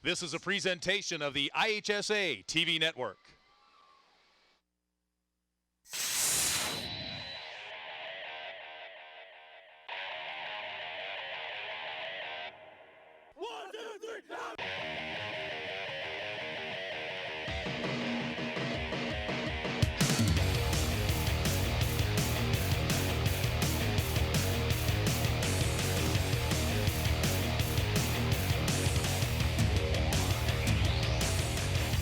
This is a presentation of the IHSA TV network.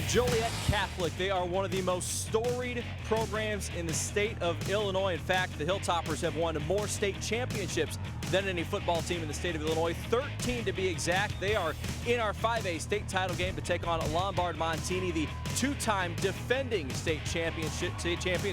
Joliet Catholic, they are one of the most storied programs in the state of Illinois. In fact, the Hilltoppers have won more state championships than any football team in the state of Illinois, 13 to be exact. They are in our 5A state title game to take on Lombard Montini, the two-time defending state champion.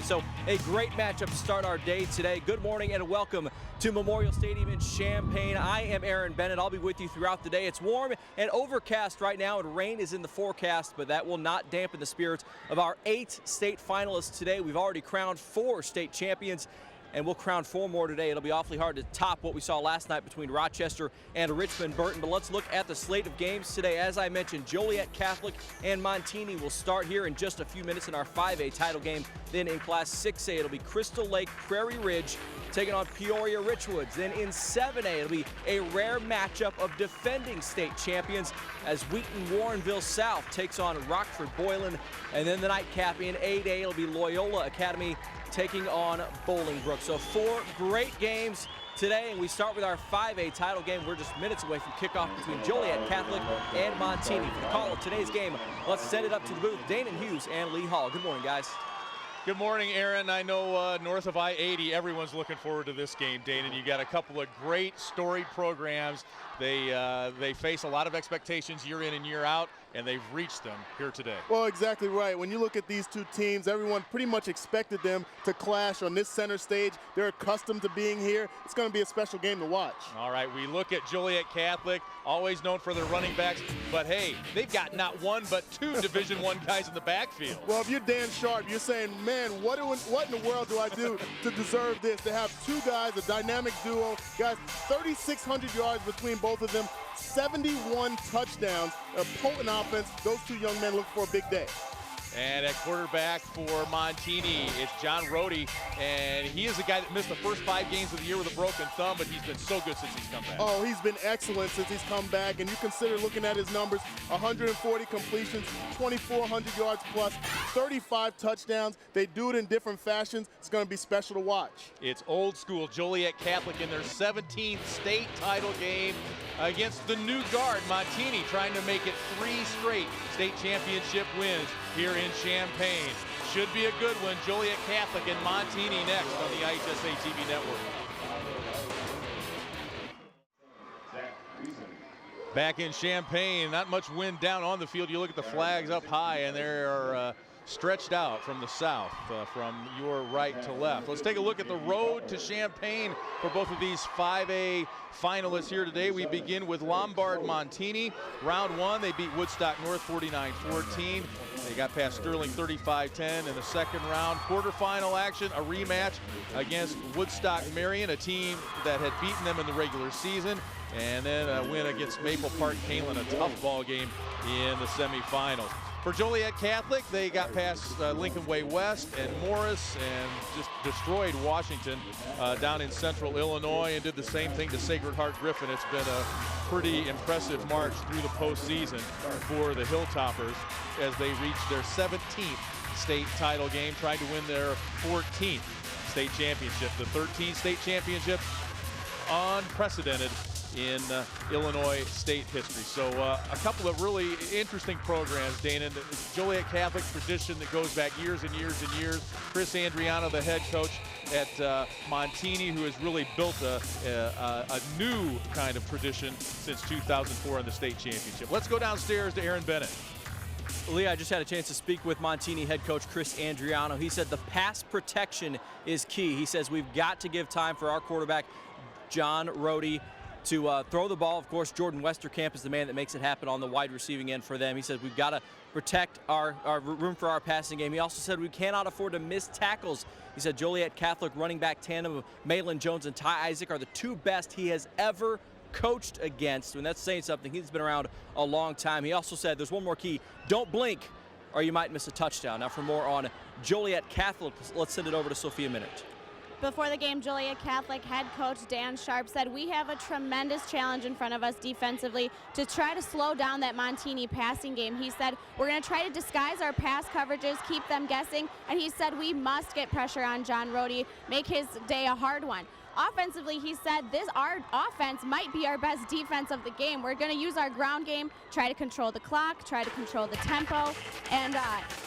So a great matchup to start our day today. Good morning and welcome to Memorial Stadium in Champaign. I am Aaron Bennett. I'll be with you throughout the day. It's warm and overcast right now, and rain is in the forecast, but that will not dampen the spirits of our 8 state finalists today. We've already crowned 4 state champions, and we'll crown 4 more today. It'll be awfully hard to top what we saw last night between Rochester and Richmond Burton. But let's look at the slate of games today. As I mentioned, Joliet Catholic and Montini will start here in just a few minutes in our 5A title game. Then in Class 6A, it'll be Crystal Lake Prairie Ridge taking on Peoria Richwoods. Then in 7A, it'll be a rare matchup of defending state champions as Wheaton Warrenville South takes on Rockford Boylan. And then the nightcap in 8A, it'll be Loyola Academy taking on Bolingbrook. So 4 great games today, and we start with our 5A title game. We're just minutes away from kickoff between Joliet Catholic and Montini. For the call of today's game, let's send it up to the booth. Dana Hughes and Lee Hall. Good morning, guys. Good morning, Aaron. I know north of I-80, everyone's looking forward to this game, Dana. You got a couple of great storied programs. They face a lot of expectations year in and year out, and they've reached them here today. Well, exactly right. When you look at these two teams, everyone pretty much expected them to clash on this center stage. They're accustomed to being here. It's going to be a special game to watch. All right, we look at Joliet Catholic, always known for their running backs, but hey, they've got not 1 but 2 Division I guys in the backfield. Well, if you're Dan Sharp, you're saying, man, what in the world do I do to deserve this? To have 2 guys, a dynamic duo, guys, 3,600 yards between both of them, 71 touchdowns, a potent offense. Those 2 young men look for a big day. And at quarterback for Montini, it's John Rohde, and he is a guy that missed the first 5 games of the year with a broken thumb, but he's been so good since he's come back. Oh, he's been excellent since he's come back, and you consider looking at his numbers, 140 completions, 2,400 yards plus, 35 touchdowns. They do it in different fashions. It's going to be special to watch. It's old school Joliet Catholic in their 17th state title game against the new guard, Montini, trying to make it 3 straight state championship wins here in Champaign. Should be a good one. Joliet Catholic and Montini next on the IHSA TV network. Back in Champaign, not much wind down on the field. You look at the flags up high, and they are stretched out from the south, from your right to left. Let's take a look at the road to Champaign for both of these 5A finalists here today. We begin with Lombard Montini. Round 1, they beat Woodstock North 49-14. They got past Sterling 35-10 in the second round. Quarterfinal action, a rematch against Woodstock Marion, a team that had beaten them in the regular season. And then a win against Maple Park Kalen, a tough ball game in the semifinals. For Joliet Catholic, they got past Lincoln Way West and Morris and just destroyed Washington down in central Illinois, and did the same thing to Sacred Heart Griffin. It's been a pretty impressive march through the postseason for the Hilltoppers as they reach their 17th state title game, trying to win their 14th state championship. The 13 state championships, unprecedented in Illinois state history. So a couple of really interesting programs, Dana. The Joliet Catholic tradition that goes back years and years and years. Chris Andriano, the head coach at Montini, who has really built a new kind of tradition since 2004 in the state championship. Let's go downstairs to Aaron Bennett. Lee, I just had a chance to speak with Montini head coach Chris Andriano. He said the pass protection is key. He says we've got to give time for our quarterback, John Rohde, to throw the ball. Of course, Jordan Westerkamp is the man that makes it happen on the wide receiving end for them. He said we've got to protect our room for our passing game. He also said we cannot afford to miss tackles. He said Joliet Catholic running back tandem of Malin Jones and Ty Isaac are the 2 best he has ever coached against, and that's saying something. He's been around a long time. He also said there's one more key: don't blink or you might miss a touchdown. Now for more on Joliet Catholic, let's send it over to Sophia Minert. Before the game, Joliet Catholic head coach Dan Sharp said, we have a tremendous challenge in front of us defensively to try to slow down that Montini passing game. He said, we're going to try to disguise our pass coverages, keep them guessing, and he said we must get pressure on John Rohde, make his day a hard one. Offensively, he said our offense might be our best defense of the game. We're going to use our ground game, try to control the clock, try to control the tempo, and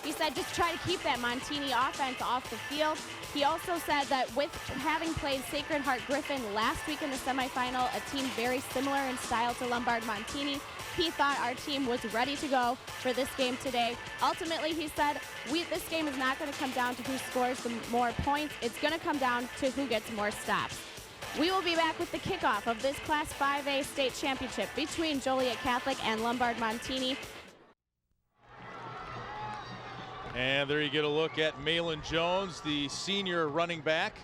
he said just try to keep that Montini offense off the field. He also said that with having played Sacred Heart Griffin last week in the semifinal, a team very similar in style to Lombard Montini, he thought our team was ready to go for this game today. Ultimately, he said, this game is not going to come down to who scores the more points. It's going to come down to who gets more stops. We will be back with the kickoff of this Class 5A state championship between Joliet Catholic and Lombard Montini. And there you get a look at Malin Jones, the senior running back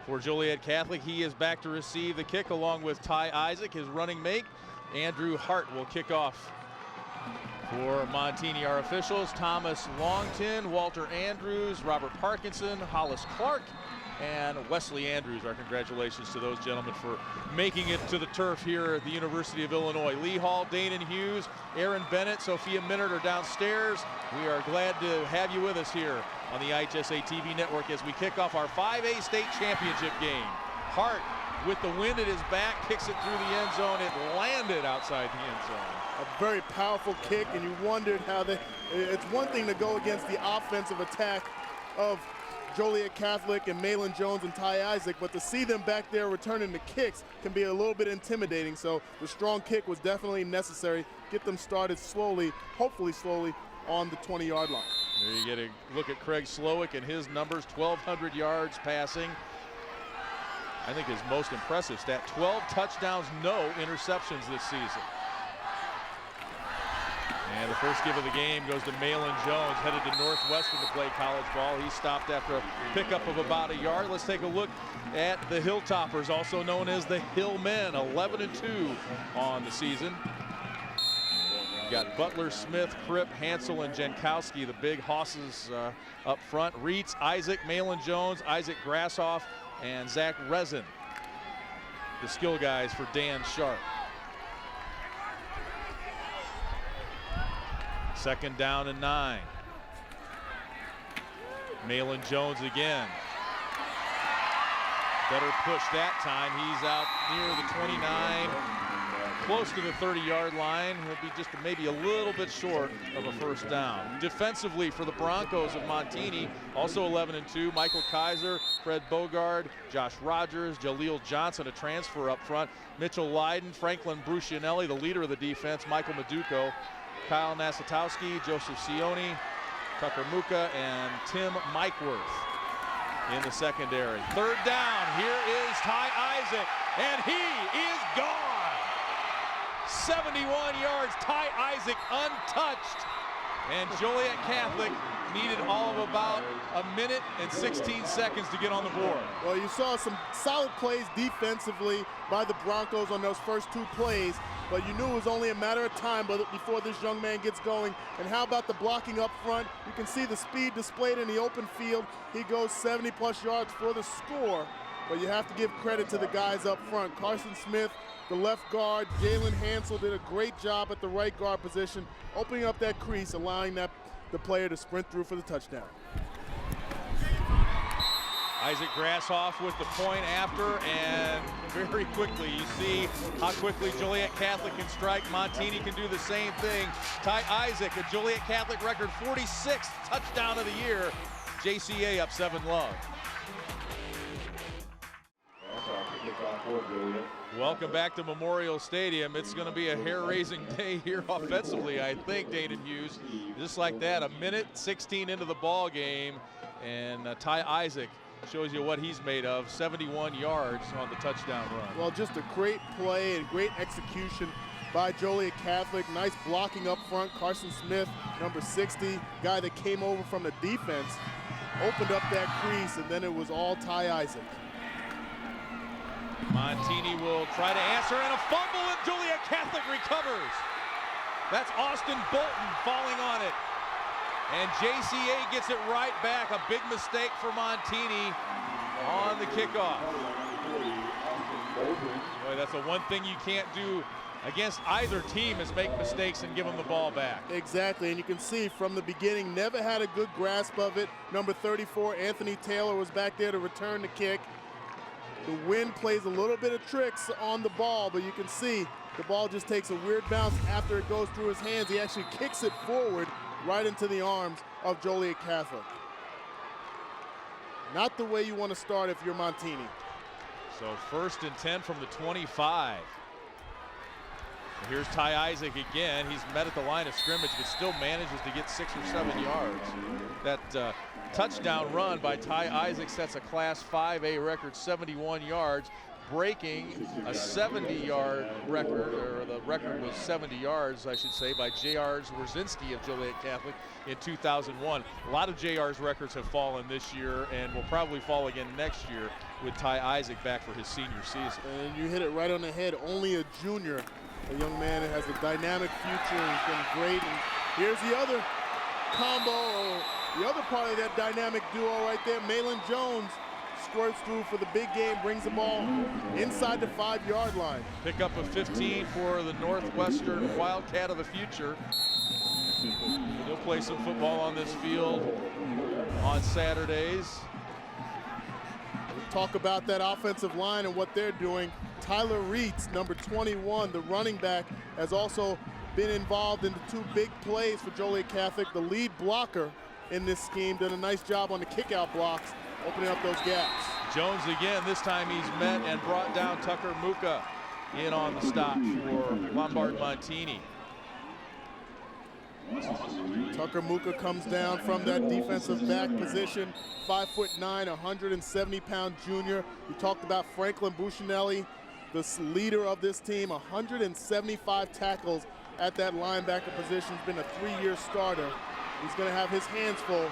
for Joliet Catholic. He is back to receive the kick along with Ty Isaac, his running mate. Andrew Hart will kick off for Montini. Our officials: Thomas Longton, Walter Andrews, Robert Parkinson, Hollis Clark, and Wesley Andrews. Our congratulations to those gentlemen for making it to the turf here at the University of Illinois. Lee Hall, Danon Hughes, Aaron Bennett, Sophia Minert are downstairs. We are glad to have you with us here on the IHSA TV network as we kick off our 5A state championship game. Hart, with the wind at his back, kicks it through the end zone. It landed outside the end zone. A very powerful kick, and you wondered how it's one thing to go against the offensive attack of Joliet Catholic and Malin Jones and Ty Isaac, but to see them back there returning the kicks can be a little bit intimidating. So the strong kick was definitely necessary. Get them started slowly, hopefully slowly, on the 20-yard line. There you get a look at Craig Slowick and his numbers: 1,200 yards passing. I think his most impressive stat: 12 touchdowns, no interceptions this season. And the first give of the game goes to Malin Jones, headed to Northwestern to play college ball. He stopped after a pickup of about a yard. Let's take a look at the Hilltoppers, also known as the Hillmen, 11-2 on the season. You've got Butler, Smith, Kripp, Hansel, and Jankowski, the big hosses up front. Reitz, Isaac, Malin Jones, Isaac Grassoff, and Zach Resin, the skill guys for Dan Sharp. Second down and 9. Malin Jones again. Better push that time. He's out near the 29, close to the 30-yard line. He'll be just maybe a little bit short of a first down. Defensively for the Broncos of Montini, also 11-2. Michael Kaiser, Fred Bogard, Josh Rogers, Jaleel Johnson, a transfer up front. Mitchell Leiden, Franklin Brucianelli, the leader of the defense, Michael Maduco, Kyle Nasatowski, Joseph Sione, Tucker Muka, and Tim Mikeworth in the secondary. Third down, here is Ty Isaac, and he is gone. 71 yards, Ty Isaac untouched, and Joliet Catholic needed all of about a minute and 16 seconds to get on the board. Well, you saw some solid plays defensively by the Broncos on those first 2 plays, but you knew it was only a matter of time before this young man gets going. And how about the blocking up front? You can see the speed displayed in the open field. He goes 70-plus yards for the score, but you have to give credit to the guys up front. Carson Smith, the left guard, Jalen Hansel did a great job at the right guard position, opening up that crease, allowing the player to sprint through for the touchdown. Isaac Grassoff with the point after, and very quickly you see how quickly Joliet Catholic can strike. Montini can do the same thing. Ty Isaac, a Joliet Catholic record 46th touchdown of the year. JCA up 7-0. Welcome back to Memorial Stadium. It's going to be a hair-raising day here offensively, I think, Danon Hughes. Just like that, a minute 16 into the ball game, and Ty Isaac shows you what he's made of. 71 yards on the touchdown run. Well, just a great play and great execution by Joliet Catholic. Nice blocking up front. Carson Smith, number 60, guy that came over from the defense, opened up that crease, and then it was all Ty Isaac. Montini will try to answer, and a fumble, and Joliet Catholic recovers. That's Austin Bolton falling on it. And JCA gets it right back. A big mistake for Montini on the kickoff. Boy, that's the one thing you can't do against either team is make mistakes and give them the ball back. Exactly, and you can see from the beginning, never had a good grasp of it. Number 34, Anthony Taylor, was back there to return the kick. The wind plays a little bit of tricks on the ball, but you can see the ball just takes a weird bounce after it goes through his hands. He actually kicks it forward right into the arms of Joliet Catholic. Not the way you want to start if you're Montini. So 1st and 10 from the 25. Here's Ty Isaac again. He's met at the line of scrimmage, but still manages to get 6 or 7 yards. That touchdown run by Ty Isaac sets a Class 5A record, 71 yards, breaking a 70-yard record, or the record was 70 yards, I should say, by J.R. Zwerzinski of Joliet Catholic in 2001. A lot of J.R.'s records have fallen this year and will probably fall again next year with Ty Isaac back for his senior season. And you hit it right on the head. Only a junior, a young man that has a dynamic future. He's been great. And here's the other combo, or the other part of that dynamic duo right there. Malin Jones squirts through for the big game, brings the ball inside the 5-yard line. Pick up a 15 for the Northwestern Wildcat of the future. He'll play some football on this field on Saturdays. We'll talk about that offensive line and what they're doing. Tyler Reitz, number 21, the running back, has also been involved in the 2 big plays for Joliet Catholic. The lead blocker in this scheme did a nice job on the kick-out blocks, opening up those gaps. Jones again, this time he's met and brought down Tucker Muka in on the stop for Lombard Montini. Tucker Muka comes down from that defensive back position, 5'9", 170-pound junior. We talked about Franklin Buscinelli, the leader of this team, 175 tackles at that linebacker position. He's been a 3-year starter. He's going to have his hands full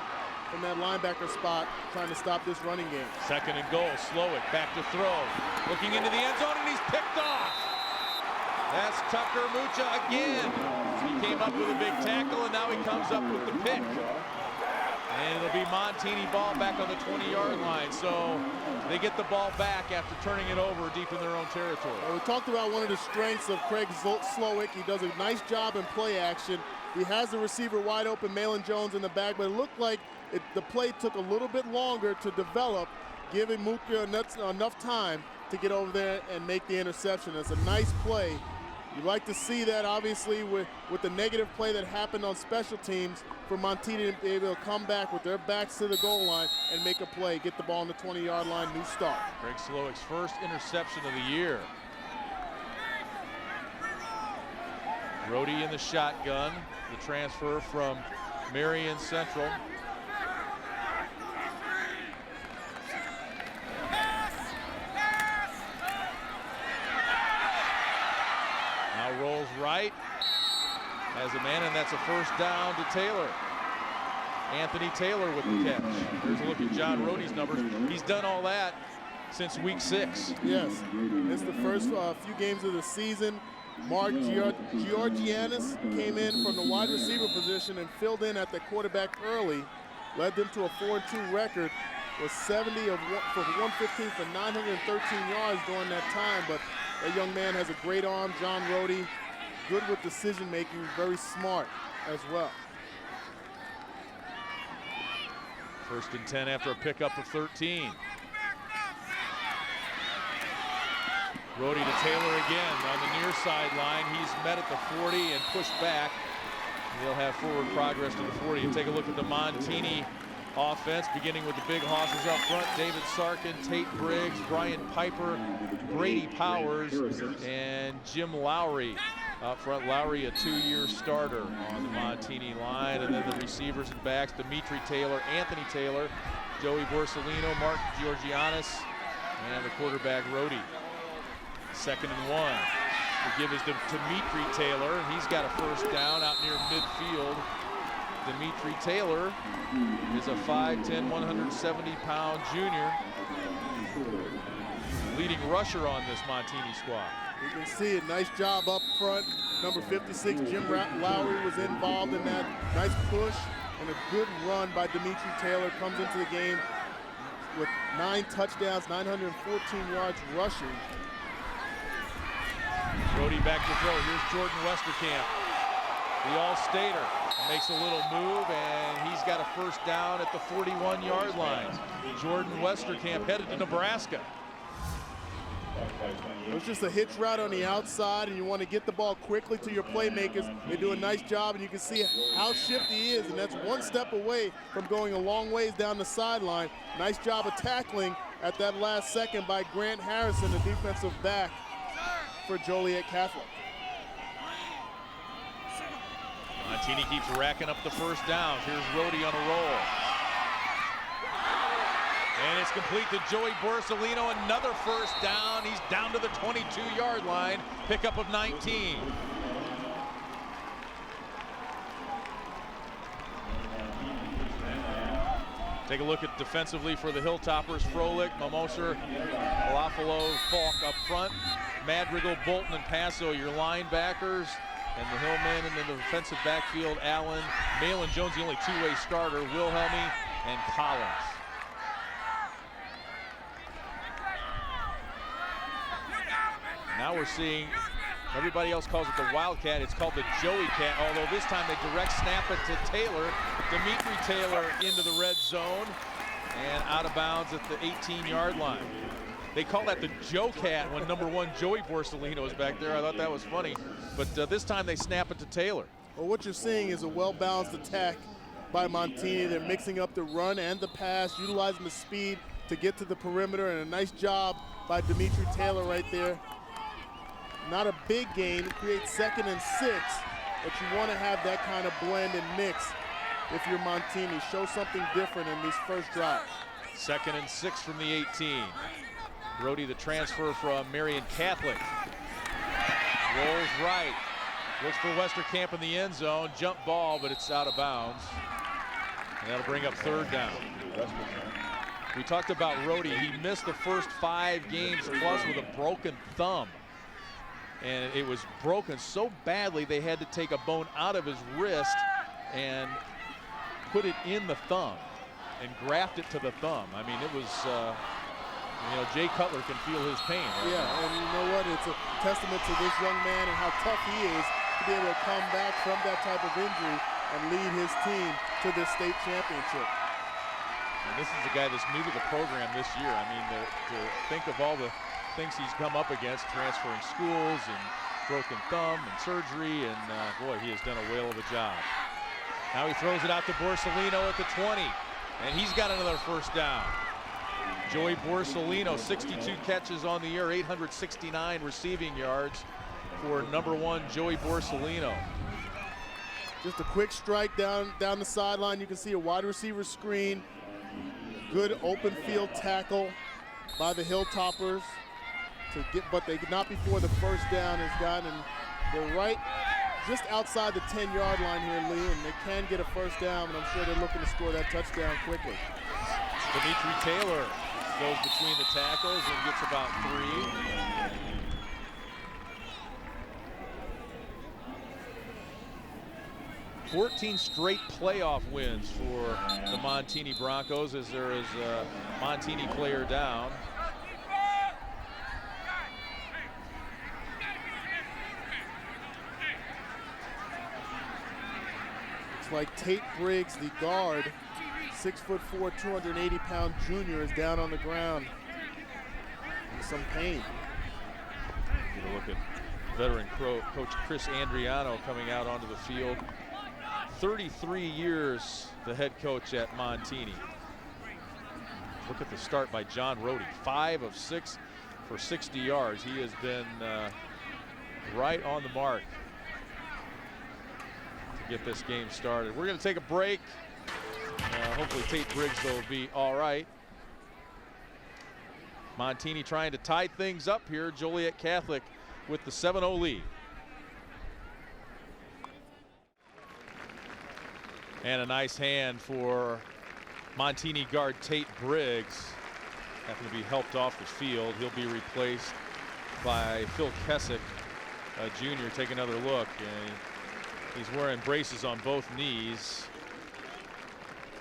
from that linebacker spot, trying to stop this running game. 2nd and goal, Slowick back to throw. Looking into the end zone, and he's picked off. That's Tucker Mucha again. He came up with a big tackle, and now he comes up with the pick. And it'll be Montini ball back on the 20-yard line. So they get the ball back after turning it over deep in their own territory. Well, we talked about one of the strengths of Craig Slowick. He does a nice job in play action. He has the receiver wide open, Malin Jones in the back, but it looked like the play took a little bit longer to develop, giving Muka enough time to get over there and make the interception. It's a nice play. You like to see that, obviously, with the negative play that happened on special teams, for Montini to be able to come back with their backs to the goal line and make a play, get the ball on the 20-yard line, new start. Greg Slowick's first interception of the year. Brody in the shotgun, the transfer from Marion Central. Now rolls right, has a man, and that's a 1st down to Taylor. Anthony Taylor with the catch. There's a look at John Rohde's numbers. He's done all that since week 6. Yes, it's the first few games of the season. Mark Georgianis came in from the wide receiver position and filled in at the quarterback early, led them to a 4-2 record, was 70 for 115 for 913 yards during that time, but that young man has a great arm. John Rohde, good with decision making, very smart as well. 1st and 10 after a pickup of 13. Rohde to Taylor again on the near sideline. He's met at the 40 and pushed back. He'll have forward progress to the 40. And take a look at the Montini offense, beginning with the big hosses up front. David Sarkin, Tate Briggs, Brian Piper, Brady Powers, and Jim Lowry up front. Lowry, a 2-year starter on the Montini line. And then the receivers and backs, Dimitri Taylor, Anthony Taylor, Joey Borsellino, Mark Georgianis, and the quarterback Rohde. 2nd and 1. The give is to Dimitri Taylor. He's got a 1st down out near midfield. Dimitri Taylor is a 5'10", 170-pound junior. leading rusher on this Montini squad. You can see it. Nice job up front. Number 56, Jim Lowry, was involved in that. Nice push and a good run by Dimitri Taylor. Comes into the game with 9 touchdowns, 914 yards rushing. Brody back to throw. Here's Jordan Westerkamp, the All-Stater. Makes a little move, and he's got a first down at the 41-yard line. Jordan Westerkamp headed to Nebraska. It was just a hitch route on the outside, and you want to get the ball quickly to your playmakers. They do a nice job, and you can see how shifty he is, and that's one step away from going a long ways down the sideline. Nice job of tackling at that last second by Grant Harrison, the defensive back for Joliet Catholic. Montini keeps racking up the first downs. Here's Rhodey on a roll. And it's complete to Joey Borsellino. Another first down. He's down to the 22-yard line. Pickup of 19. Take a look at defensively for the Hilltoppers. Froelich, Mamoser, Alafalo, Falk up front. Madrigal, Bolton, and Paso, your linebackers. And the Hillmen in the defensive backfield, Allen, Malin Jones, the only two-way starter, Wilhelmy, and Collins. Now we're seeing, everybody else calls it the Wildcat, it's called the Joey Cat, although this time they direct snap it to Taylor. Dimitri Taylor into the red zone and out of bounds at the 18-yard line. They call that the Joe Cat when number 1 Joey Borsellino is back there. I thought that was funny, but this time they snap it to Taylor. Well, what you're seeing is a well-balanced attack by Montini. They're mixing up the run and the pass, utilizing the speed to get to the perimeter, and a nice job by Dimitri Taylor right there. Not a big gain, it creates 2nd and 6, but you want to have that kind of blend and mix if you're Montini. Show something different in these first drives. 2nd and 6 from the 18. Brody, the transfer from Marion Catholic. Rolls right. Looks for Westerkamp in the end zone. Jump ball, but it's out of bounds. And that'll bring up 3rd down. We talked about Rhodey. He missed the first 5 games plus with a broken thumb. And it was broken so badly they had to take a bone out of his wrist and put it in the thumb and graft it to the thumb. I mean, it was, you know, Jay Cutler can feel his pain. Right? Yeah, and you know what? It's a testament to this young man and how tough he is to be able to come back from that type of injury and lead his team to this state championship. And this is a guy that's new to the program this year. I mean, to think of all the things he's come up against, transferring schools and broken thumb and surgery, and boy, he has done a whale of a job. Now he throws it out to Borsellino at the 20, and he's got another first down. Joey Borsellino, 62 catches on the year, 869 receiving yards for number 1 Joey Borsellino. Just a quick strike down the sideline. You can see a wide receiver screen. Good open field tackle by the Hilltoppers. But they not before the first down is gotten. And they're right just outside the 10-yard line here, Lee, and they can get a first down, and I'm sure they're looking to score that touchdown quickly. Dimitri Taylor goes between the tackles and gets about 3. 14 straight playoff wins for the Montini Broncos as there is a Montini player down. It's like Tate Briggs, the guard, 6'4", 280-pound junior, is down on the ground in some pain. Get a look at veteran coach Chris Andriano coming out onto the field. 33 years the head coach at Montini. Look at the start by John Rhodey. 5 of 6 for 60 yards. He has been right on the mark to get this game started. We're going to take a break. Hopefully Tate Briggs will be all right. Montini trying to tie things up here. Joliet Catholic with the 7-0 lead. And a nice hand for Montini guard Tate Briggs. having to be helped off the field. He'll be replaced by Phil Kessick, Jr. Take another look, and he's wearing braces on both knees.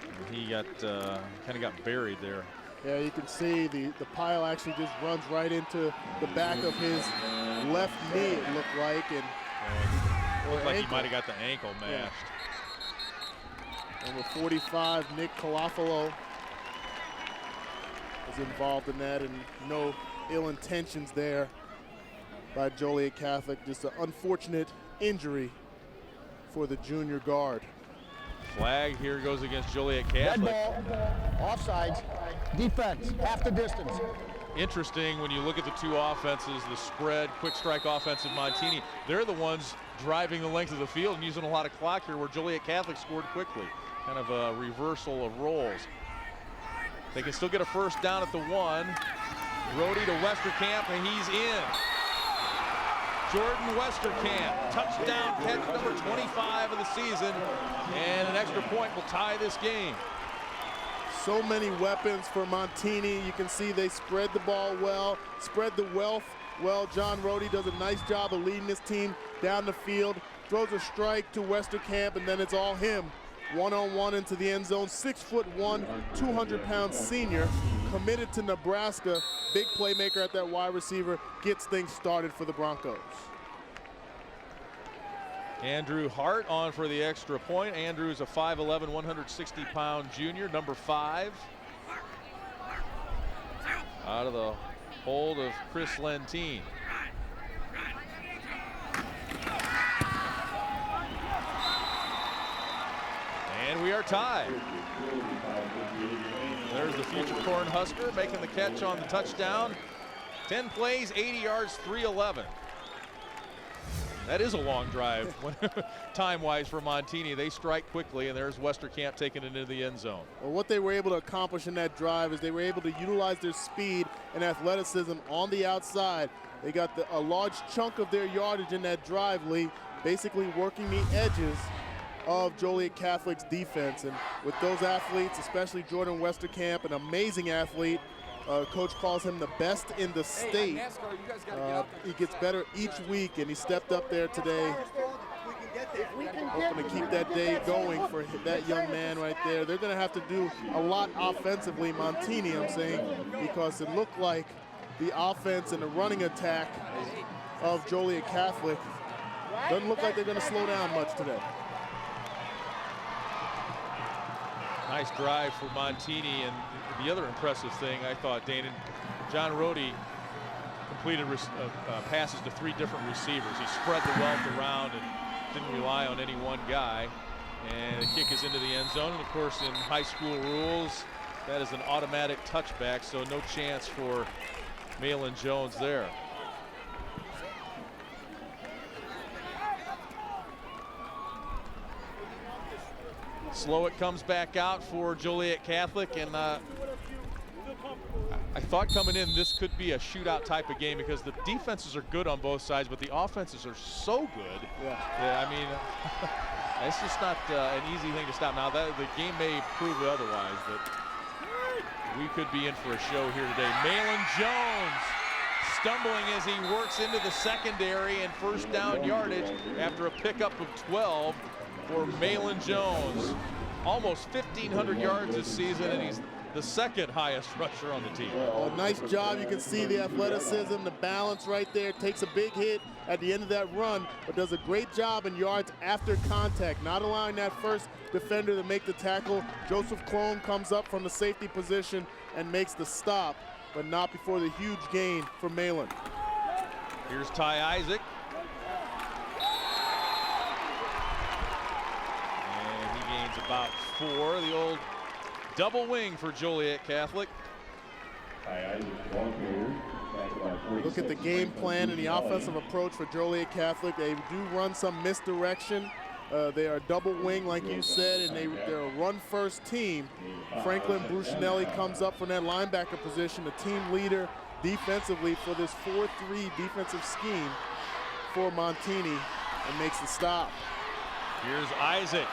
And he got kind of got buried there. Yeah, you can see the pile actually just runs right into the back of his left knee, it looked like. And looked like he might have got the ankle mashed. Yeah. Number 45, Nick Calafalo, is involved in that, and no ill intentions there by Joliet Catholic. Just an unfortunate injury for the junior guard. Flag here goes against Joliet Catholic. Red ball, offsides, defense, half the distance. Interesting when you look at the two offenses, the spread, quick strike offense of Montini, they're the ones driving the length of the field and using a lot of clock here, where Joliet Catholic scored quickly. Kind of a reversal of roles. They can still get a first down at the 1. Rhodey to Westerkamp, and he's in. Jordan Westerkamp, touchdown catch number 25 of the season, and an extra point will tie this game. So many weapons for Montini. You can see they spread the ball well, spread the wealth well. John Rhodey does a nice job of leading his team down the field, throws a strike to Westerkamp, and then it's all him. One-on-one into the end zone. 6'1", 200-pound senior, committed to Nebraska. Big playmaker at that wide receiver, gets things started for the Broncos. Andrew Hart on for the extra point. Andrew is a 5'11", 160-pound junior, number 5. Out of the hold of Chris Lentine. And we are tied. There's the future Cornhusker making the catch on the touchdown. 10 plays, 80 yards, 311. That is a long drive time-wise for Montini. They strike quickly, and there's Westerkamp taking it into the end zone. Well, what they were able to accomplish in that drive is they were able to utilize their speed and athleticism on the outside. They got a large chunk of their yardage in that drive, Lee, basically working the edges of Joliet Catholic's defense. And with those athletes, especially Jordan Westerkamp, an amazing athlete, coach calls him the best in the state. He gets better each week, and he stepped up there today, hoping to keep that day going for that young man right there. They're going to have to do a lot offensively, Montini, I'm saying, because it looked like the offense and the running attack of Joliet Catholic doesn't look like they're going to slow down much today. Nice drive for Montini, and the other impressive thing I thought, Dana, John Rhodey completed passes to 3 different receivers. He spread the wealth around and didn't rely on any one guy. And the kick is into the end zone. And of course, in high school rules, that is an automatic touchback, so no chance for Malin Jones there. Slowick comes back out for Joliet Catholic, and I thought coming in this could be a shootout type of game because the defenses are good on both sides, but the offenses are so good. Yeah, I mean, it's just not an easy thing to stop. Now, the game may prove otherwise, but we could be in for a show here today. Malin Jones stumbling as he works into the secondary and first down yardage after a pickup of 12 for Malin Jones. Almost 1,500 yards this season, and he's the second highest rusher on the team. Oh, nice job. You can see the athleticism, the balance right there. Takes a big hit at the end of that run, but does a great job in yards after contact, not allowing that first defender to make the tackle. Joseph Clone comes up from the safety position and makes the stop, but not before the huge gain for Malin. Here's Ty Isaac. And he gains about 4. The old double wing for Joliet Catholic. Look at the game plan and the offensive approach for Joliet Catholic. They do run some misdirection. They are double wing, like you said, and they're a run-first team. Franklin Bruscinelli comes up from that linebacker position, the team leader defensively for this 4-3 defensive scheme for Montini, and makes the stop. Here's Isaac.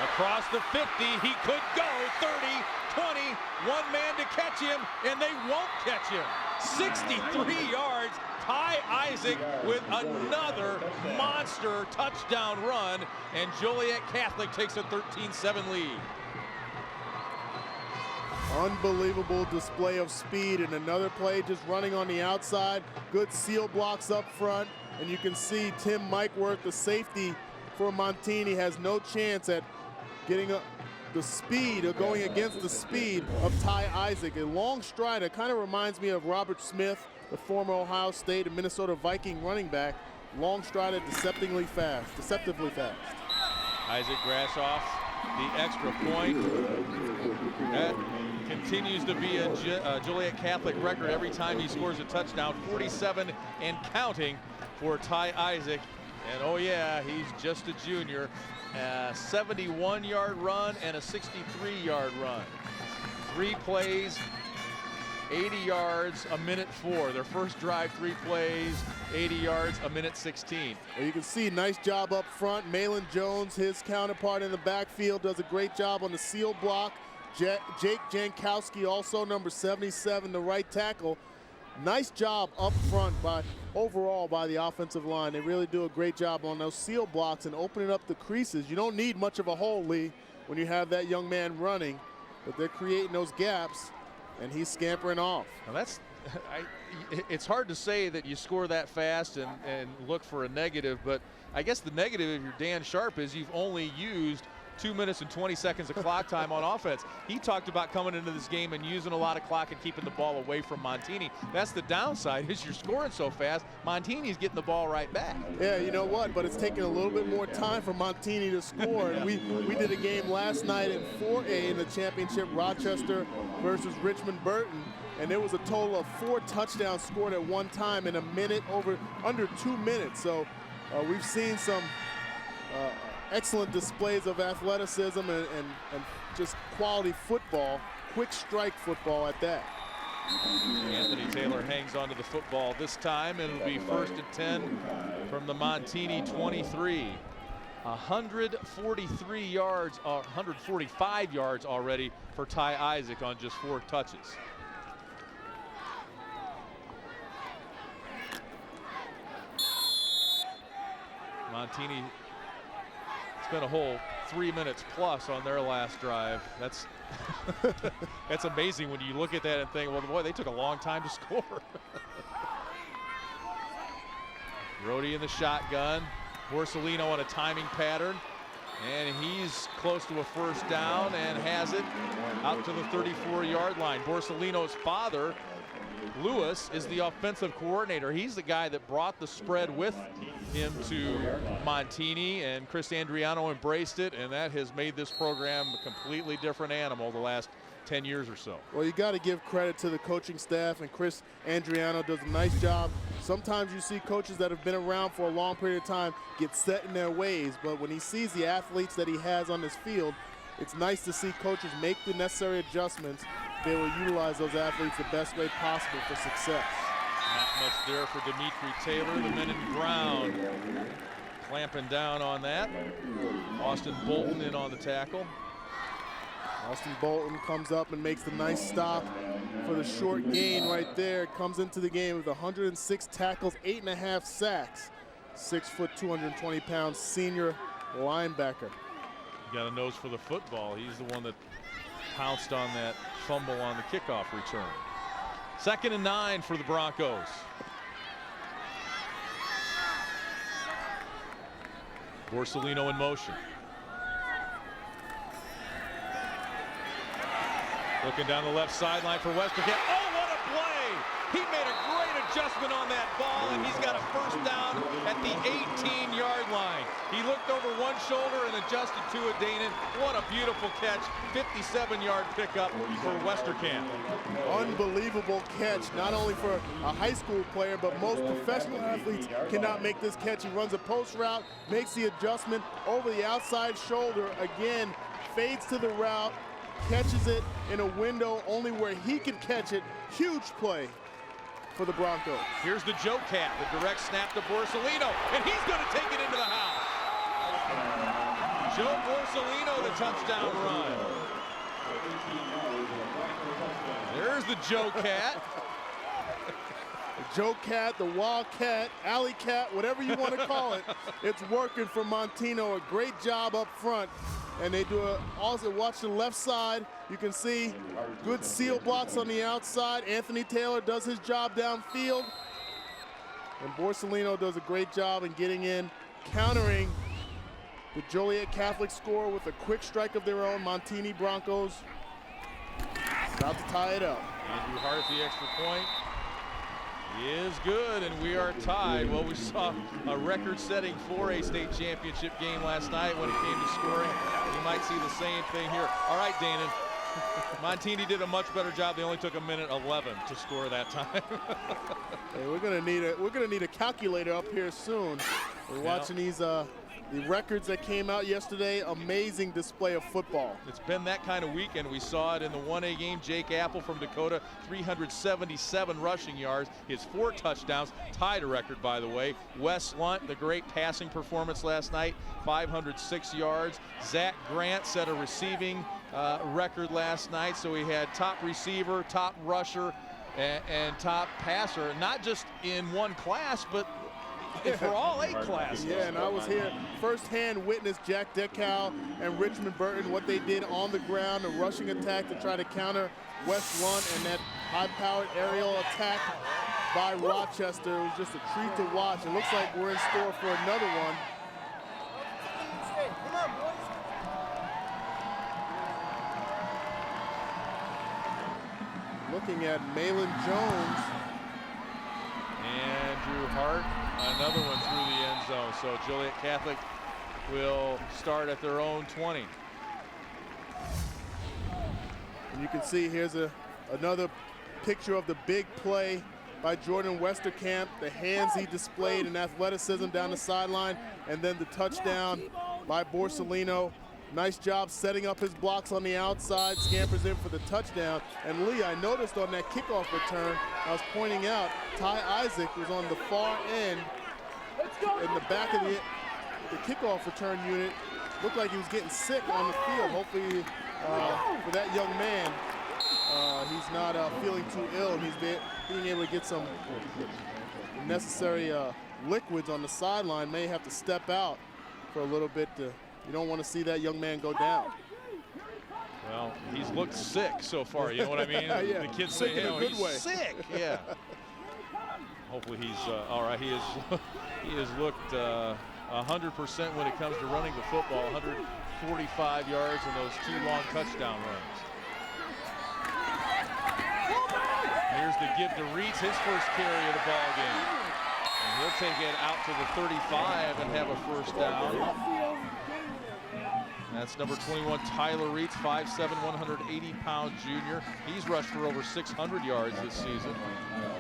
Across the 50, he could go 30, 20, one man to catch him, and they won't catch him. 63 yards. Ty Isaac with another monster touchdown run, and Joliet Catholic takes a 13-7 lead. Unbelievable display of speed, and another play just running on the outside. Good seal blocks up front, and you can see Tim Mikeworth, the safety for Montini, has no chance at getting the speed, or going against the speed of Ty Isaac. A long strider, kind of reminds me of Robert Smith, the former Ohio State and Minnesota Viking running back. Long strider, deceptively fast. Isaac Grashoff, the extra point. That continues to be a Joliet Catholic record every time he scores a touchdown. 47 and counting for Ty Isaac. And oh yeah, he's just a junior. A 71-yard run and a 63-yard run. 3 plays, 80 yards, a minute 4. Their first drive, 3 plays, 80 yards, a minute 16. Well, you can see, nice job up front. Malin Jones, his counterpart in the backfield, does a great job on the seal block. Jake Jankowski, also number 77, the right tackle. Nice job up front overall by the offensive line. They really do a great job on those seal blocks and opening up the creases. You don't need much of a hole, Lee, when you have that young man running, but they're creating those gaps, and he's scampering off. Now it's hard to say that you score that fast and look for a negative, but I guess the negative, if you're Dan Sharp, is you've only used 2 minutes and 20 seconds of clock time on offense. He talked about coming into this game and using a lot of clock and keeping the ball away from Montini. That's the downside, is you're scoring so fast, Montini's getting the ball right back. Yeah, you know what, but it's taking a little bit more time for Montini to score. And we did a game last night in 4A in the championship, Rochester versus Richmond Burton, and there was a total of 4 touchdowns scored at one time in under 2 minutes. So we've seen some excellent displays of athleticism and just quality football, quick strike football at that. Anthony Taylor hangs onto the football this time, and it'll be 1st and 10 from the Montini 23. 143 yards, 145 yards already for Ty Isaac on just 4 touches. Montini spent a whole 3 minutes plus on their last drive. That's that's amazing when you look at that and think, well, boy, they took a long time to score. Brody in the shotgun. Borsellino on a timing pattern, and he's close to a 1st down and has it out to the 34-yard line. Borsellino's father, Lewis, is the offensive coordinator. He's the guy that brought the spread with him to Montini, and Chris Andriano embraced it, and that has made this program a completely different animal the last 10 years or so. Well, you got to give credit to the coaching staff, and Chris Andriano does a nice job. Sometimes you see coaches that have been around for a long period of time get set in their ways, but when he sees the athletes that he has on this field, it's nice to see coaches make the necessary adjustments. They will utilize those athletes the best way possible for success. Not much there for Dimitri Taylor. The men in brown clamping down on that. Austin Bolton in on the tackle. Austin Bolton comes up and makes the nice stop for the short gain right there. Comes into the game with 106 tackles, 8.5 sacks. 6 foot, 220 pound senior linebacker. Got a nose for the football. He's the one that pounced on that fumble on the kickoff return. 2nd and 9 for the Broncos. Borsellino in motion. Looking down the left sideline for Westerkamp. Oh, what a play! He made a great adjustment on that ball, and he's got a 1st down at the 18-yard line. He looked over one shoulder and adjusted to it, Danon. What a beautiful catch. 57-yard pickup for Westerkamp. Unbelievable catch, not only for a high school player, but most professional athletes cannot make this catch. He runs a post route, makes the adjustment over the outside shoulder, again, fades to the route, catches it in a window only where he can catch it. Huge play for the Broncos. Here's the Joe Cat, the direct snap to Borsellino, and he's going to take it into the house. Joe Borsellino, the touchdown run. There's the Joe Cat. The Joe Cat, the Wildcat, Alley Cat, whatever you want to call it. It's working for Montino. A great job up front. And they do also watch the left side. You can see good seal blocks on the outside. Anthony Taylor does his job downfield. And Borsellino does a great job in getting in, countering the Joliet Catholic score with a quick strike of their own. Montini Broncos about to tie it up. Andrew Hart, the extra point. He is good, and we are tied. Well, we saw a record-setting 4A state championship game last night when it came to scoring. You might see the same thing here. All right, Dana. Montini did a much better job. They only took 1:11 to score that time. Hey, we're gonna need a calculator up here soon. We're watching these the records that came out yesterday. Amazing display of football. It's been that kind of weekend. We saw it in the 1A game. Jake Apple from Dakota, 377 rushing yards, his 4 touchdowns, tied a record, by the way. Wes Lunt, the great passing performance last night, 506 yards. Zach Grant set a receiving record last night. So we had top receiver, top rusher, and top passer, not just in one class, but for all 8 classes. Yeah, and I was here firsthand witness Jack Deckow and Richmond Burton, what they did on the ground, a rushing attack to try to counter West Lunt, and that high-powered aerial attack by Rochester. It was just a treat to watch. It looks like we're in store for another one. Looking at Malin Jones. Andrew Hart, another one through the end zone. So Joliet Catholic will start at their own 20. And you can see here's another picture of the big play by Jordan Westerkamp, the hands he displayed in athleticism down the sideline, and then the touchdown by Borsellino. Nice job setting up his blocks on the outside, scampers in for the touchdown. And Lee, I noticed on that kickoff return, I was pointing out, Ty Isaac was on the far end in the back of the kickoff return unit. Looked like he was getting sick on the field. Hopefully for that young man, he's not feeling too ill, and he's being able to get some necessary liquids on the sideline. May have to step out for a little bit. You don't want to see that young man go down. Well, he's looked sick so far, you know what I mean? Yeah, the kids sick say, in a good he's way. sick, yeah. Hopefully he's all right. He has looked 100% when it comes to running the football, 145 yards in those 2 long touchdown runs. Here's the give to Reitz, his first carry of the ball game. And he'll take it out to the 35 and have a first down. That's number 21, Tyler Reitz, 5'7", 180-pound junior. He's rushed for over 600 yards this season.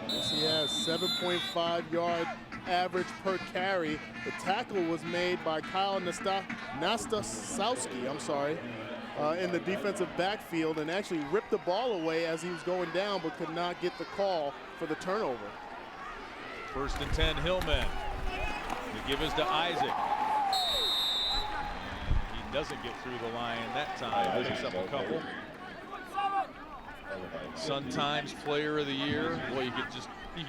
Yes, he has 7.5 yard average per carry. The tackle was made by Kyle Nastasowski, in the defensive backfield, and actually ripped the ball away as he was going down, but could not get the call for the turnover. 1st and 10, Hillman. The give is to Isaac. Doesn't get through the line that time. Picks up a couple. Sun Times Player of the Year. Boy, you could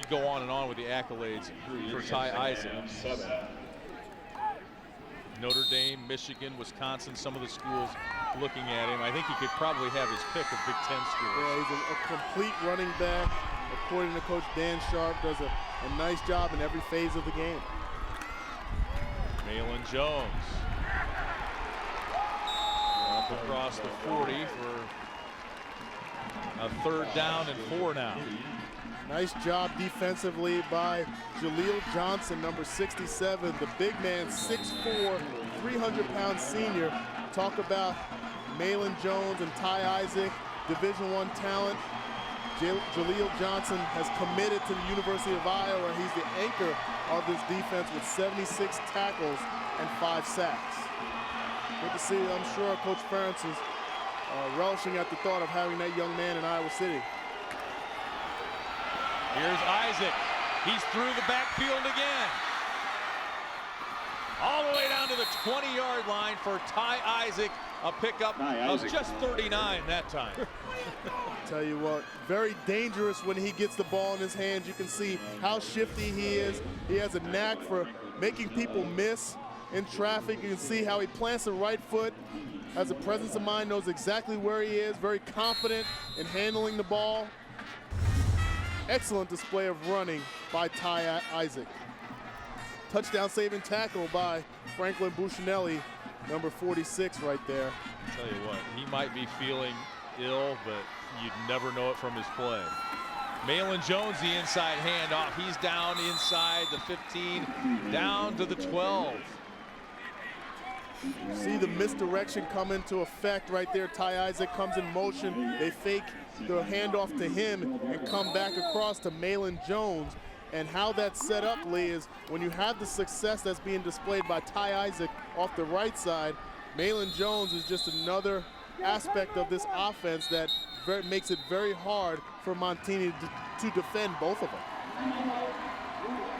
go on and on with the accolades for Ty Isaac. Notre Dame, Michigan, Wisconsin, some of the schools looking at him. I think he could probably have his pick of Big Ten schools. Yeah, he's a complete running back. According to Coach Dan Sharp, does a nice job in every phase of the game. Malin Jones. Across the 40 for a 3rd down and 4 now. Nice job defensively by Jaleel Johnson, number 67, the big man, 6'4", 300-pound senior. Talk about Malin Jones and Ty Isaac, Division I talent. Jaleel Johnson has committed to the University of Iowa. He's the anchor of this defense with 76 tackles and 5 sacks. Good to see. I'm sure Coach Ferentz is relishing at the thought of having that young man in Iowa City. Here's Isaac. He's through the backfield again. All the way down to the 20-yard line for Ty Isaac A pickup of just 39 that time. Tell you what, very dangerous when he gets the ball in his hands. You can see how shifty he is. He has a knack for making people miss in traffic. You can see how he plants the right foot, has a presence of mind, knows exactly where he is, very confident in handling the ball. Excellent display of running by Ty Isaac. Touchdown saving tackle by Franklin Buscinelli, number 46 right there. I'll tell you what, he might be feeling ill, but you'd never know it from his play. Malin Jones, the inside handoff. He's down inside the 15, down to the 12. See the misdirection come into effect right there. Ty Isaac comes in motion. They fake the handoff to him and come back across to Malin Jones. And how that's set up, Lee, is when you have the success that's being displayed by Ty Isaac off the right side, Malin Jones is just another aspect of this offense that makes it very hard for Montini to defend both of them.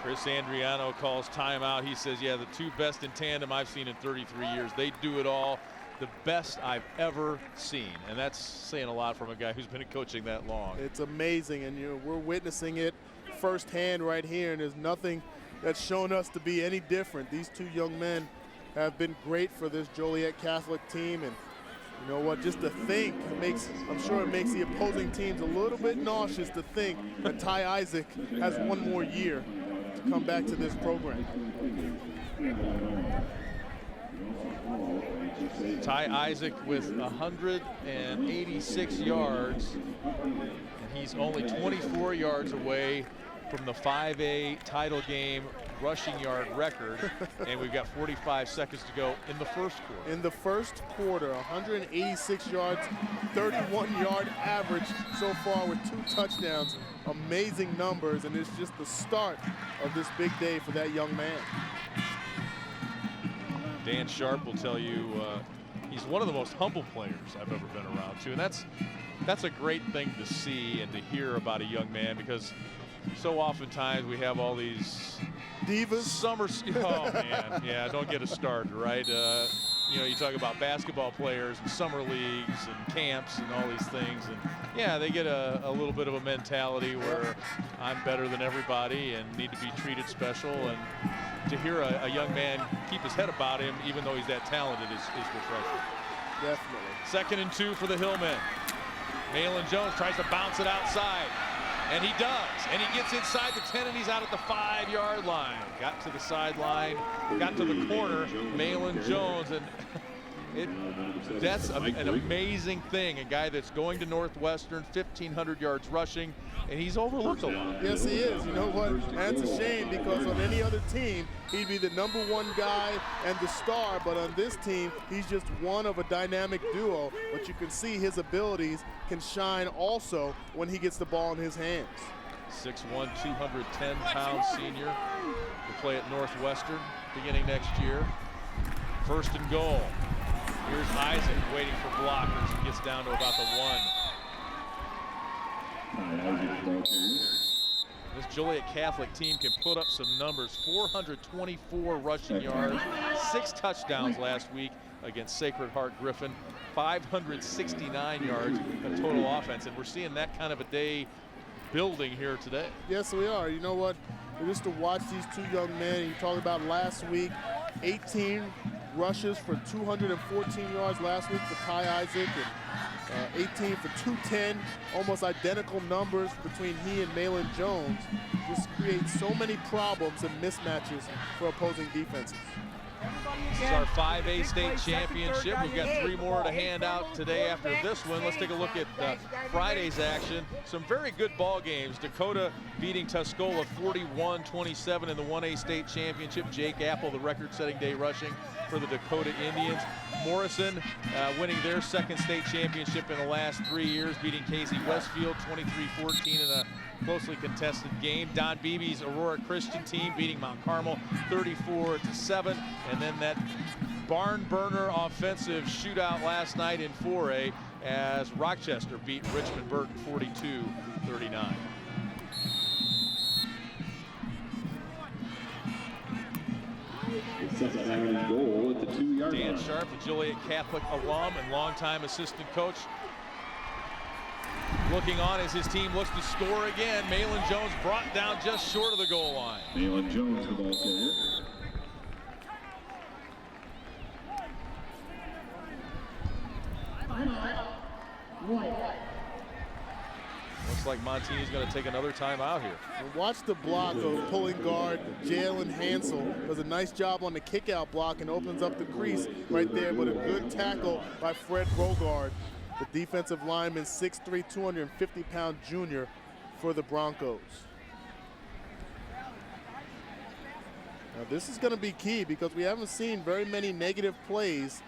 Chris Andriano calls timeout. He says, yeah, the two best in tandem I've seen in 33 years. They do it all. The best I've ever seen. And that's saying a lot from a guy who's been coaching that long. It's amazing, and we're witnessing it firsthand right here, and there's nothing that's shown us to be any different. These two young men have been great for this Joliet Catholic team, and you know what, just to think, I'm sure it makes the opposing teams a little bit nauseous to think that Ty Isaac has one more year to come back to this program. Ty Isaac with 186 yards, and he's only 24 yards away from the 5A title game rushing yard record, and we've got 45 seconds to go in the first quarter. In the first quarter, 186 yards, 31-yard average so far with 2 touchdowns. Amazing numbers, and it's just the start of this big day for that young man. Dan Sharp will tell you he's one of the most humble players I've ever been around too, and that's a great thing to see and to hear about a young man, because so oftentimes we have all these divas. Oh man, yeah, don't get us started, right? You know, you talk about basketball players and summer leagues and camps and all these things, and yeah, they get a little bit of a mentality where I'm better than everybody and need to be treated special, and to hear a young man keep his head about him even though he's that talented is refreshing. Definitely. 2nd and 2 for the Hillmen. Malin Jones tries to bounce it outside, and he does, and he gets inside the 10, and he's out at the 5-yard line. Got to the sideline, got to the corner, Malin Jones, and that's an amazing thing. A guy that's going to Northwestern, 1,500 yards rushing, and he's overlooked a lot. Yes, he is. You know what? That's a shame, because on any other team, he'd be the #1 guy and the star, but on this team, he's just one of a dynamic duo. But you can see his abilities can shine also when he gets the ball in his hands. 6'1", 210-pound senior. Will play at Northwestern beginning next year. 1st and goal. Here's Isaac waiting for blockers. He gets down to about the 1. This Joliet Catholic team can put up some numbers. 424 rushing yards, 6 touchdowns last week against Sacred Heart Griffin, 569 yards of total offense, and we're seeing that kind of a day building here today. Yes, we are. You know what? Just to watch these two young men, you talked about last week, 18 rushes for 214 yards last week for Ty Isaac, and 18 for 210, almost identical numbers between he and Malin Jones. Just creates so many problems and mismatches for opposing defenses. This is our 5A state championship. We've got 3 more to hand out today after this one. Let's take a look at Friday's action. Some very good ball games. Dakota beating Tuscola 41-27 in the 1A state championship. Jake Apple, the record-setting day rushing for the Dakota Indians. Morrison winning their 2nd state championship in the last 3 years, beating Casey Westfield 23-14 in a closely contested game. Don Beebe's Aurora Christian team beating Mount Carmel 34-7, and then that barn burner offensive shootout last night in 4A as Rochester beat Richmond Burton 42-39. Goal at the 2-yard line. Dan Sharp, the Joliet Catholic alum and longtime assistant coach, looking on as his team looks to score again. Malin Jones brought down just short of the goal line. Malin Jones, the ball carrier. Looks like Montini's going to take another timeout here. And watch the block of pulling guard Jalen Hansel. Does a nice job on the kick-out block and opens up the crease right there, but a good tackle by Fred Bogard, the defensive lineman, 6'3", 250-pound junior for the Broncos. Now this is going to be key because we haven't seen very many negative plays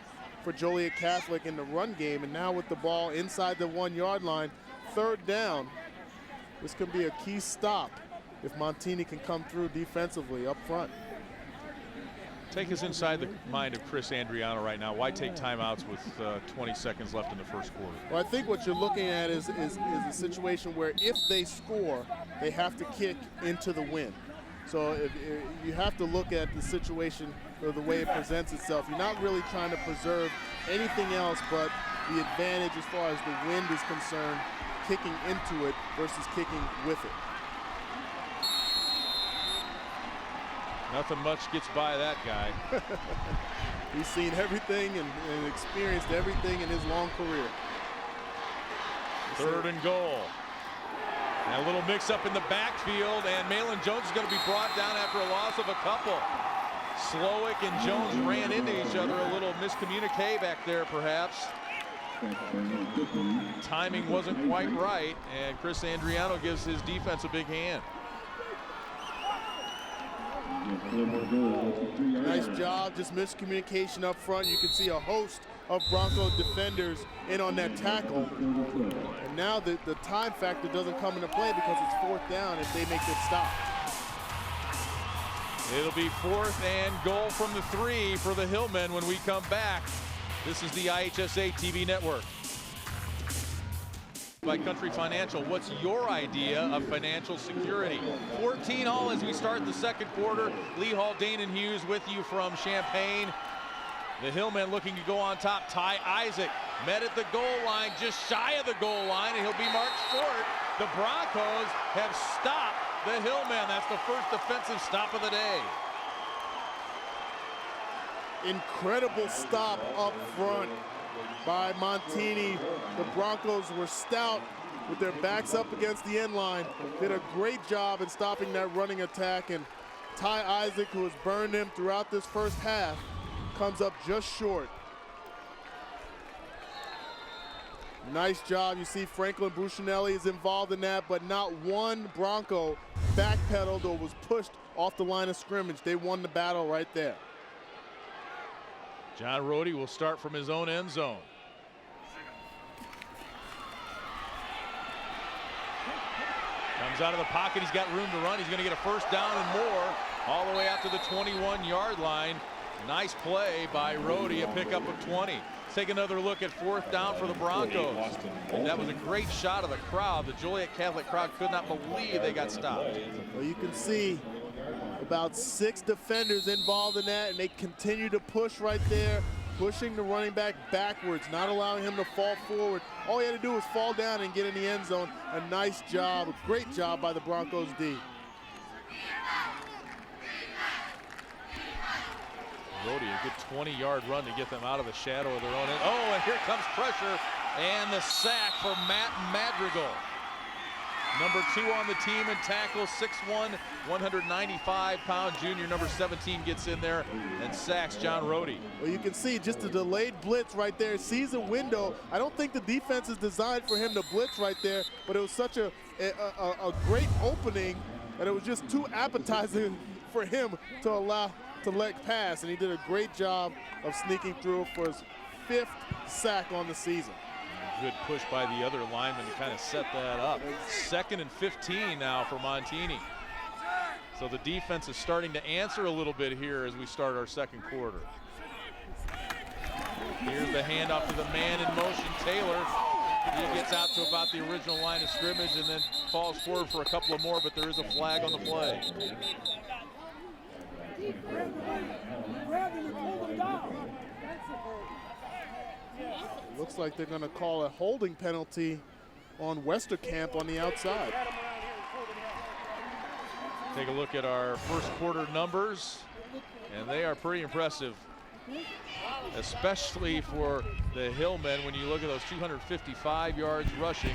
for Joliet Catholic in the run game, and now with the ball inside the 1-yard line, third down, this could be a key stop if Montini can come through defensively up front. Take us inside the mind of Chris Andriano right now. Why take timeouts with 20 seconds left in the first quarter? Well, I think what you're looking at is a situation where if they score, they have to kick into the win. So if you have to look at the situation or the way it presents itself. You're not really trying to preserve anything else but the advantage as far as the wind is concerned, kicking into it versus kicking with it. Nothing much gets by that guy. He's seen everything and experienced everything in his long career. Third and goal. And a little mix-up in the backfield, and Malin Jones is going to be brought down after a loss of a couple. Slowick and Jones ran into each other. A little miscommunique back there, perhaps. Timing wasn't quite right, and Chris Andriano gives his defense a big hand. Nice job, just miscommunication up front. You can see a host of Bronco defenders in on that tackle. And now the time factor doesn't come into play because it's fourth down if they make it stop. It'll be fourth and goal from the 3 for the Hillmen when we come back. This is the IHSA TV network. By Country Financial, what's your idea of financial security? 14 all as we start the second quarter. Lee Haldane and Hughes with you from Champaign. The Hillmen looking to go on top. Ty Isaac met at the goal line, just shy of the goal line, and he'll be marked short. The Broncos have stopped the Hillmen. That's the first defensive stop of the day. Incredible stop up front by Montini. The Broncos were stout with their backs up against the end line. Did a great job in stopping that running attack, and Ty Isaac, who has burned him throughout this first half, comes up just short. Nice job. You see Franklin Brucinelli is involved in that, but not one Bronco backpedaled or was pushed off the line of scrimmage. They won the battle right there. John Rohde will start from his own end zone. Comes out of the pocket. He's got room to run. He's going to get a first down and more all the way out to the 21-yard line. Nice play by Rohde, a pickup of 20. Let's take another look at fourth down for the Broncos. And that was a great shot of the crowd. The Joliet Catholic crowd could not believe they got stopped. Well, you can see about 6 defenders involved in that, and they continue to push right there, pushing the running back backwards, not allowing him to fall forward. All he had to do was fall down and get in the end zone. A nice job, a great job by the Broncos D. Rohde, a good 20-yard run to get them out of the shadow of their own end. Oh, and here comes pressure and the sack for Matt Madrigal. Number 2 on the team and tackles, 6'1", 195-pound junior. Number 17 gets in there and sacks John Rohde. Well, you can see just a delayed blitz right there. Sees a window. I don't think the defense is designed for him to blitz right there, but it was such a great opening, and it was just too appetizing for him to allow to let pass, and he did a great job of sneaking through for his 5th sack on the season. Good push by the other lineman to kind of set that up. 2nd and 15 now for Montini. So the defense is starting to answer a little bit here as we start our second quarter. Here's the handoff to the man in motion, Taylor. He gets out to about the original line of scrimmage and then falls forward for a couple of more, but there is a flag on the play. Looks like they're going to call a holding penalty on Westerkamp on the outside. Take a look at our first quarter numbers, and they are pretty impressive, especially for the Hillmen. When you look at those 255 yards rushing,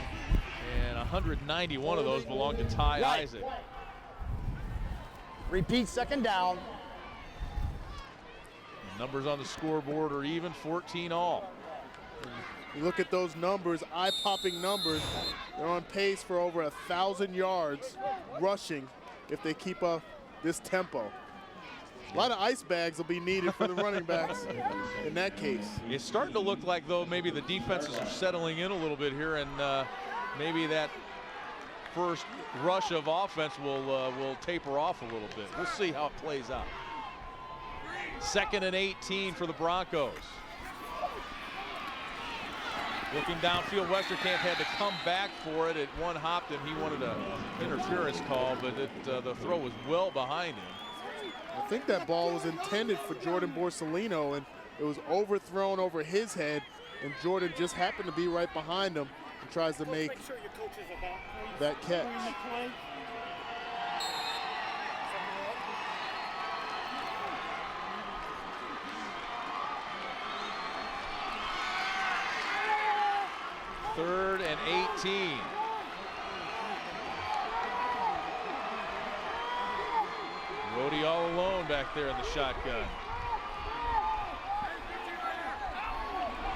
and 191 of those belong to Ty Isaac. Repeat, second down. Numbers on the scoreboard are even, 14 all. You look at those numbers, eye-popping numbers. They're on pace for over 1,000 yards rushing if they keep up this tempo. A lot of ice bags will be needed for the running backs in that case. It's starting to look like, though, maybe the defenses are settling in a little bit here, and maybe that first rush of offense will taper off a little bit. We'll see how it plays out. 2nd and 18 for the Broncos. Looking downfield, Westerkamp had to come back for it. It one hopped and he wanted an interference call, but the throw was well behind him. I think that ball was intended for Jordan Borsellino, and it was overthrown over his head, and Jordan just happened to be right behind him and tries to make that catch. Third and 18. Rhodey all alone back there in the shotgun.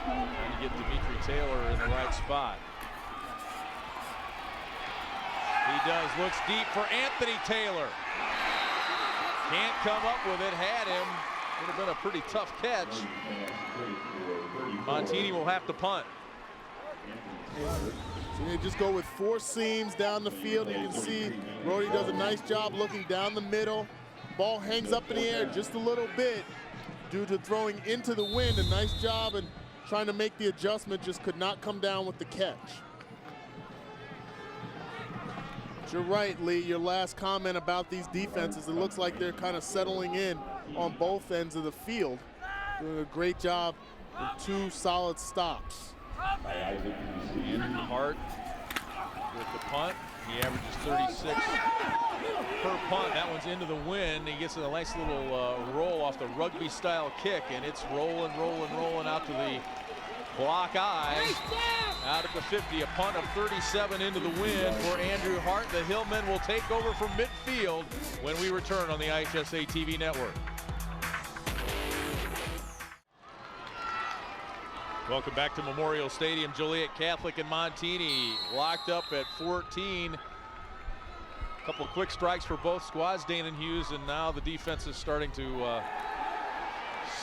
Trying to get Dimitri Taylor in the right spot. He does, looks deep for Anthony Taylor. Can't come up with it, had him. Would have been a pretty tough catch. Montini will have to punt. So they just go with 4 seams down the field. You can see Rhodey does a nice job looking down the middle. Ball hangs up in the air just a little bit due to throwing into the wind. A nice job and trying to make the adjustment, just could not come down with the catch. But you're right, Lee, your last comment about these defenses, it looks like they're kind of settling in on both ends of the field. Doing a great job with 2 solid stops. Andrew Hart with the punt. He averages 36 per punt. That one's into the wind. He gets a nice little roll off the rugby-style kick, and it's rolling out to the block eye. Out at the 50, a punt of 37 into the wind for Andrew Hart. The Hillmen will take over from midfield when we return on the IHSA TV network. Welcome back to Memorial Stadium. Joliet Catholic and Montini locked up at 14. A couple quick strikes for both squads, Dane and Hughes, and now the defense is starting to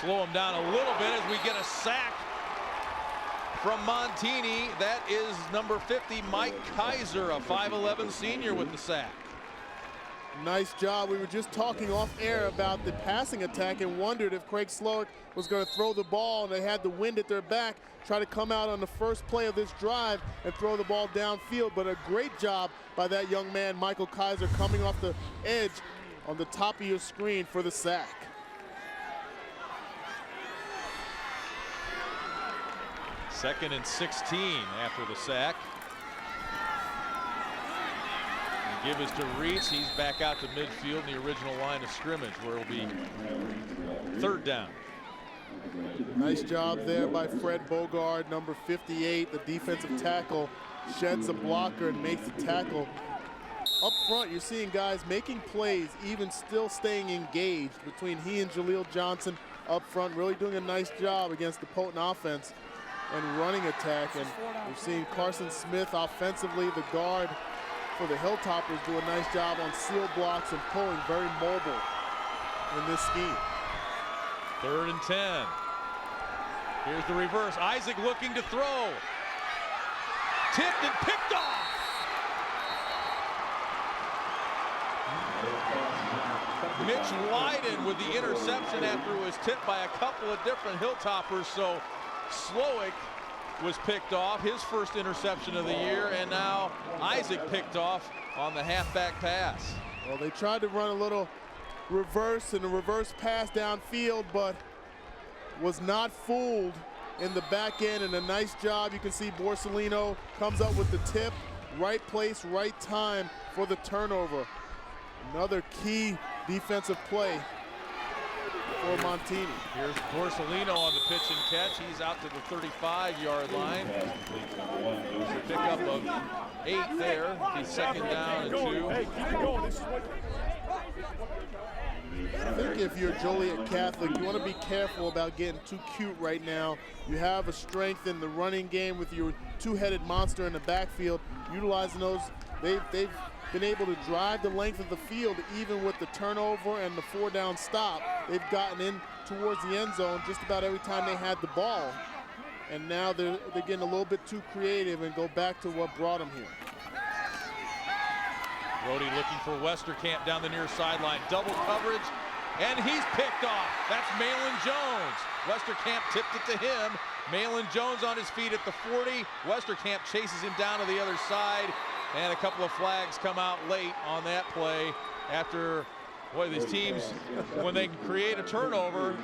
slow them down a little bit as we get a sack from Montini. That is number 50, Mike Kaiser, a 5'11 senior with the sack. Nice job. We were just talking off air about the passing attack and wondered if Craig Slowick was going to throw the ball, and they had the wind at their back, try to come out on the first play of this drive and throw the ball downfield. But a great job by that young man, Michael Kaiser, coming off the edge on the top of your screen for the sack. Second and 16 after the sack. Give is to Reese. He's back out to midfield in the original line of scrimmage, where it'll be 3rd down. Nice job there by Fred Bogard, number 58, the defensive tackle, sheds a blocker and makes the tackle. Up front, you're seeing guys making plays, even still staying engaged between he and Jaleel Johnson up front, really doing a nice job against the potent offense and running attack. And we've seen Carson Smith offensively, the guard for the Hilltoppers, do a nice job on seal blocks and pulling, very mobile in this scheme. 3rd and 10. Here's the reverse. Isaac looking to throw. Tipped and picked off. Mitch Lyden with the interception after it was tipped by a couple of different Hilltoppers. So Slowick was picked off, his first interception of the year, and now Isaac picked off on the halfback pass. Well, they tried to run a little reverse and a reverse pass downfield, but was not fooled in the back end, and a nice job. You can see Borsellino comes up with the tip. Right place, right time for the turnover. Another key defensive play for Montini. Here's Borsellino on the pitch and catch. He's out to the 35-yard line. There's a pickup of 8 there. He's second down and 2. I think if you're Joliet Catholic, you want to be careful about getting too cute right now. You have a strength in the running game with your two-headed monster in the backfield. Utilizing those, they've been able to drive the length of the field even with the turnover and the 4-down stop. They've gotten in towards the end zone just about every time they had the ball. And now they're getting a little bit too creative and go back to what brought them here. Brody looking for Westerkamp down the near sideline. Double coverage, and he's picked off. That's Malin Jones. Westerkamp tipped it to him. Malin Jones on his feet at the 40. Westerkamp chases him down to the other side, and a couple of flags come out late on that play after, boy, these teams, when they can create a turnover,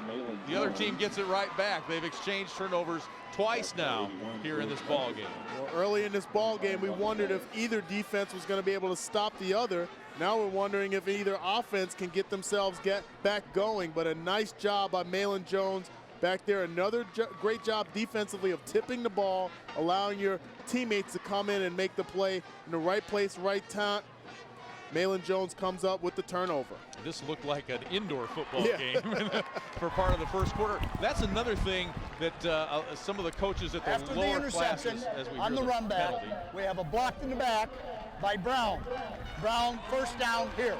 the other team gets it right back. They've exchanged turnovers twice now here in this ball game. Well, early in this ball game, we wondered if either defense was going to be able to stop the other. Now we're wondering if either offense can get themselves back going. But a nice job by Malin Jones back there. Another great job defensively of tipping the ball, allowing your teammates to come in and make the play in the right place, right time. Malin Jones comes up with the turnover. This looked like an indoor football game for part of the first quarter. That's another thing that some of the coaches at the After lower the interception, classes, as we on hear the run back, penalty. we have a block in the back by Brown. Brown, first down here.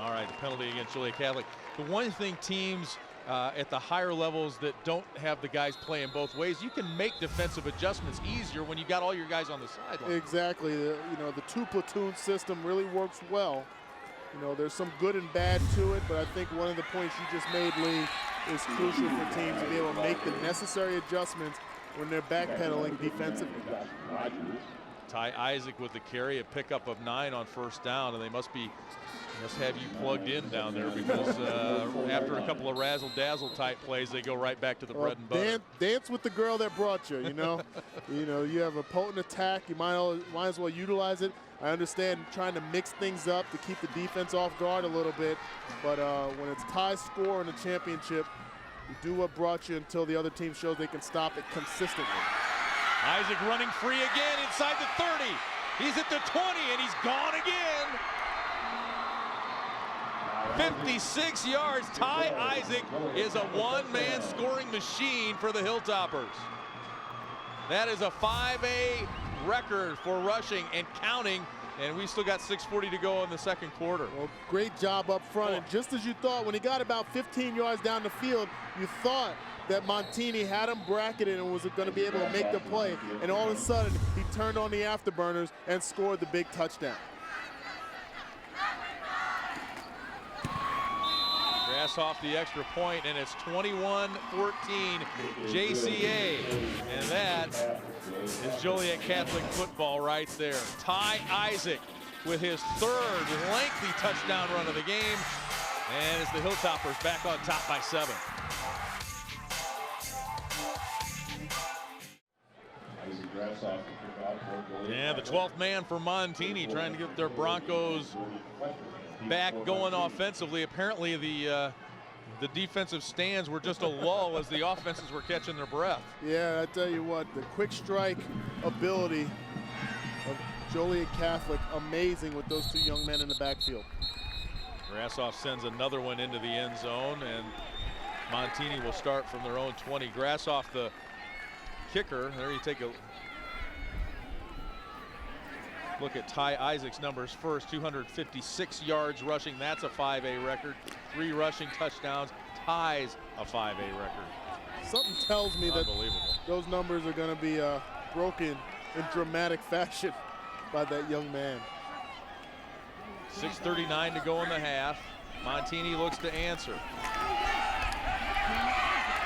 All right, the penalty against Joliet Catholic. The one thing teams at the higher levels that don't have the guys playing both ways, you can make defensive adjustments easier when you got all your guys on the sideline. Exactly. The two platoon system really works well. There's some good and bad to it, but I think one of the points you just made, Lee, is crucial for teams to be able to make the necessary adjustments when they're backpedaling defensively. Ty Isaac with the carry, a pickup of 9 on first down, and they must have you plugged in down there, because after a couple of razzle-dazzle type plays, they go right back to the bread and butter. Dance with the girl that brought you. You have a potent attack. You might as well utilize it. I understand trying to mix things up to keep the defense off guard a little bit, but when it's tie score in a championship, you do what brought you until the other team shows they can stop it consistently. Isaac running free again inside the 30. He's at the 20, and he's gone again. 56 yards. Ty Isaac is a one-man scoring machine for the Hilltoppers. That is a 5A record for rushing and counting, and we still got 6:40 to go in the second quarter. Well, great job up front, and just as you thought, when he got about 15 yards down the field, you thought that Montini had him bracketed and was going to be able to make the play, and all of a sudden, he turned on the afterburners and scored the big touchdown. Grass off the extra point, and it's 21-14 JCA, and that is Joliet Catholic football right there. Ty Isaac with his third lengthy touchdown run of the game, and it's the Hilltoppers back on top by 7. Yeah, the 12th man for Montini, trying to get their Broncos back going offensively. Apparently the defensive stands were just a lull as the offenses were catching their breath. Yeah, I tell you what, the quick strike ability of Joliet Catholic, amazing with those two young men in the backfield. Grassoff sends another one into the end zone, and Montini will start from their own 20. Grassoff, the kicker. There you take a look at Ty Isaac's numbers first. 256 yards rushing. That's a 5A record. 3 rushing touchdowns. Ties a 5A record. Something tells me that those numbers are going to be broken in dramatic fashion by that young man. 6:39 to go in the half. Montini looks to answer.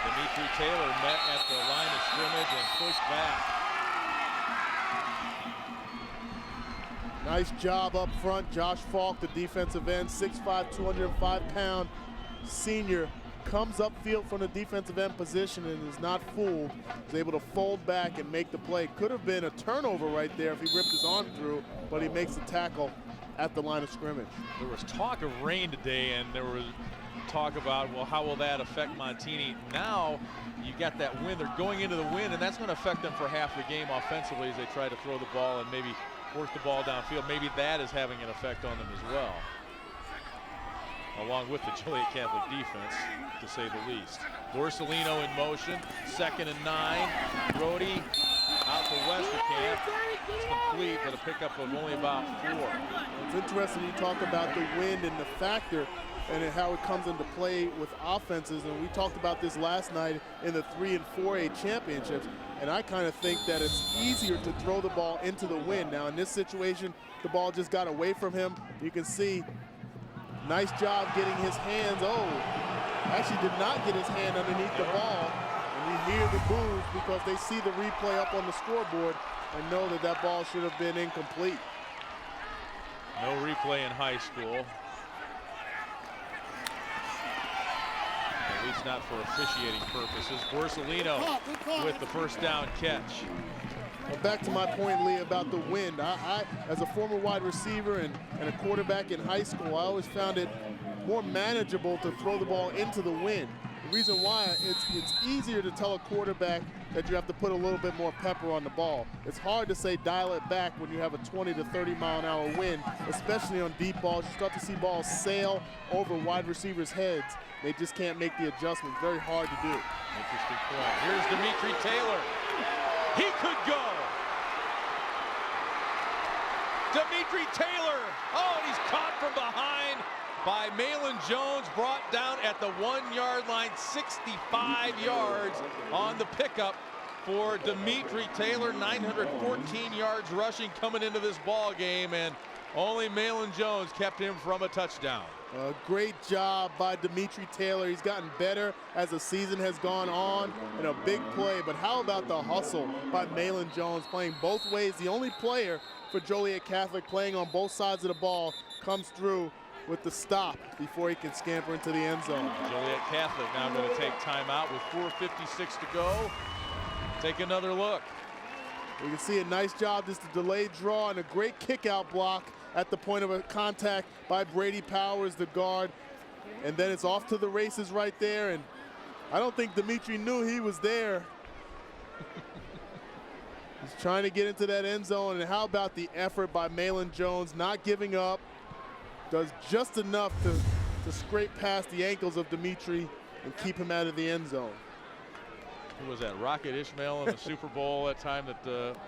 Dimitri Taylor met at the line of scrimmage and pushed back. Nice job up front. Josh Falk, the defensive end, 6'5", 205-pound senior comes upfield from the defensive end position and is not fooled, is able to fold back and make the play. Could have been a turnover right there if he ripped his arm through, but he makes the tackle at the line of scrimmage. There was talk of rain today, and there was talk about, well, how will that affect Montini? Now you got that wind. They're going into the wind, and that's going to affect them for half the game offensively as they try to throw the ball and maybe work the ball downfield. Maybe that is having an effect on them as well, along with the Joliet Catholic defense, to say the least. Borsellino in motion, 2nd and 9. Brody out to Westerkamp. It's complete, but a pickup of only about 4. It's interesting you talk about the wind and the factor and how it comes into play with offenses. And we talked about this last night in the 3 and 4A championships. And I kind of think that it's easier to throw the ball into the wind. Now in this situation, the ball just got away from him. You can see, nice job getting his hands. Oh, actually did not get his hand underneath the ball. And you hear the boos because they see the replay up on the scoreboard and know that that ball should have been incomplete. No replay in high school. At least not for officiating purposes. Borsellino with the first down catch. Well, back to my point, Lee, about the wind. I as a former wide receiver and a quarterback in high school, I always found it more manageable to throw the ball into the wind. The reason why, it's easier to tell a quarterback that you have to put a little bit more pepper on the ball. It's hard to say dial it back when you have a 20 to 30 mile an hour wind, especially on deep balls. You start to see balls sail over wide receivers' heads. They just can't make the adjustment. Very hard to do. Interesting point. Here's Dimitri Taylor. He could go. Dimitri Taylor. Oh, and he's caught from behind by Malin Jones, brought down at the 1-yard line, 65 yards on the pickup for Dimitri Taylor. 914 yards rushing coming into this ball game, and only Malin Jones kept him from a touchdown. Great job by Dimitri Taylor. He's gotten better as the season has gone on, and a big play. But how about the hustle by Malin Jones, playing both ways? The only player for Joliet Catholic playing on both sides of the ball comes through with the stop before he can scamper into the end zone. Joliet Catholic now going to take timeout with 4:56 to go. Take another look. You can see a nice job, just a delayed draw and a great kick out block at the point of a contact by Brady Powers, the guard. And then it's off to the races right there. And I don't think Dimitri knew he was there. He's trying to get into that end zone. And how about the effort by Malin Jones, not giving up. Does just enough to scrape past the ankles of Dimitri and keep him out of the end zone. Who was that? Rocket Ishmael in the Super Bowl that time that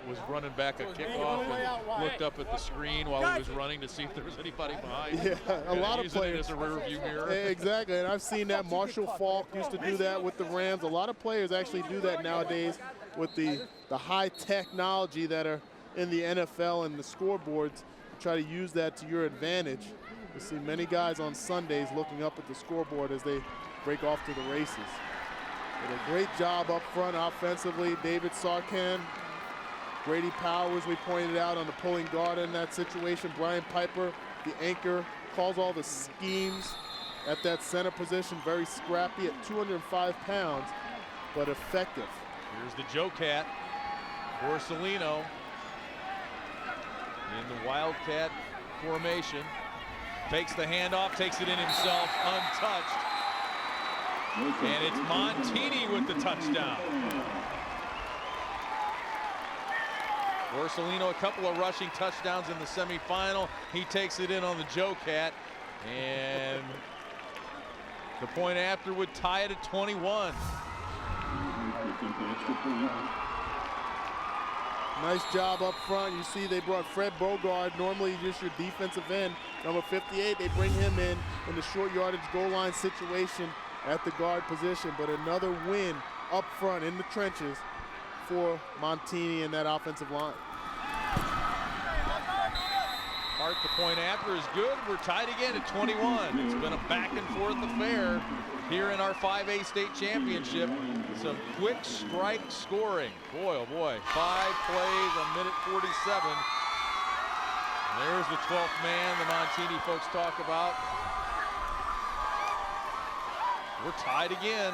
was running back a kickoff and looked up at the screen while he was running to see if there was anybody behind. Yeah, a lot of players. As a rear view mirror. Exactly, and I've seen that. Marshall Falk used to do that with the Rams. A lot of players actually do that nowadays with the high technology that are in the NFL and the scoreboards. Try to use that to your advantage. You see many guys on Sundays looking up at the scoreboard as they break off to the races. Did a great job up front offensively. David Sarkan, Brady Powers, we pointed out, on the pulling guard in that situation. Brian Piper, the anchor, calls all the schemes at that center position. Very scrappy at 205 pounds, but effective. Here's the Joe Cat, Borsellino in the Wildcat formation. Takes the handoff, takes it in himself, untouched. And it's Montini with the touchdown. Borsellino, a couple of rushing touchdowns in the semifinal. He takes it in on the Joe Cat. And the point after would tie it at 21. Nice job up front. You see they brought Fred Bogard, normally just your defensive end. Number 58, they bring him in the short yardage goal line situation at the guard position. But another win up front in the trenches for Montini and that offensive line. Hart, the point after is good. We're tied again at 21. It's been a back and forth affair here in our 5A state championship. Some quick strike scoring. Boy, oh boy, 5 plays, a minute 47. And there's the 12th man the Montini folks talk about. We're tied again.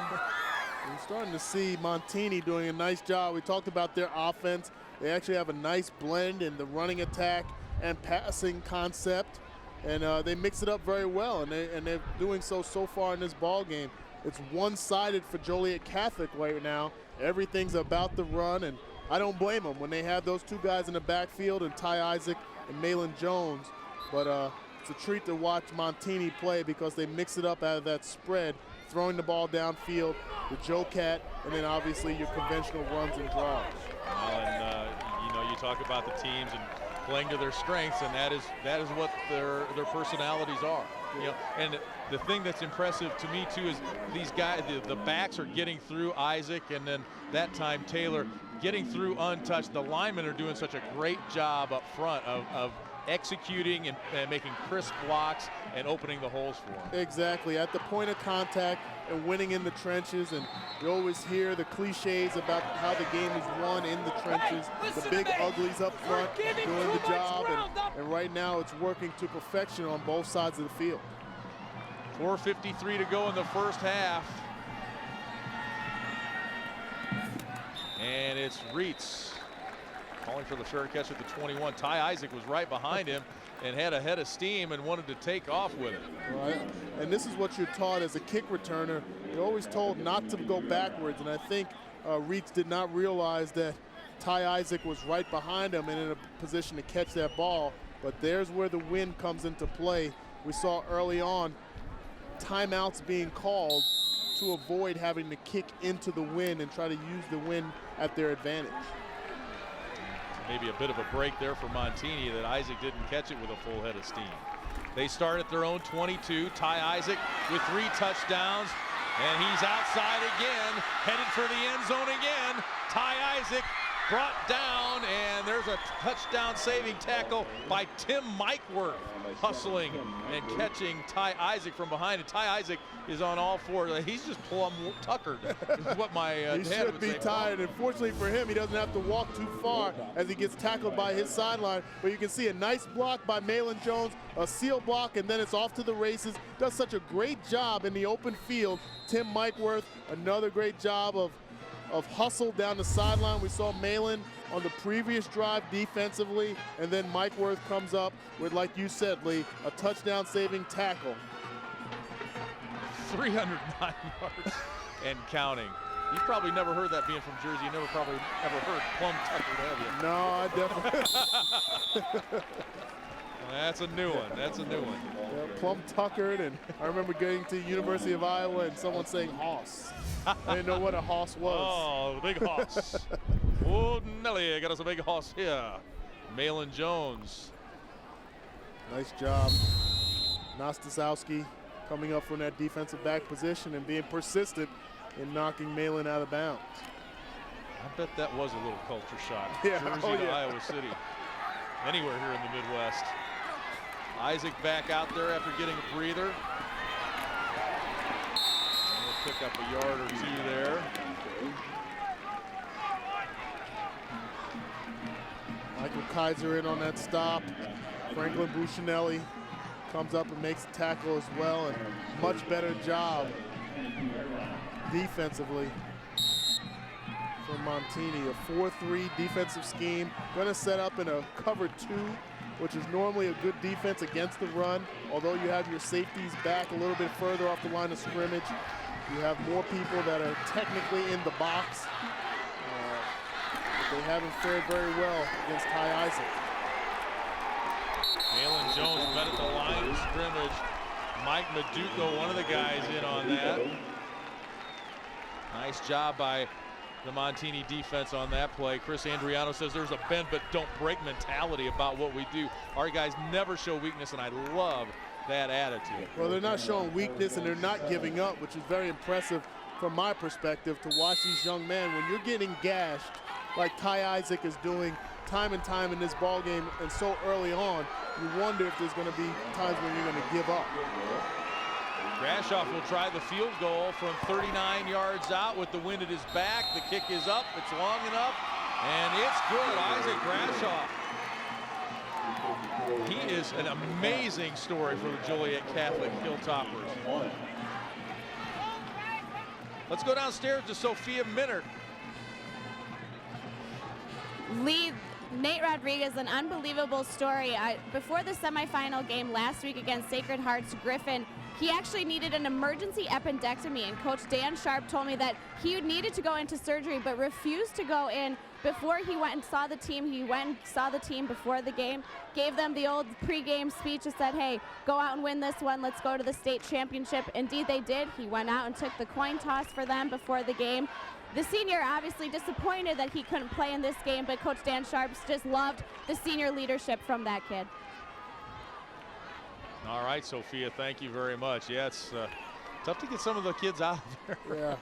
We're starting to see Montini doing a nice job. We talked about their offense. They actually have a nice blend in the running attack and passing concept, and they mix it up very well, and they're doing so far in this ball game. It's one-sided for Joliet Catholic right now. Everything's about the run, and I don't blame them when they have those two guys in the backfield, and Ty Isaac and Malin Jones. But it's a treat to watch Montini play because they mix it up out of that spread, throwing the ball downfield, the Joe Cat, and then obviously your conventional runs and draws. Well, and you know, you talk about the teams and playing to their strengths, and that is what their personalities are. You know, and the thing that's impressive to me too is these guys, the backs are getting through Isaac, and then that time Taylor getting through untouched. The linemen are doing such a great job up front of executing and making crisp blocks and opening the holes for them. Exactly, at the point of contact and winning in the trenches, and you always hear the cliches about how the game is won in the trenches. The big uglies up front doing the job, and right now it's working to perfection on both sides of the field. 4:53 to go in the first half. And it's Reitz calling for the fair catch at the 21. Ty Isaac was right behind him and had a head of steam and wanted to take off with it. Right, and this is what you're taught as a kick returner. You're always told not to go backwards, and I think Reitz did not realize that Ty Isaac was right behind him and in a position to catch that ball. But there's where the wind comes into play. We saw early on timeouts being called to avoid having to kick into the wind and try to use the wind at their advantage. Maybe a bit of a break there for Montini that Isaac didn't catch it with a full head of steam. They start at their own 22. Ty Isaac with 3 touchdowns, and he's outside again, headed for the end zone again. Ty Isaac brought down, and there's a touchdown saving tackle by Tim Mikeworth, hustling and catching Ty Isaac from behind. And Ty Isaac is on all fours. He's just plumb tuckered, is what my dad would say. He should be tired. Unfortunately for him, he doesn't have to walk too far as he gets tackled by his sideline. But you can see a nice block by Malin Jones, a seal block, and then it's off to the races. Does such a great job in the open field. Tim Mikeworth, another great job of hustle down the sideline. We saw Malin on the previous drive defensively, and then Mikeworth comes up with, like you said, Lee, a touchdown saving tackle. 309 yards and counting. You've probably never heard that being from Jersey. You probably never heard plum tuckered, have you? No, I definitely. That's a new one. That's a new one. Yeah, plum tuckered, and I remember getting to University of Iowa and someone saying hoss. I didn't know what a hoss was. Oh, the big hoss. Oh, Nelly, I got us a big hoss here. Malin Jones. Nice job. Nostosowski coming up from that defensive back position and being persistent in knocking Malin out of bounds. I bet that was a little culture shock. Yeah. Jersey to Iowa City. Anywhere here in the Midwest. Isaac back out there after getting a breather. And we'll pick up a yard or 2 there. Michael Kaiser in on that stop. Franklin Buscinelli comes up and makes a tackle as well, and much better job defensively for Montini. A 4-3 defensive scheme. Gonna set up in a cover 2, which is normally a good defense against the run. Although you have your safeties back a little bit further off the line of scrimmage, you have more people that are technically in the box. But they haven't fared very well against Ty Isaac. Malin Jones met at the line of scrimmage. Mike Meduco, one of the guys, in on that. Nice job by the Montini defense on that play. Chris Andriano says there's a bend but don't break mentality about what we do. Our guys never show weakness, and I love that attitude. Well, they're not showing weakness and they're not giving up, which is very impressive from my perspective to watch these young men. When you're getting gashed like Ty Isaac is doing time and time in this ball game and so early on, you wonder if there's going to be times when you're going to give up. Grashoff will try the field goal from 39 yards out with the wind at his back. The kick is up, it's long enough, and it's good. Isaac Grashoff. He is an amazing story for the Joliet Catholic Hilltoppers. Let's go downstairs to Sophia Minard. Nate Rodriguez, an unbelievable story. Before the semifinal game last week against Sacred Hearts Griffin, he actually needed an emergency appendectomy, and Coach Dan Sharp told me that he needed to go into surgery but refused to go in before he went and saw the team. He went and saw the team before the game, gave them the old pregame speech and said, hey, go out and win this one. Let's go to the state championship. Indeed, they did. He went out and took the coin toss for them before the game. The senior obviously disappointed that he couldn't play in this game, but Coach Dan Sharps just loved the senior leadership from that kid. All right, Sophia, thank you very much. Yeah, it's tough to get some of the kids out of there. Yeah.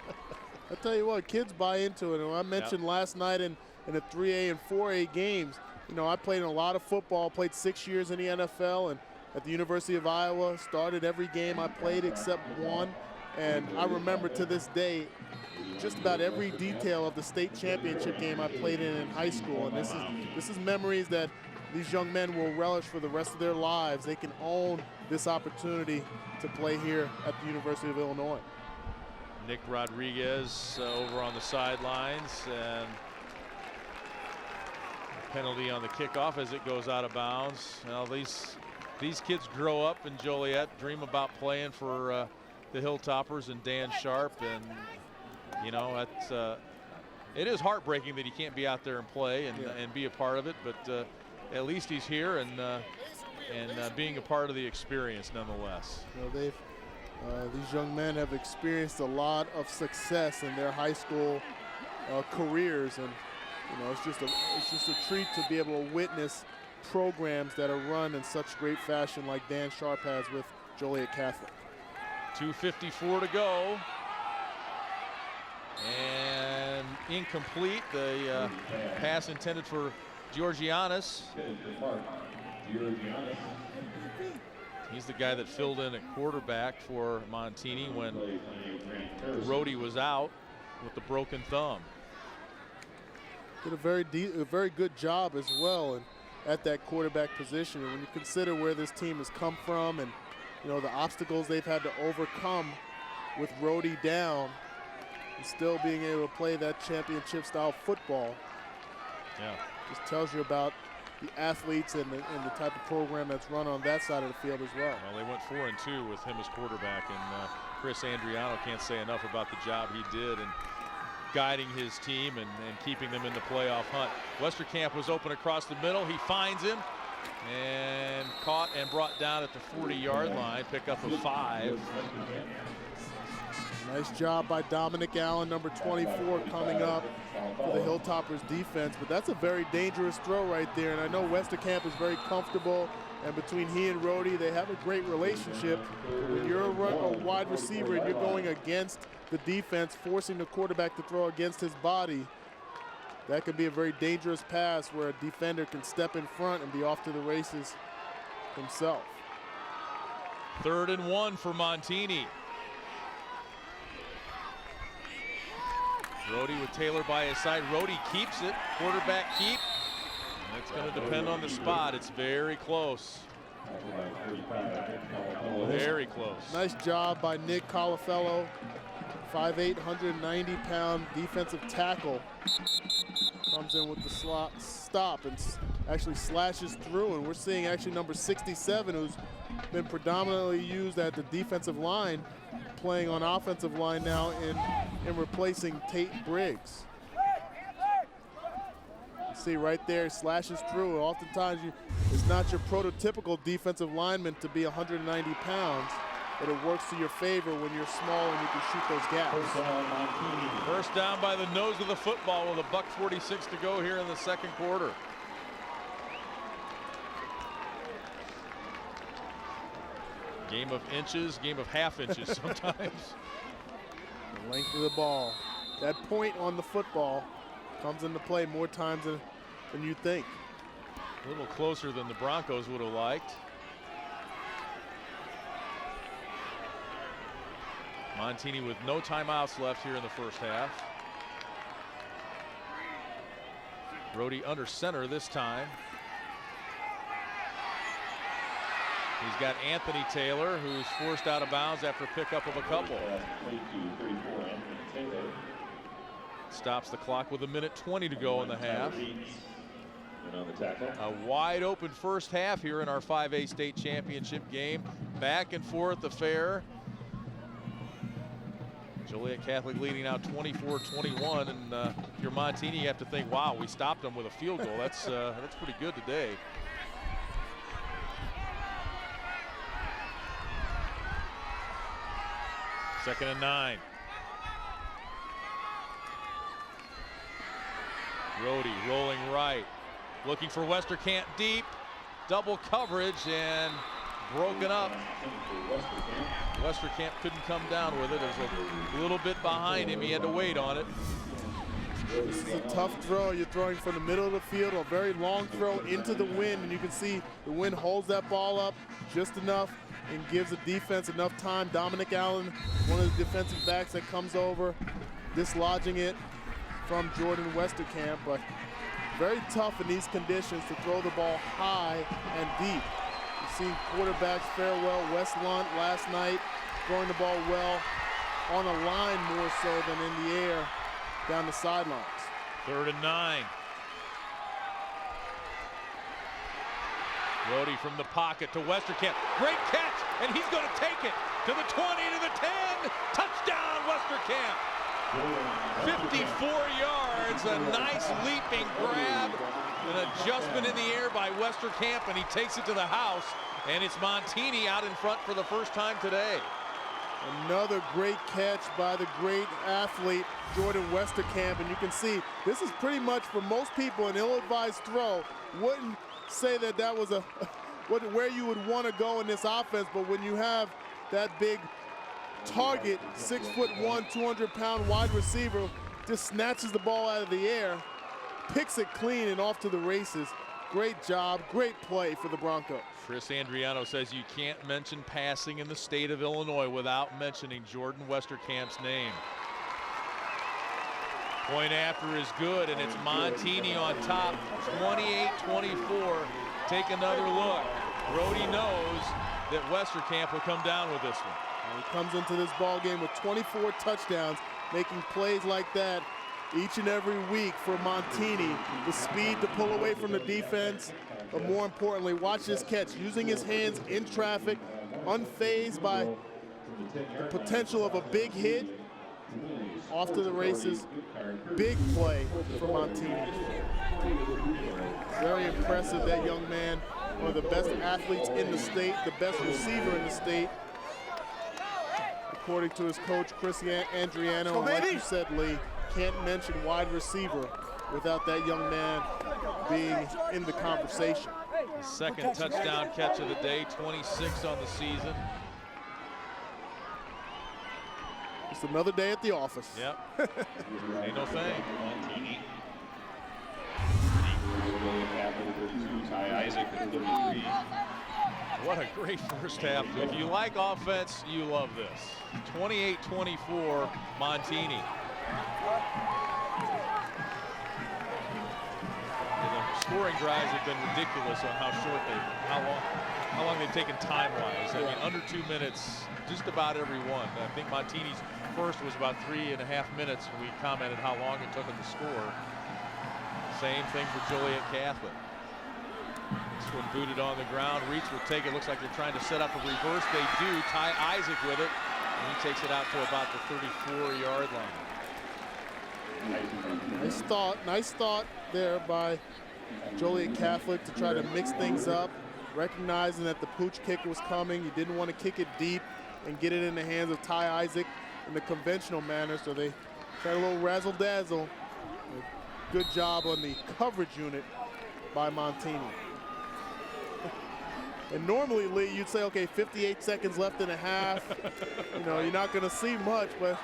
I tell you what, kids buy into it. And I mentioned last night in the 3A and 4A games, you know, I played in a lot of football, played 6 years in the NFL, and at the University of Iowa, started every game I played except one. And I remember to this day just about every detail of the state championship game I played in high school. And this is memories that these young men will relish for the rest of their lives. They can own this opportunity to play here at the University of Illinois. Nick Rodriguez over on the sidelines, and a penalty on the kickoff as it goes out of bounds. Well, these kids grow up in Joliet, dream about playing for the Hilltoppers and Dan Sharp, and you know, it is heartbreaking that he can't be out there and play and be a part of it, but at least he's here and being a part of the experience nonetheless. You know, these young men have experienced a lot of success in their high school careers, and you know, it's just a treat to be able to witness programs that are run in such great fashion like Dan Sharp has with Joliet Catholic. 2:54 to go. And incomplete. The pass intended for Georgianis. He's the guy that filled in at quarterback for Montini when Rhodey was out with the broken thumb. Did a very good job as well and at that quarterback position. And when you consider where this team has come from and you know the obstacles they've had to overcome with Rhodey down, and still being able to play that championship style football. Yeah. Just tells you about the athletes and the type of program that's run on that side of the field as well. Well, they went 4-2 with him as quarterback, and Chris Andriano can't say enough about the job he did in guiding his team and keeping them in the playoff hunt. Westerkamp was open across the middle. He finds him and caught and brought down at the 40-yard line. Pick up a 5. Nice job by Dominic Allen, number 24, coming up for the Hilltoppers defense. But that's a very dangerous throw right there. And I know Westerkamp is very comfortable. And between he and Rhodey, they have a great relationship. When you're a wide receiver and you're going against the defense, forcing the quarterback to throw against his body, that could be a very dangerous pass where a defender can step in front and be off to the races himself. 3rd and 1 for Montini. Rhodey with Taylor by his side. Rhodey keeps it. Quarterback keep. And it's going to depend on the spot. It's very close. Very close. Nice job by Nick Colafello. 5'8", 190-pound defensive tackle. Comes in with the stop and actually slashes through. And we're seeing actually number 67, who's been predominantly used at the defensive line, playing on offensive line now in replacing Tate Briggs. You see right there, slashes through. Oftentimes, it's not your prototypical defensive lineman to be 190 pounds, but it works to your favor when you're small and you can shoot those gaps. First down by the nose of the football with $1:46 to go here in the second quarter. Game of inches, game of half inches sometimes. The length of the ball. That point on the football comes into play more times than you think. A little closer than the Broncos would have liked. Montini with no timeouts left here in the first half. Rhodey under center this time. He's got Anthony Taylor, who's forced out of bounds after pickup of a couple. Stops the clock with 1:20 to go in the half. A wide open first half here in our 5A state championship game. Back and forth affair. Joliet Catholic leading now 24-21, and if you're Montini, you have to think, wow, we stopped them with a field goal. That's pretty good today. Second and 9. Brody rolling right, looking for Westerkamp deep, double coverage and broken up. Westerkamp couldn't come down with it. It was a little bit behind him. He had to wait on it. This is a tough throw. You're throwing from the middle of the field, a very long throw into the wind, and you can see the wind holds that ball up just enough and gives the defense enough time. Dominic Allen, one of the defensive backs that comes over, dislodging it from Jordan Westerkamp, but very tough in these conditions to throw the ball high and deep. You've seen quarterbacks fare well. Wes Lunt last night throwing the ball well on a line more so than in the air down the sidelines. 3rd and 9. Brody from the pocket to Westerkamp. Great catch, and he's going to take it to the 20, to the 10. Touchdown, Westerkamp. 54 yards, a nice leaping grab, an adjustment in the air by Westerkamp, and he takes it to the house, and it's Montini out in front for the first time today. Another great catch by the great athlete, Jordan Westerkamp, and you can see this is pretty much, for most people, an ill-advised throw. Wouldn't say that that was where you would want to go in this offense, but when you have that big target, 6'1", 200-pound wide receiver, just snatches the ball out of the air, picks it clean and off to the races. Great job, great play for the Broncos. Chris Andriano says you can't mention passing in the state of Illinois without mentioning Jordan Westerkamp's name. Point after is good, and it's Montini on top, 28-24. Take another look. Brody knows that Westerkamp will come down with this one. And he comes into this ball game with 24 touchdowns, making plays like that each and every week for Montini. The speed to pull away from the defense, but more importantly, watch this catch, using his hands in traffic, unfazed by the potential of a big hit. Off to the races. Big play for Montini. Very impressive, that young man. One of the best athletes in the state, the best receiver in the state. According to his coach, Chris Andriano, and like you said, Lee, can't mention wide receiver without that young man being in the conversation. The second touchdown catch of the day, 26 on the season. It's another day at the office. Yep. Ain't no thing. What a great first half. If you like offense, you love this. 28-24, Montini. And the scoring drives have been ridiculous on how long they've taken time-wise. I mean, under 2 minutes, just about every one. I think Montini's first was about 3.5 minutes, and we commented how long it took him to score. Same thing for Joliet Catholic. This one booted on the ground. Reitz will take it. Looks like they're trying to set up a reverse. They do. Ty Isaac with it, and he takes it out to about the 34-yard line. Nice thought there by Joliet Catholic to try to mix things up, recognizing that the pooch kick was coming. You didn't want to kick it deep and get it in the hands of Ty Isaac in the conventional manner, so they tried a little razzle-dazzle. Good job on the coverage unit by Montini. And normally, Lee, you'd say, okay, 58 seconds left in a half. You know, you're not going to see much, but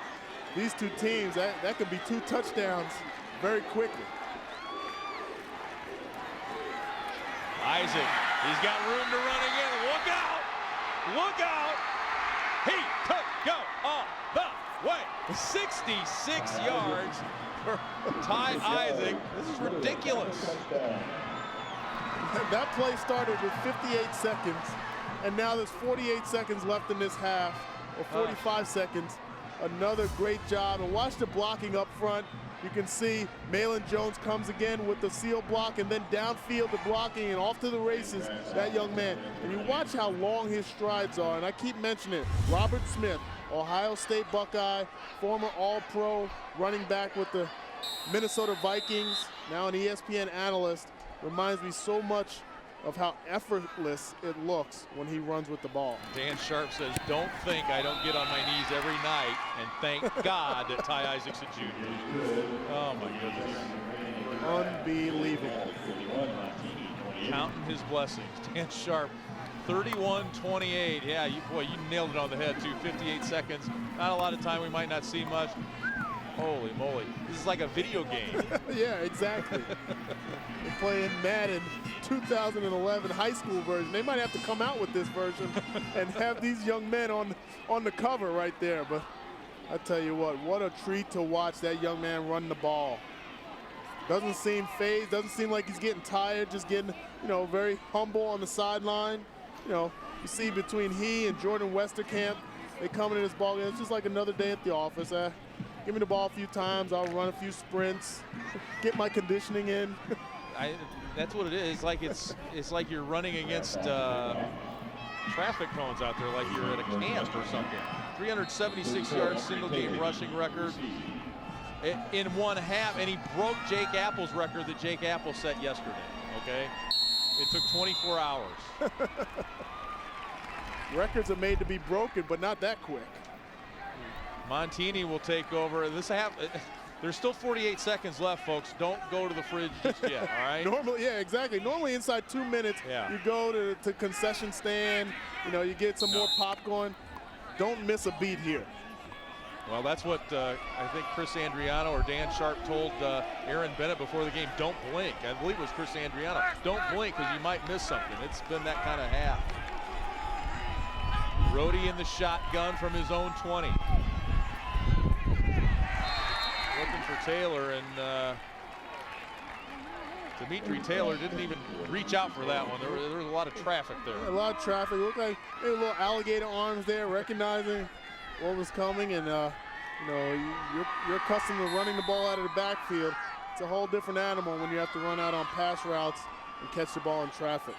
these two teams, that could be 2 touchdowns very quickly. Isaac, he's got room to run again. Look out! Look out! He could go all the way. 66 yards for Ty Isaac. This is ridiculous. That play started with 58 seconds And now there's 48 seconds left in this half, or 45 seconds. Another great job. And watch the blocking up front. You can see Malin Jones comes again with the seal block, and then downfield the blocking, and off to the races, that young man. And you watch how long his strides are, and I keep mentioning it. Robert Smith, Ohio State Buckeye, former All-Pro running back with the Minnesota Vikings, now an ESPN analyst, reminds me so much of how effortless it looks when he runs with the ball. Dan Sharp says, don't think I don't get on my knees every night, and thank God that Ty Isaac's a junior. Oh my goodness. Unbelievable. Counting his blessings. Dan Sharp, 31-28. Yeah, you nailed it on the head too. 58 seconds. Not a lot of time. We might not see much. Holy moly. This is like a video game. Yeah, exactly. They're playing Madden 2011 high school version. They might have to come out with this version and have these young men on the cover right there. But I tell you what a treat to watch that young man run the ball. Doesn't seem phased, doesn't seem like he's getting tired, just getting, very humble on the sideline. You see between he and Jordan Westerkamp, they coming in this ball game. It's just like another day at the office. Give me the ball a few times, I'll run a few sprints, get my conditioning in. That's what it is. It's like you're running against traffic cones out there, like you're at a camp or something. 376 yards, single game rushing record in one half, and he broke Jake Apple's record that Jake Apple set yesterday. Okay, it took 24 hours. Records are made to be broken, but not that quick. Montini will take over. There's still 48 seconds left, folks. Don't go to the fridge just yet, all right? Normally, yeah, exactly. Normally inside 2 minutes, you go to concession stand, you get some more popcorn. Don't miss a beat here. Well, that's what I think Chris Andriano or Dan Sharp told Aaron Bennett before the game. Don't blink. I believe it was Chris Andriano. Don't blink because you might miss something. It's been that kind of half. Rhodey in the shotgun from his own 20. Looking for Taylor, and Dimitri Taylor didn't even reach out for that one. There was a lot of traffic there. A lot of traffic. Looked like maybe a little alligator arms there, recognizing what was coming. And you're accustomed to running the ball out of the backfield. It's a whole different animal when you have to run out on pass routes and catch the ball in traffic.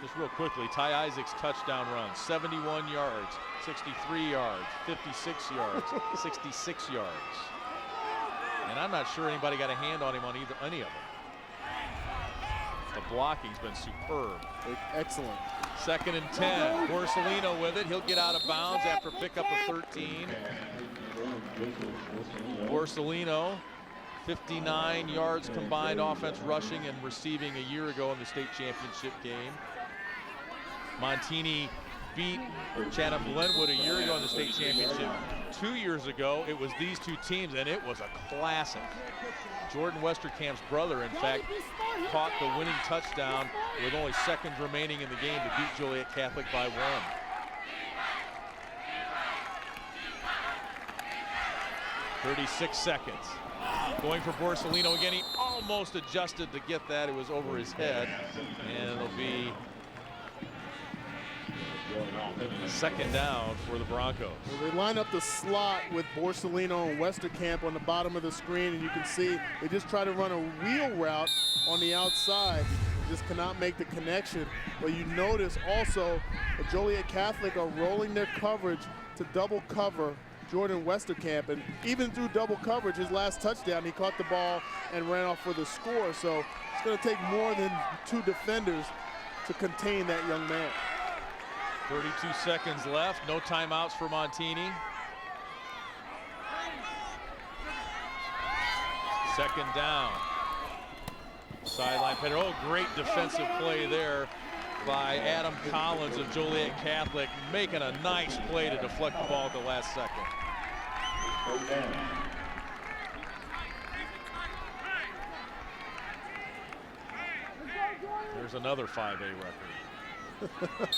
Just real quickly, Ty Isaac's touchdown run, 71 yards, 63 yards, 56 yards, 66 yards. And I'm not sure anybody got a hand on him on any of them. The blocking's been superb. Excellent. 2nd and 10. Borsellino with it. He'll get out of bounds after pickup of 13. Borsellino, 59 yards combined offense rushing and receiving a year ago in the state championship game. Montini beat Chatham Glenwood a year ago in the state championship. 2 years ago, it was these two teams, and it was a classic. Jordan Westerkamp's brother, in fact, caught the winning touchdown with only seconds remaining in the game to beat Joliet Catholic by 1. "36 seconds. Going for Borsellino again. He almost adjusted to get that. It was over his head, and it'll be 2nd down for the Broncos. They line up the slot with Borsellino and Westerkamp on the bottom of the screen, and you can see they just try to run a wheel route on the outside. They just cannot make the connection. But you notice also that Joliet Catholic are rolling their coverage to double cover Jordan Westerkamp, and even through double coverage, his last touchdown, he caught the ball and ran off for the score. So it's going to take more than 2 defenders to contain that young man. 32 seconds left. No timeouts for Montini. 2nd down. Sideline Petter. Oh, great defensive play there by Adam Collins of Joliet Catholic, making a nice play to deflect the ball at the last second. There's another 5A record.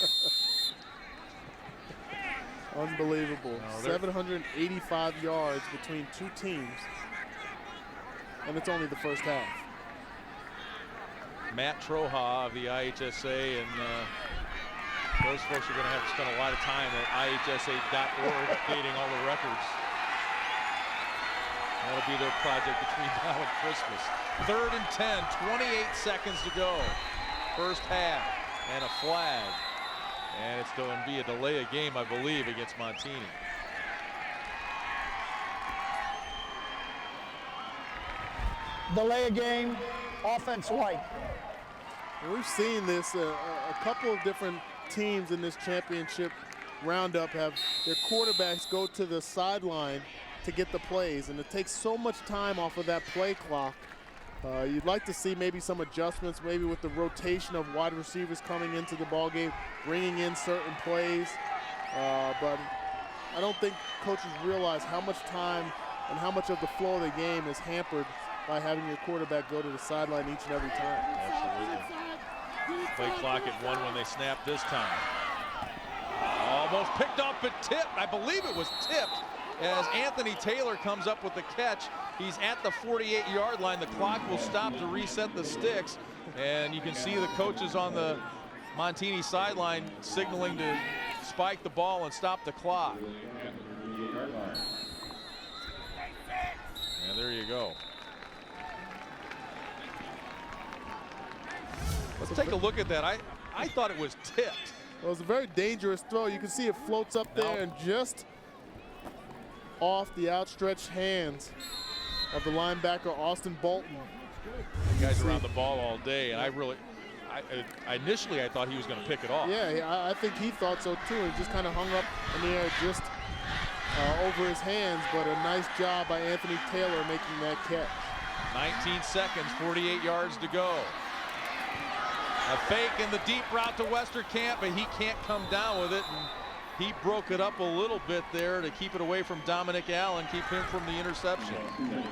Unbelievable. 785 yards between 2 teams, and it's only the first half. Matt Troha of the IHSA and Those folks are going to have to spend a lot of time at IHSA.org updating all the records. That'll be their project between now and Christmas. 3rd and 10, 28 seconds to go. First half, and a flag. And it's going to be a delay of game, I believe, against Montini. Delay a game, offense white. We've seen this a couple of different teams in this championship roundup have their quarterbacks go to the sideline to get the plays, and it takes so much time off of that play clock. You'd like to see maybe some adjustments, maybe with the rotation of wide receivers coming into the ball game, bringing in certain plays. But I don't think coaches realize how much time and how much of the flow of the game is hampered by having your quarterback go to the sideline each and every time. Absolutely. Play clock at 1 when they snap this time. Almost picked up but tipped. I believe it was tipped as Anthony Taylor comes up with the catch. He's at the 48-yard line. The clock will stop to reset the sticks. And you can see the coaches on the Montini sideline signaling to spike the ball and stop the clock. And there you go. Let's take a look at that. I thought it was tipped. Well, it was a very dangerous throw. You can see it floats up there and just off the outstretched hands of the linebacker, Austin Bolton. The guys around the ball all day, and initially I thought he was going to pick it off. Yeah, I think he thought so too. He just kind of hung up in the air just over his hands, but a nice job by Anthony Taylor making that catch. 19 seconds, 48 yards to go. A fake in the deep route to Westerkamp, but he can't come down with it. And he broke it up a little bit there to keep it away from Dominic Allen, keep him from the interception. You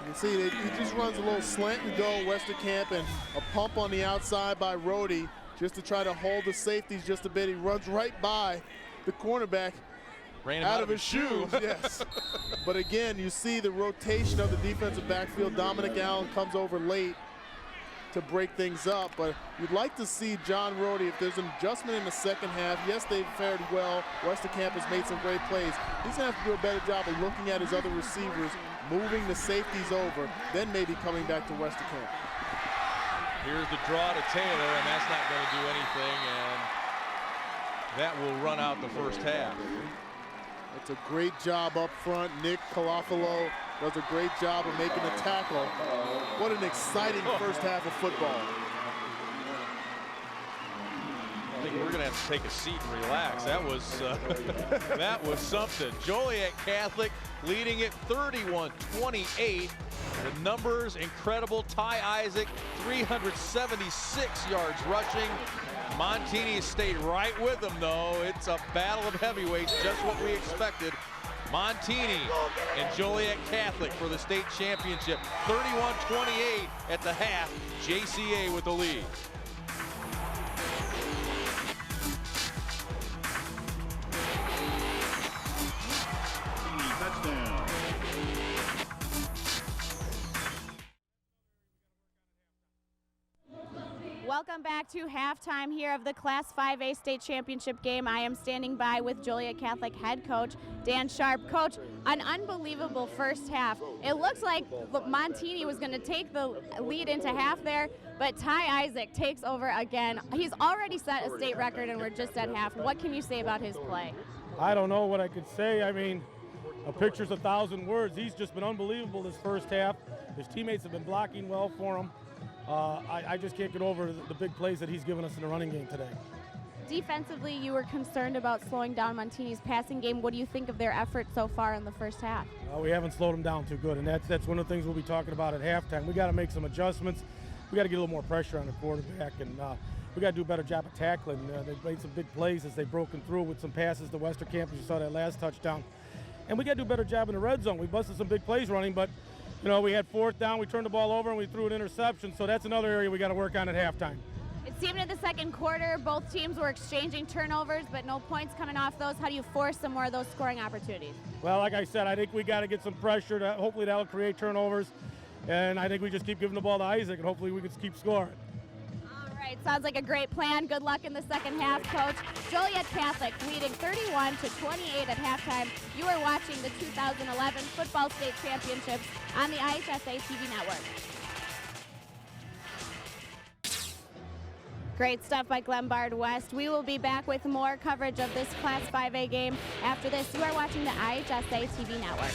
can see that he just runs a little slant and go, Westerkamp, and a pump on the outside by Rhodey just to try to hold the safeties just a bit. He runs right by the cornerback. Ran him out of his shoes. Yes. But again, you see the rotation of the defensive backfield. Dominic Allen comes over late to break things up, but you'd like to see John Rhodey, if there's an adjustment in the second half. Yes, they've fared well. Westerkamp has made some great plays. He's gonna have to do a better job of looking at his other receivers, moving the safeties over, then maybe coming back to Westerkamp. Here's the draw to Taylor, and that's not going to do anything, and that will run out the first half. It's a great job up front. Nick Calafalo does a great job of making the tackle. What an exciting first half of football. I think we're going to have to take a seat and relax. That was that was something. Joliet Catholic leading it 31-28. The numbers incredible. Ty Isaac, 376 yards rushing. Montini stayed right with them, though. It's a battle of heavyweights, just what we expected. Montini and Joliet Catholic for the state championship. 31-28 at the half. JCA with the lead. Touchdown. Welcome back to halftime here of the Class 5A state championship game. I am standing by with Joliet Catholic head coach Dan Sharp. Coach, an unbelievable first half. It looks like Montini was going to take the lead into half there, but Ty Isaac takes over again. He's already set a state record and we're just at half. What can you say about his play? I don't know what I could say. I mean, a picture's 1,000 words. He's just been unbelievable this first half. His teammates have been blocking well for him. I just can't get over the big plays that he's given us in the running game today. Defensively, you were concerned about slowing down Montini's passing game. What do you think of their effort so far in the first half? We haven't slowed them down too good, and that's one of the things we'll be talking about at halftime. We got to make some adjustments. We got to get a little more pressure on the quarterback, and we got to do a better job of tackling. They've made some big plays as they've broken through with some passes to Westerkamp, as you saw that last touchdown. And we got to do a better job in the red zone. We busted some big plays running, but you know, we had fourth down, we turned the ball over, and we threw an interception, so that's another area we got to work on at halftime. It seemed in the second quarter both teams were exchanging turnovers, but no points coming off those. How do you force some more of those scoring opportunities? Well, like I said, I think we got to get some pressure. Hopefully that'll create turnovers, and I think we just keep giving the ball to Isaac, and hopefully we can keep scoring. All right, sounds like a great plan. Good luck in the second half, Coach. Joliet Catholic leading 31-28 at halftime. You are watching the 2011 Football State Championships on the IHSA TV network. Great stuff by Lombard West. We will be back with more coverage of this Class 5A game after this. You are watching the IHSA TV network.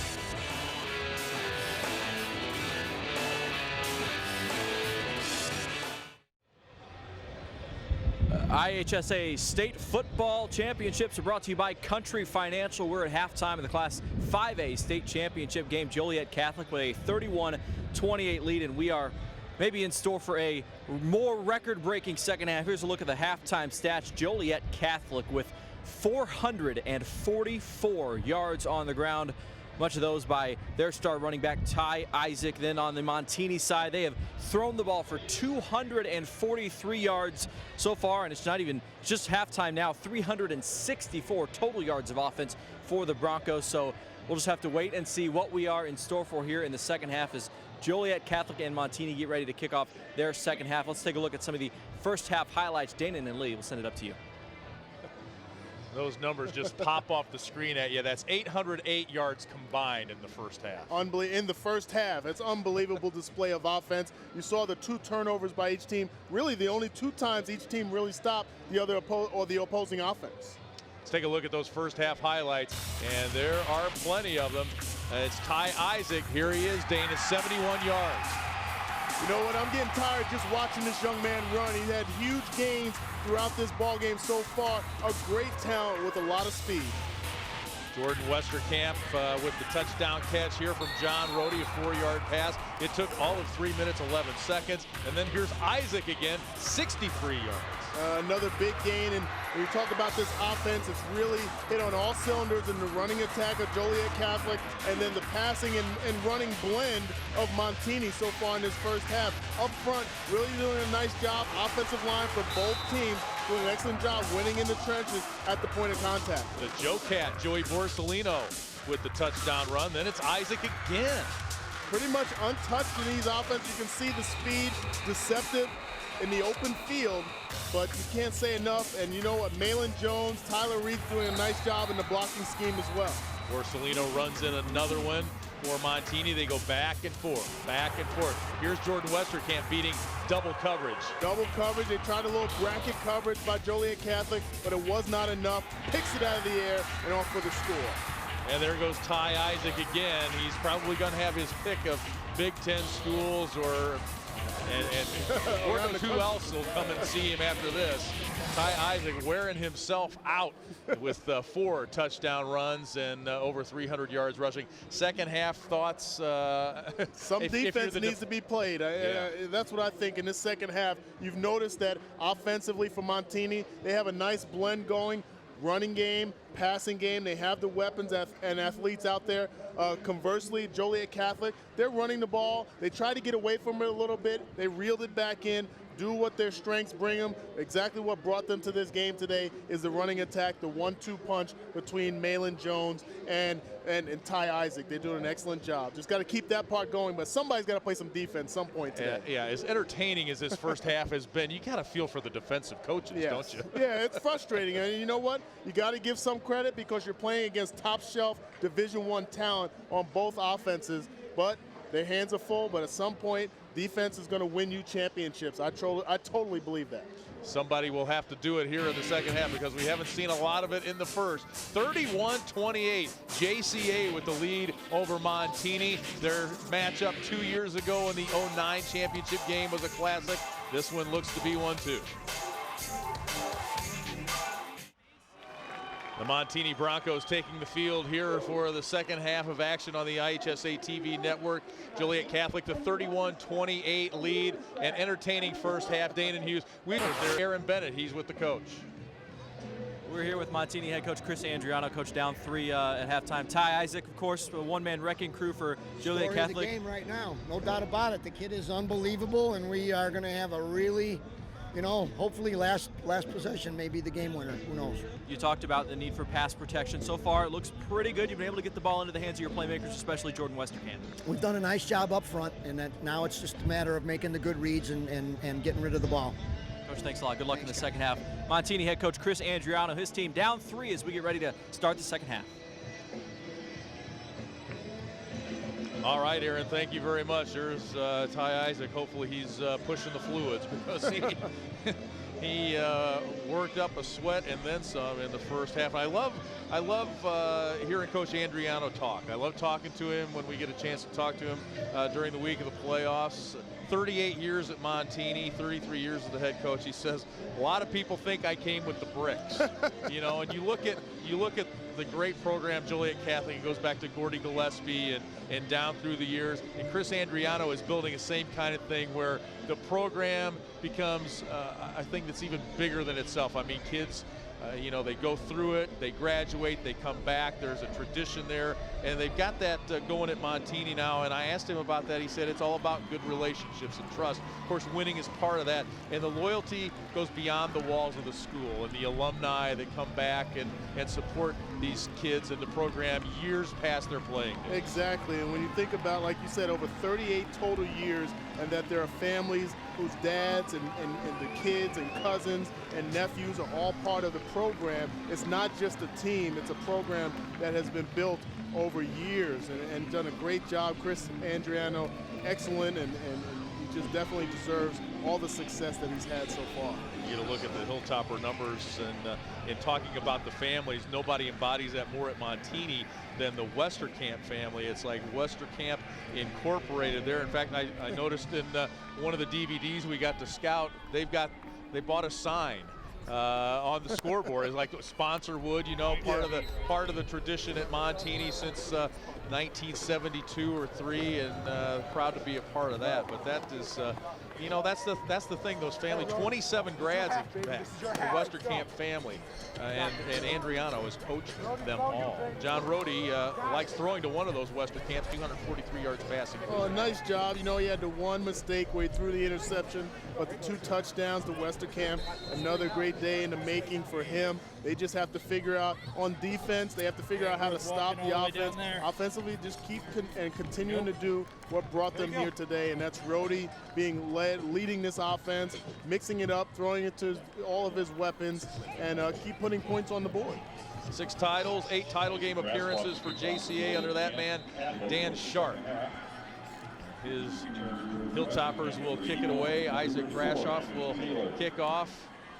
IHSA State Football Championships are brought to you by Country Financial. We're at halftime of the Class 5A State Championship game. Joliet Catholic with a 31-28 lead, and we are maybe in store for a more record-breaking second half. Here's a look at the halftime stats. Joliet Catholic with 444 yards on the ground, much of those by their star running back, Ty Isaac. Then on the Montini side, they have thrown the ball for 243 yards so far, and it's just halftime now. 364 total yards of offense for the Broncos. So we'll just have to wait and see what we are in store for here in the second half as Joliet Catholic and Montini get ready to kick off their second half. Let's take a look at some of the first half highlights. Dana and Lee, we'll send it up to you. Those numbers just pop off the screen at you. That's 808 yards combined in the first half. In the first half, it's unbelievable display of offense. You saw the 2 turnovers by each team. Really, the only 2 times each team really stopped the opposing offense. Let's take a look at those first half highlights, and there are plenty of them. It's Ty Isaac. Here he is, Dana, 71 yards. You know what? I'm getting tired just watching this young man run. He's had huge gains throughout this ball game so far. A great talent with a lot of speed. Jordan Westerkamp with the touchdown catch here from John Rohde, a 4-yard pass. It took all of 3 minutes, 11 seconds. And then here's Isaac again, 63 yards. Another big gain, and when you talk about this offense, it's really hit on all cylinders in the running attack of Joliet Catholic, and then the passing and running blend of Montini so far in this first half. Up front, really doing a nice job. Offensive line for both teams doing an excellent job winning in the trenches at the point of contact. The Joe Cat, Joey Borsellino with the touchdown run. Then it's Isaac again. Pretty much untouched in these offenses. You can see the speed, deceptive in the open field, but you can't say enough. And you know what? Malin Jones, Tyler Reed doing a nice job in the blocking scheme as well. Borsellino runs in another one for Montini. They go back and forth, back and forth. Here's Jordan Westerkamp beating double coverage. Double coverage. They tried a little bracket coverage by Joliet Catholic, but it was not enough. Picks it out of the air and off for the score. And there goes Ty Isaac again. He's probably going to have his pick of Big Ten schools or who else will come and see him after this. Ty Isaac wearing himself out with 4 touchdown runs and over 300 yards rushing. Second half thoughts? Some defense needs to be played. That's what I think in this second half. You've noticed that offensively for Montini, they have a nice blend going. Running game, passing game, they have the weapons and athletes out there. Conversely, Joliet Catholic, they're running the ball. They try to get away from it a little bit. They reeled it back in, do what their strengths bring them. Exactly what brought them to this game today is the running attack, the 1-2 punch between Malin Jones and Ty Isaac. They're doing an excellent job. Just got to keep that part going, but somebody's got to play some defense some point today. Yeah, as entertaining as this first half has been, you got to feel for the defensive coaches, don't you? Yeah, it's frustrating. And you know what? You got to give some credit because you're playing against top-shelf Division I talent on both offenses, but their hands are full, but at some point, defense is going to win you championships. I totally believe that. Somebody will have to do it here in the second half because we haven't seen a lot of it in the first. 31-28, JCA with the lead over Montini. Their matchup 2 years ago in the 09 championship game was a classic. This one looks to be one too. The Montini Broncos taking the field here for the second half of action on the IHSA TV network. Joliet Catholic, the 31-28 lead, and entertaining first half. Dana Hughes, we were there. Aaron Bennett, he's with the coach. We're here with Montini head coach Chris Andriano, coach down 3 at halftime. Ty Isaac, of course, a one-man wrecking crew for Joliet Catholic. Story of the game right now, no doubt about it. The kid is unbelievable, and we are going to have a really, hopefully last possession may be the game winner. Who knows? You talked about the need for pass protection. So far, it looks pretty good. You've been able to get the ball into the hands of your playmakers, especially Jordan Westerkamp. We've done a nice job up front, and now it's just a matter of making the good reads and getting rid of the ball. Coach, thanks a lot. Good luck in the second half. Montini head coach Chris Andriano, his team down 3 as we get ready to start the second half. All right, Aaron, thank you very much. There's Ty Isaac. Hopefully he's pushing the fluids because he worked up a sweat and then some in the first half. I love hearing Coach Andriano talk. I love talking to him when we get a chance to talk to him during the week of the playoffs. 38 years at Montini, 33 years as the head coach. He says a lot of people think I came with the bricks, you know. And you look at the great program Joliet Catholic. It goes back to Gordy Gillespie and down through the years. And Chris Andriano is building the same kind of thing where the program becomes, I think it's even bigger than itself. I mean, kids, you know, they go through it, they graduate, they come back. There's a tradition there, and they've got that going at Montini now. And I asked him about that. He said it's all about good relationships and trust. Of course, winning is part of that, and the loyalty goes beyond the walls of the school and the alumni that come back and support these kids in the program years past their playing days. Exactly, and when you think about, like you said, over 38 total years, and that there are families whose dads and the kids and cousins and nephews are all part of the program. It's not just a team, it's a program that has been built over years and done a great job. Chris Andriano, excellent, and he just definitely deserves all the success that he's had so far. You get a look at the Hilltopper numbers, and in talking about the families, nobody embodies that more at Montini than the Westerkamp family. It's like Westerkamp Incorporated there. In fact, I noticed in one of the DVDs we got to scout, they bought a sign on the scoreboard. It's like sponsor wood, you know, part of the tradition at Montini since 1972 or 3, and proud to be a part of that. But that is, you know, that's the thing. Those family, 27 grads in the Westerkamp family, and Andriano has coached them all. John Rohde likes throwing to one of those Westerkamps, 243 yards passing. Oh, nice job. You know, he had the one mistake where he threw the interception, but the 2 touchdowns to Westerkamp, another great day in the making for him. They just have to figure out on defense, they have to figure out how to stop the offense. Offensively, just keep continuing to do what brought them here today, and that's Rohde being leading this offense, mixing it up, throwing it to all of his weapons, and keep putting points on the board. 6 titles, 8 title game appearances for JCA under that man, Dan Sharp. His Hilltoppers will kick it away. Isaac Brashoff will kick off.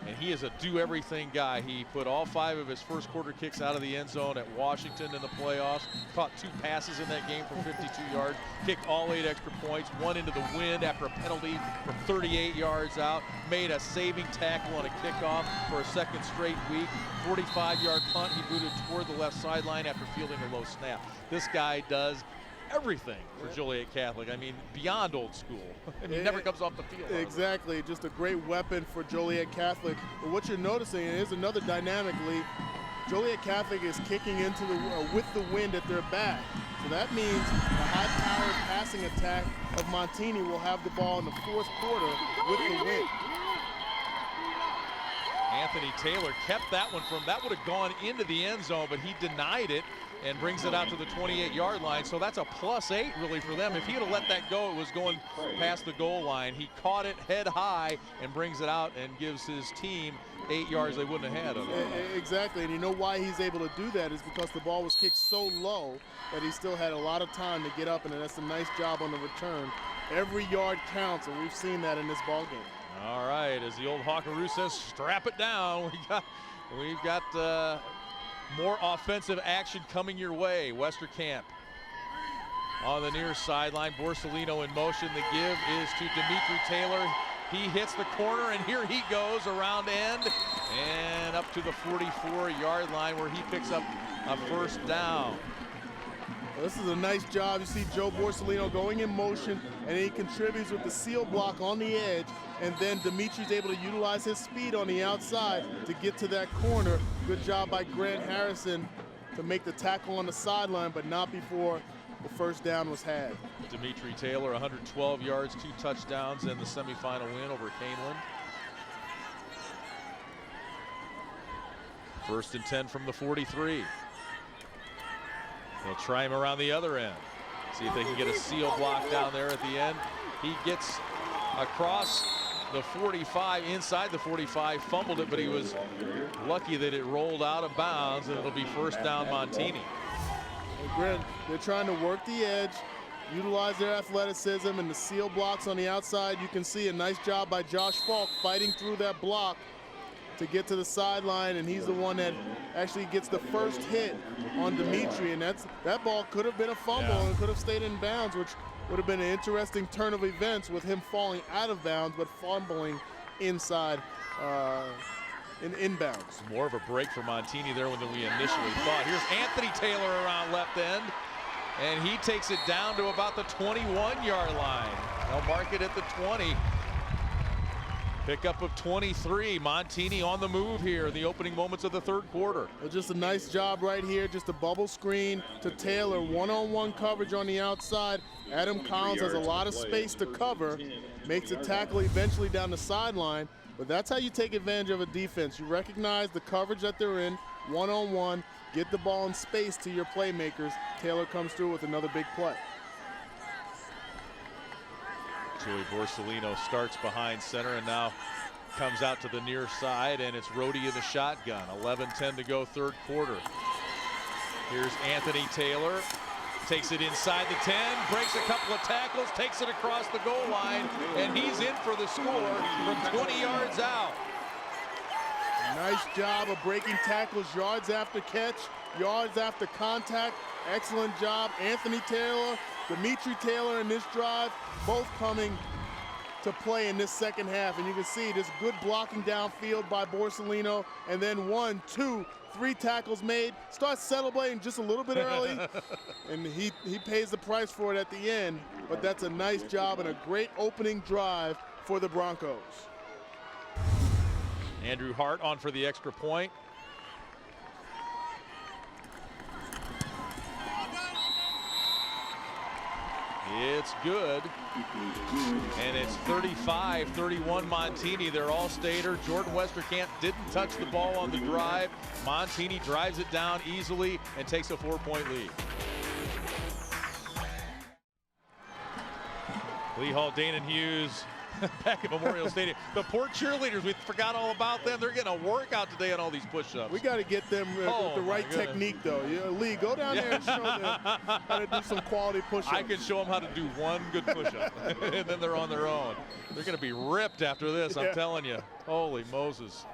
And he is a do-everything guy. He put all 5 of his first quarter kicks out of the end zone at Washington in the playoffs. Caught 2 passes in that game for 52 yards. Kicked all 8 extra points. 1 into the wind after a penalty from 38 yards out. Made a saving tackle on a kickoff for a second straight week. 45-yard punt. He booted toward the left sideline after fielding a low snap. This guy does everything for Joliet Catholic. I mean, beyond old school. He never comes off the field. Exactly, just a great weapon for Joliet Catholic. But what you're noticing is another dynamically, Joliet Catholic is kicking into with the wind at their back. So that means the high-powered passing attack of Montini will have the ball in the 4th quarter with the wind. Anthony Taylor kept that one that would have gone into the end zone, but he denied it and brings it out to the 28-yard line. So that's a +8 really for them. If he had let that go, it was going past the goal line. He caught it head high and brings it out and gives his team 8 yards they wouldn't have had. Exactly, and you know why he's able to do that is because the ball was kicked so low that he still had a lot of time to get up, and that's a nice job on the return. Every yard counts, and we've seen that in this ball game. All right, as the old Hawkaroo says, strap it down. We've got more offensive action coming your way. Westerkamp on the near sideline. Borsellino in motion. The give is to Dimitri Taylor. He hits the corner, and here he goes around end and up to the 44-yard line where he picks up a first down. Well, this is a nice job. You see Joe Borsellino going in motion, and he contributes with the seal block on the edge, and then Dimitri's able to utilize his speed on the outside to get to that corner. Good job by Grant Harrison to make the tackle on the sideline, but not before the first down was had. Dimitri Taylor, 112 yards, 2 touchdowns, and the semifinal win over Caneland. 1st and 10 from the 43. They'll try him around the other end. See if they can get a seal block down there at the end. He gets across the 45, inside the 45, fumbled it, but he was lucky that it rolled out of bounds, and it'll be first down Montini. Greg, they're trying to work the edge, utilize their athleticism and the seal blocks on the outside. You can see a nice job by Josh Falk fighting through that block to get to the sideline, and he's the one that actually gets the first hit on Dimitri, and that ball could have been a fumble and could have stayed in bounds, which would have been an interesting turn of events with him falling out of bounds but fumbling inside in inbounds. More of a break for Montini there than we initially thought. Here's Anthony Taylor around left end, and he takes it down to about the 21-yard line. They'll mark it at the 20. Pickup of 23. Montini on the move here in the opening moments of the third quarter. Well, just a nice job right here. Just a bubble screen to Taylor. One-on-one coverage on the outside. Adam Collins has a lot of space to cover. Makes a tackle eventually down the sideline. But that's how you take advantage of a defense. You recognize the coverage that they're in. One-on-one. Get the ball in space to your playmakers. Taylor comes through with another big play. Joey Borsellino starts behind center and now comes out to the near side, and it's Rhodey in the shotgun. 11-10 to go third quarter. Here's Anthony Taylor. Takes it inside the 10, breaks a couple of tackles, takes it across the goal line, and he's in for the score from 20 yards out. Nice job of breaking tackles, yards after catch, yards after contact. Excellent job. Anthony Taylor, Dimitri Taylor in this drive, both coming to play in this second half. And you can see this good blocking downfield by Borsellino, and then 1, 2, 3 tackles made. Starts celebrating just a little bit early, and he pays the price for it at the end. But that's a nice job and a great opening drive for the Broncos. Andrew Hart on for the extra point. It's good, and it's 35-31 Montini. They're all Stater. Jordan Westerkamp didn't touch the ball on the drive. Montini drives it down easily and takes a 4-point lead. Lee Hall, Dana Hughes back at Memorial Stadium. The poor cheerleaders, we forgot all about them. They're getting a workout today on all these push-ups. We got to get them the right technique, though. Lee, go down there and show them how to do some quality push-ups. I can show them how to do one good push-up, and then they're on their own. They're going to be ripped after this, I'm telling you. Holy Moses.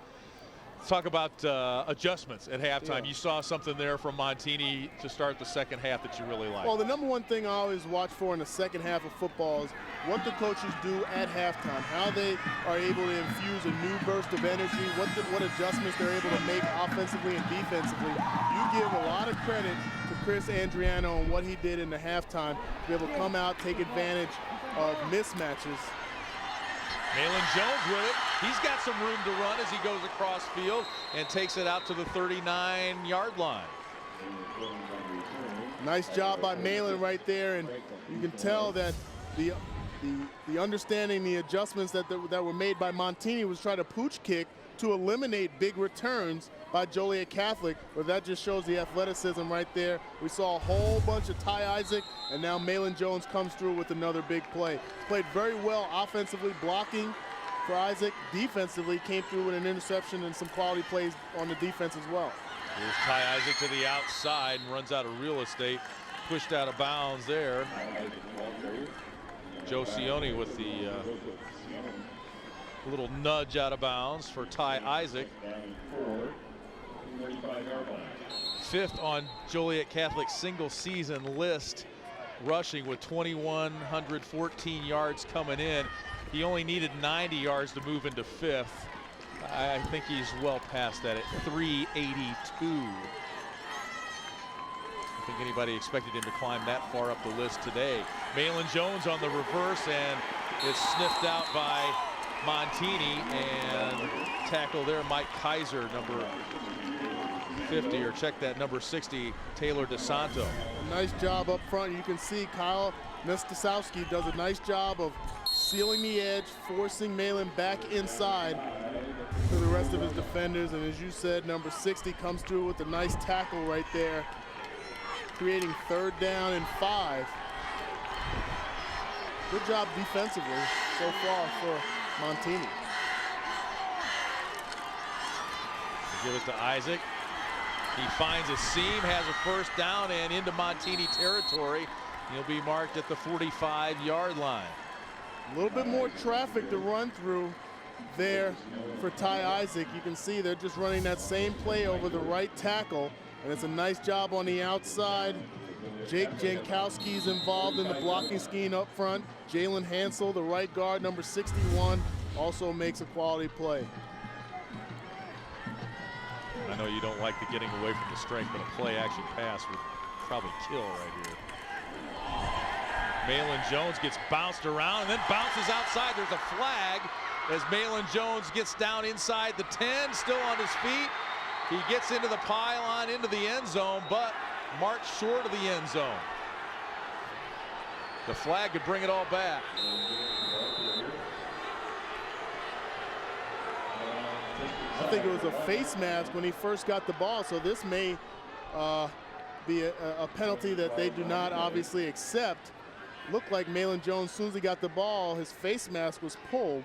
Let's talk about adjustments at halftime. You saw something there from Montini to start the second half that you really like. Well, the number one thing I always watch for in the second half of football is what the coaches do at halftime, how they are able to infuse a new burst of energy, what adjustments they're able to make offensively and defensively. You give a lot of credit to Chris Andriano on what he did in the halftime to be able to come out, take advantage of mismatches. Malin Jones with it. He's got some room to run as he goes across field and takes it out to the 39-yard line. Nice job by Malin right there, and you can tell that the understanding, the adjustments that were made by Montini was try to pooch kick to eliminate big returns by Joliet Catholic, but that just shows the athleticism right there. We saw a whole bunch of Ty Isaac, and now Malin Jones comes through with another big play. Played very well offensively, blocking for Isaac. Defensively, came through with an interception and some quality plays on the defense as well. Here's Ty Isaac to the outside and runs out of real estate. Pushed out of bounds there. Joe Cioni with the little nudge out of bounds for Ty Isaac. 5th on Joliet Catholic's single season list, rushing with 2,114 yards coming in. He only needed 90 yards to move into 5th. I think he's well past that at 382. I don't think anybody expected him to climb that far up the list today. Malin Jones on the reverse, and it's sniffed out by Montini, and tackle there Mike Kaiser, number 50, or check that, number 60, Taylor DeSanto. Nice job up front. You can see Kyle Nestosowski does a nice job of sealing the edge, forcing Malin back inside to the rest of his defenders. And as you said, number 60 comes through with a nice tackle right there, creating 3rd down and 5. Good job defensively so far for Montini. Give it to Isaac. He finds a seam, has a first down, and into Montini territory. He'll be marked at the 45-yard line. A little bit more traffic to run through there for Ty Isaac. You can see they're just running that same play over the right tackle, and it's a nice job on the outside. Jake Jankowski's involved in the blocking scheme up front. Jalen Hansel, the right guard, number 61, also makes a quality play. I know you don't like the getting away from the strength, but a play action pass would probably kill right here. Malin Jones gets bounced around and then bounces outside. There's a flag as Malin Jones gets down inside the 10, still on his feet. He gets into the pylon, into the end zone, but marched short of the end zone. The flag could bring it all back. I think it was a face mask when he first got the ball, so this may be a penalty that they do not obviously accept. Looked like Malin Jones, as soon as he got the ball, his face mask was pulled,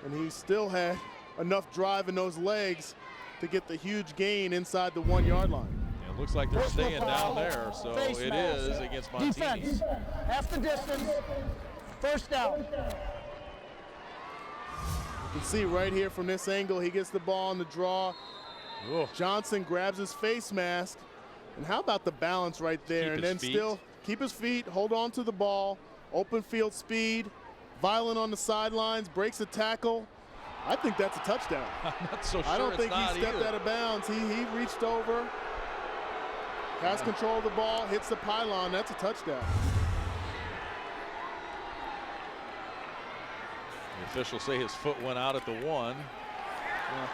and he still had enough drive in those legs to get the huge gain inside the 1-yard line. Yeah, it looks like they're staying down there, so it is against Montini. Defense, half the distance, first down. You can see right here from this angle, he gets the ball on the draw. Whoa. Johnson grabs his face mask. And how about the balance right there? And then still keep his feet, hold on to the ball, open field speed, violent on the sidelines, breaks a tackle. I think that's a touchdown. I'm not so sure. I don't think he stepped either. out of bounds. He reached over, has control of the ball, hits the pylon. That's a touchdown. The officials say his foot went out at the 1.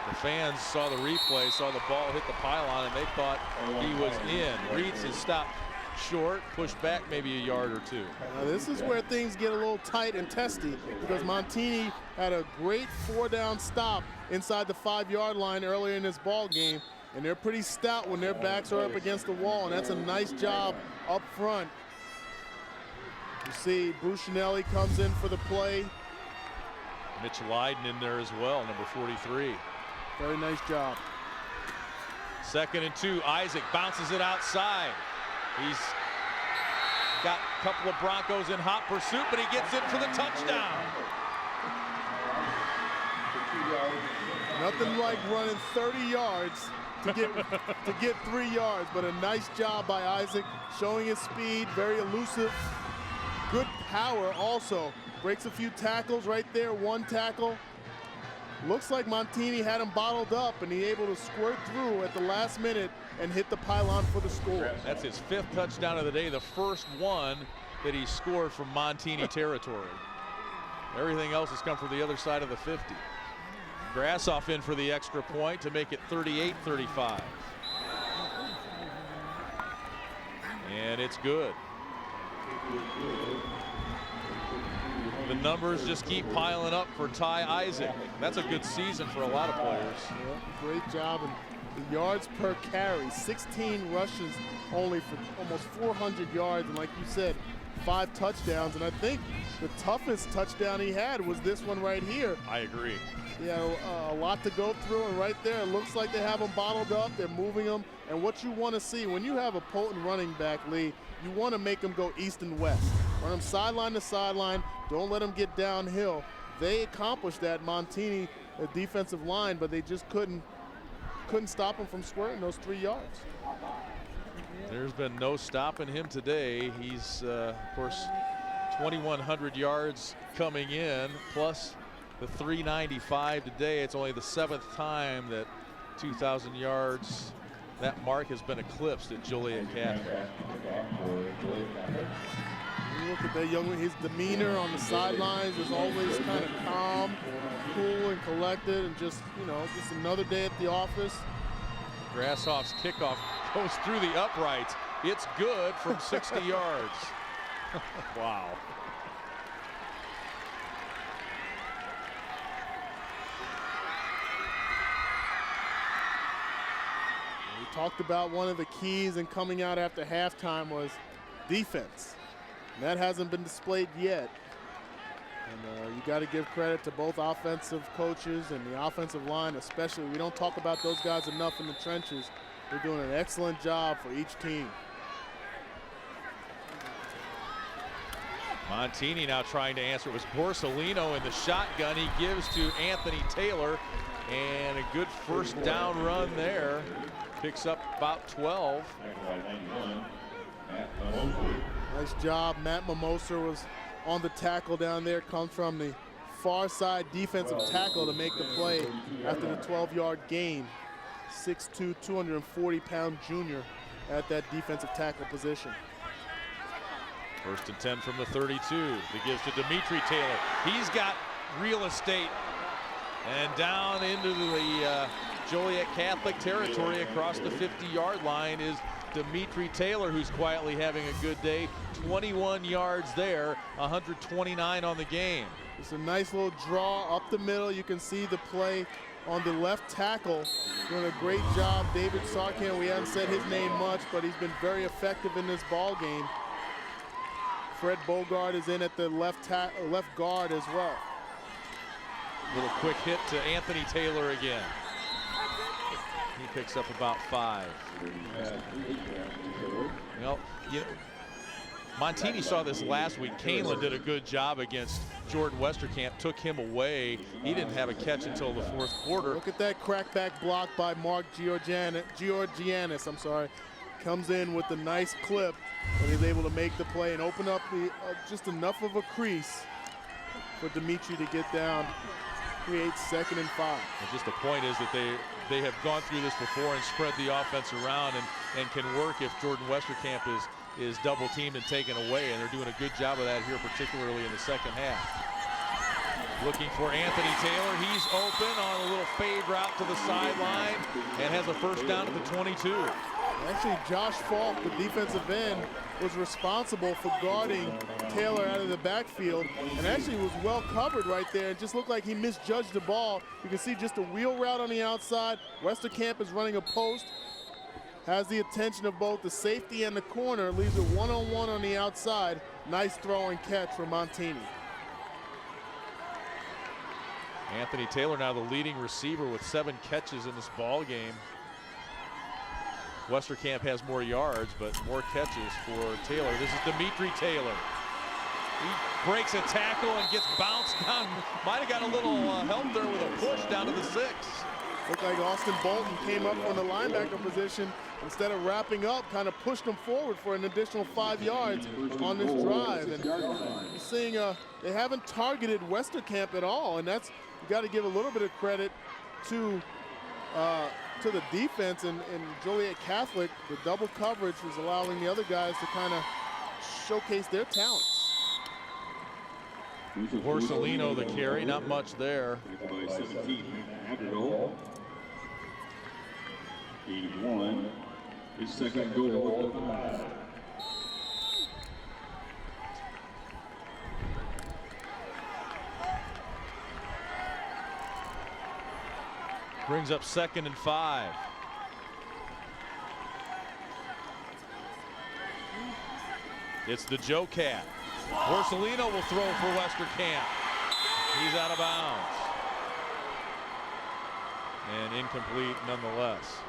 The fans saw the replay, saw the ball hit the pylon, and they thought he was in. Reeds is stopped short, pushed back maybe a yard or two. Now this is where things get a little tight and testy, because Montini had a great 4-down stop inside the 5-yard line earlier in this ball game, and they're pretty stout when their backs are up against the wall, and that's a nice job up front. You see Bruscinelli comes in for the play. Mitch Lydon in there as well, number 43. Very nice job. 2nd and 2. Isaac bounces it outside. He's got a couple of Broncos in hot pursuit, but he gets in for the touchdown. Nothing like running 30 yards to get 3 yards, but a nice job by Isaac, showing his speed, very elusive, good power also. Breaks a few tackles right there, 1 tackle. Looks like Montini had him bottled up, and he able to squirt through at the last minute and hit the pylon for the score. That's his 5th touchdown of the day, the first one that he scored from Montini territory. Everything else has come from the other side of the 50. Grassoff in for the extra point to make it 38-35. And it's good. The numbers just keep piling up for Ty Isaac. That's a good season for a lot of players. Yeah, great job. And the yards per carry, 16 rushes only for almost 400 yards. And like you said, 5 touchdowns. And I think the toughest touchdown he had was this one right here. I agree. Yeah, a lot to go through, and right there, it looks like they have him bottled up. They're moving him, and what you want to see when you have a potent running back, Lee, you want to make him go east and west. Run him sideline to sideline. Don't let him get downhill. They accomplished that, Montini, the defensive line, but they just couldn't stop him from squirting those 3 yards. There's been no stopping him today. He's, of course, 2,100 yards coming in, plus the 395 today. It's only the 7th time that 2,000 yards, that mark has been eclipsed at Joliet Catholic. You look at that young man, his demeanor on the sidelines is always kind of calm, cool, and collected, and just, you know, just another day at the office. Grassoff's kickoff goes through the uprights. It's good from 60 yards. Wow. Talked about one of the keys in coming out after halftime was defense. And that hasn't been displayed yet. And you got to give credit to both offensive coaches and the offensive line especially. We don't talk about those guys enough in the trenches. They're doing an excellent job for each team. Montini now trying to answer. It was Borsellino in the shotgun. He gives to Anthony Taylor, and a good first down run there. Picks up about 12. Nice job. Matt Mimosa was on the tackle down there. Comes from the far side defensive tackle to make the play after the 12-yard gain. 6'2", 240-pound junior at that defensive tackle position. First and 10 from the 32. That gives to Dimitri Taylor. He's got real estate. And down into the Joliet Catholic territory across the 50-yard line is Dimitri Taylor, who's quietly having a good day. 21 yards there, 129 on the game. It's a nice little draw up the middle. You can see the play on the left tackle. Doing a great job. David Sarkan, we haven't said his name much, but he's been very effective in this ball game. Fred Bogart is in at the left guard as well. Little quick hit to Anthony Taylor again. He picks up about 5. Well, Montini saw this last week. Kaneland did a good job against Jordan Westerkamp, took him away. He didn't have a catch until the 4th quarter. Look at that crackback block by Mark Georgianis, I'm sorry. Comes in with a nice clip, but he's able to make the play and open up the just enough of a crease for Dimitri to get down. Creates 2nd and 5. And just the point is that they have gone through this before and spread the offense around and can work if Jordan Westerkamp is double teamed and taken away, and they're doing a good job of that here, particularly in the second half. Looking for Anthony Taylor. He's open on a little fade route to the sideline and has a first down at the 22. Actually, Josh Falk, the defensive end, was responsible for guarding Taylor out of the backfield, and actually was well covered right there. It just looked like he misjudged the ball. You can see just a wheel route on the outside. Westerkamp is running a post, has the attention of both the safety and the corner, leaves it one-on-one on the outside. Nice throw and catch for Montini. Anthony Taylor now the leading receiver with 7 catches in this ball game. Westerkamp has more yards, but more catches for Taylor. This is Dimitri Taylor. He breaks a tackle and gets bounced down. Might have got a little help there with a push down to the 6. Looked like Austin Bolton came up from the linebacker position. Instead of wrapping up, kind of pushed him forward for an additional 5 yards on this drive. And you're seeing they haven't targeted Westerkamp at all, and that's, you got to give a little bit of credit to the defense and Joliet Catholic. The double coverage is allowing the other guys to kind of showcase their talents. Borsellino the carry, not much there. 81, his 2nd goal. Brings up 2nd and 5. It's the Joe Cat. Borsellino will throw for Westerkamp. He's out of bounds. And incomplete nonetheless.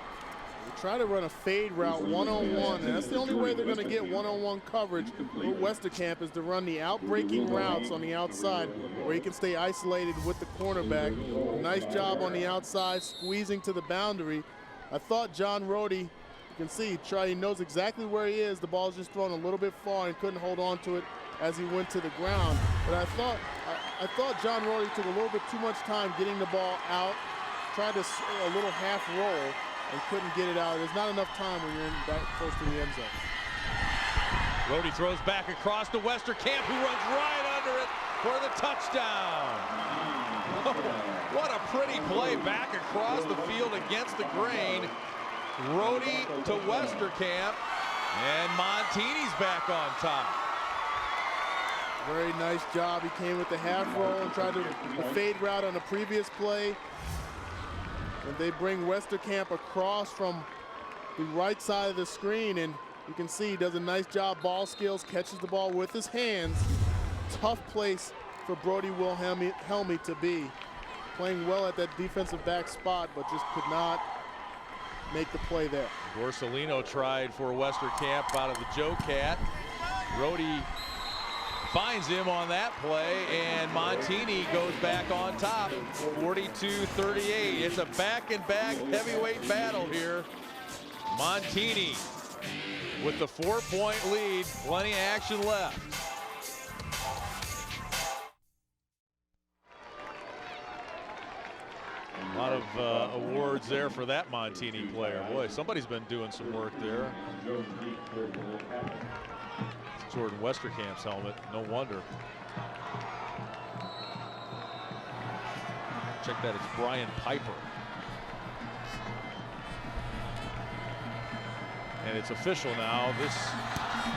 We try to run a fade route one-on-one, and that's the only way they're going to get one-on-one coverage with Westerkamp, is to run the out-breaking routes on the outside where he can stay isolated with the cornerback. Nice job on the outside, squeezing to the boundary. I thought John Rohde, you can see, he knows exactly where he is. The ball's just thrown a little bit far and couldn't hold on to it as he went to the ground. But I thought John Rohde took a little bit too much time getting the ball out, tried a little half roll, and couldn't get it out. There's not enough time when you're that close to the end zone. Rohde throws back across to Westerkamp, who runs right under it for the touchdown. What a pretty play back across the field against the grain. Rohde to Westerkamp, and Montini's back on top. Very nice job. He came with the half roll and tried the fade route on the previous play. And they bring Westerkamp across from the right side of the screen, and you can see he does a nice job, ball skills, catches the ball with his hands. Tough place for Brody Wilhelmy to be. Playing well at that defensive back spot, but just could not make the play there. Borsellino tried for Westerkamp out of the Joe Cat. Brody finds him on that play, and Montini goes back on top, 42-38. It's a back-and-back heavyweight battle here. Montini with the 4-point lead, plenty of action left. A lot of awards there for that Montini player. Boy, somebody's been doing some work there. It's Jordan Westerkamp's helmet, no wonder. Check that, it's Brian Piper. And it's official now.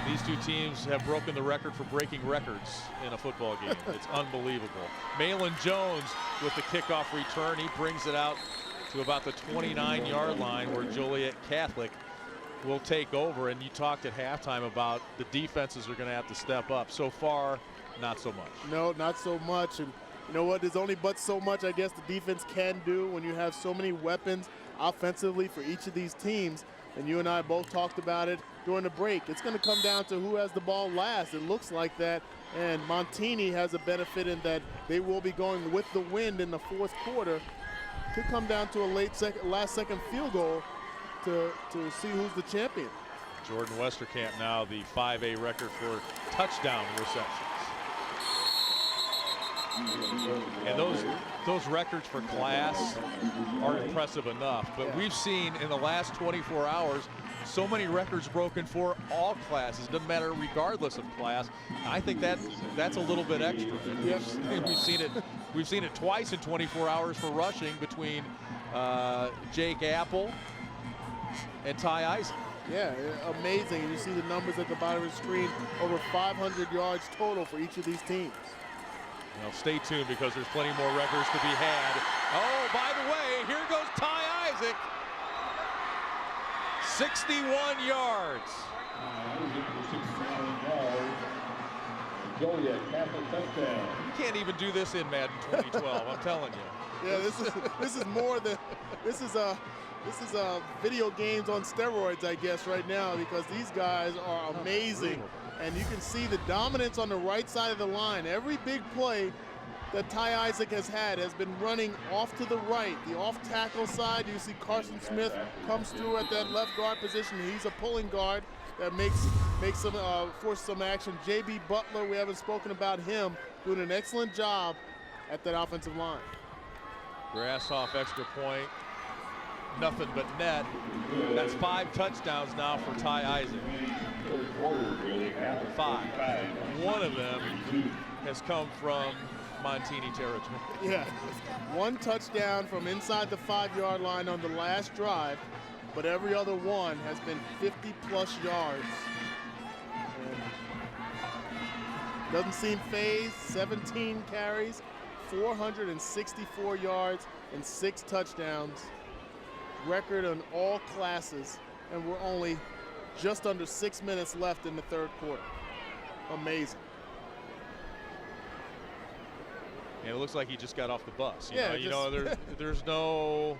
These two teams have broken the record for breaking records in a football game. It's unbelievable. Malin Jones with the kickoff return. He brings it out to about the 29-yard line where Joliet Catholic will take over. And you talked at halftime about the defenses are going to have to step up. So far, not so much. No, not so much. And you know what? There's only but so much, I guess, the defense can do when you have so many weapons offensively for each of these teams. And you and I both talked about it during the break. It's going to come down to who has the ball last. It looks like that. And Montini has a benefit in that they will be going with the wind in the fourth quarter. Could come down to a last-second field goal to see who's the champion. Jordan Westerkamp now the 5A record for touchdown receptions. And those records for class are impressive enough, but we've seen in the last 24 hours so many records broken for all classes. Doesn't matter regardless of class. I think that's a little bit extra. Yes. We've seen it twice in 24 hours for rushing between Jake Apple and Ty Isaac. Yeah, amazing. And you see the numbers at the bottom of the screen, over 500 yards total for each of these teams. Well, stay tuned because there's plenty more records to be had. Oh, by the way, here goes Ty Isaac. 61 yards. Joliet Catholic touchdown. You can't even do this in Madden 2012. I'm telling you. Yeah, this is more than this is video games on steroids, I guess, right now, because these guys are amazing. And you can see the dominance on the right side of the line. Every big play that Ty Isaac has had has been running off to the right. The off tackle side, you see Carson Smith comes through at that left guard position. He's a pulling guard that makes some force some action. J.B. Butler, we haven't spoken about him, doing an excellent job at that offensive line. Grass off extra point. Nothing but net. That's 5 touchdowns now for Ty Isaac. 5. One of them has come from Montini territory. Yeah, 1 touchdown from inside the 5-yard line on the last drive, but every other one has been 50-plus yards. And doesn't seem phased. 17 carries, 464 yards, and 6 touchdowns. Record on all classes, and we're only just under 6 minutes left in the third quarter. Amazing. And it looks like he just got off the bus. You know, there's no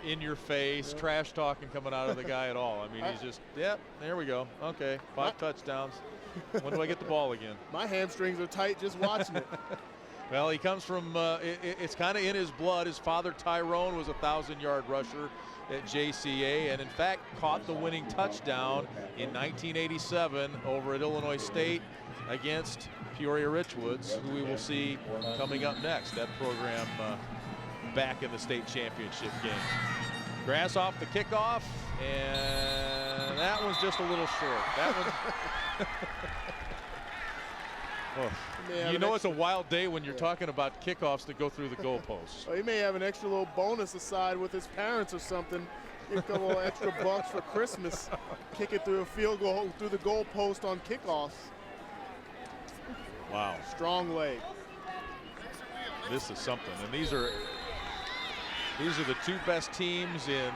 in your face trash talking coming out of the guy at all. I mean, he's just, yep, there we go. Okay, 5 touchdowns. When do I get the ball again? My hamstrings are tight just watching it. Well, he comes from, it's kind of in his blood. His father, Tyrone, was a 1,000-yard rusher at JCA, and in fact caught the winning touchdown in 1987 over at Illinois State against Peoria Richwoods, who we will see coming up next. That program back in the state championship game. Grass off the kickoff, and that one's just a little short. That one. Oh. You know, it's a wild day when you're talking about kickoffs that go through the goalposts. Well, he may have an extra little bonus aside with his parents or something. Give a couple extra bucks for Christmas. Kick it through a field goal, through the goalpost on kickoffs. Wow. Strong leg. This is something. And these are the 2 best teams in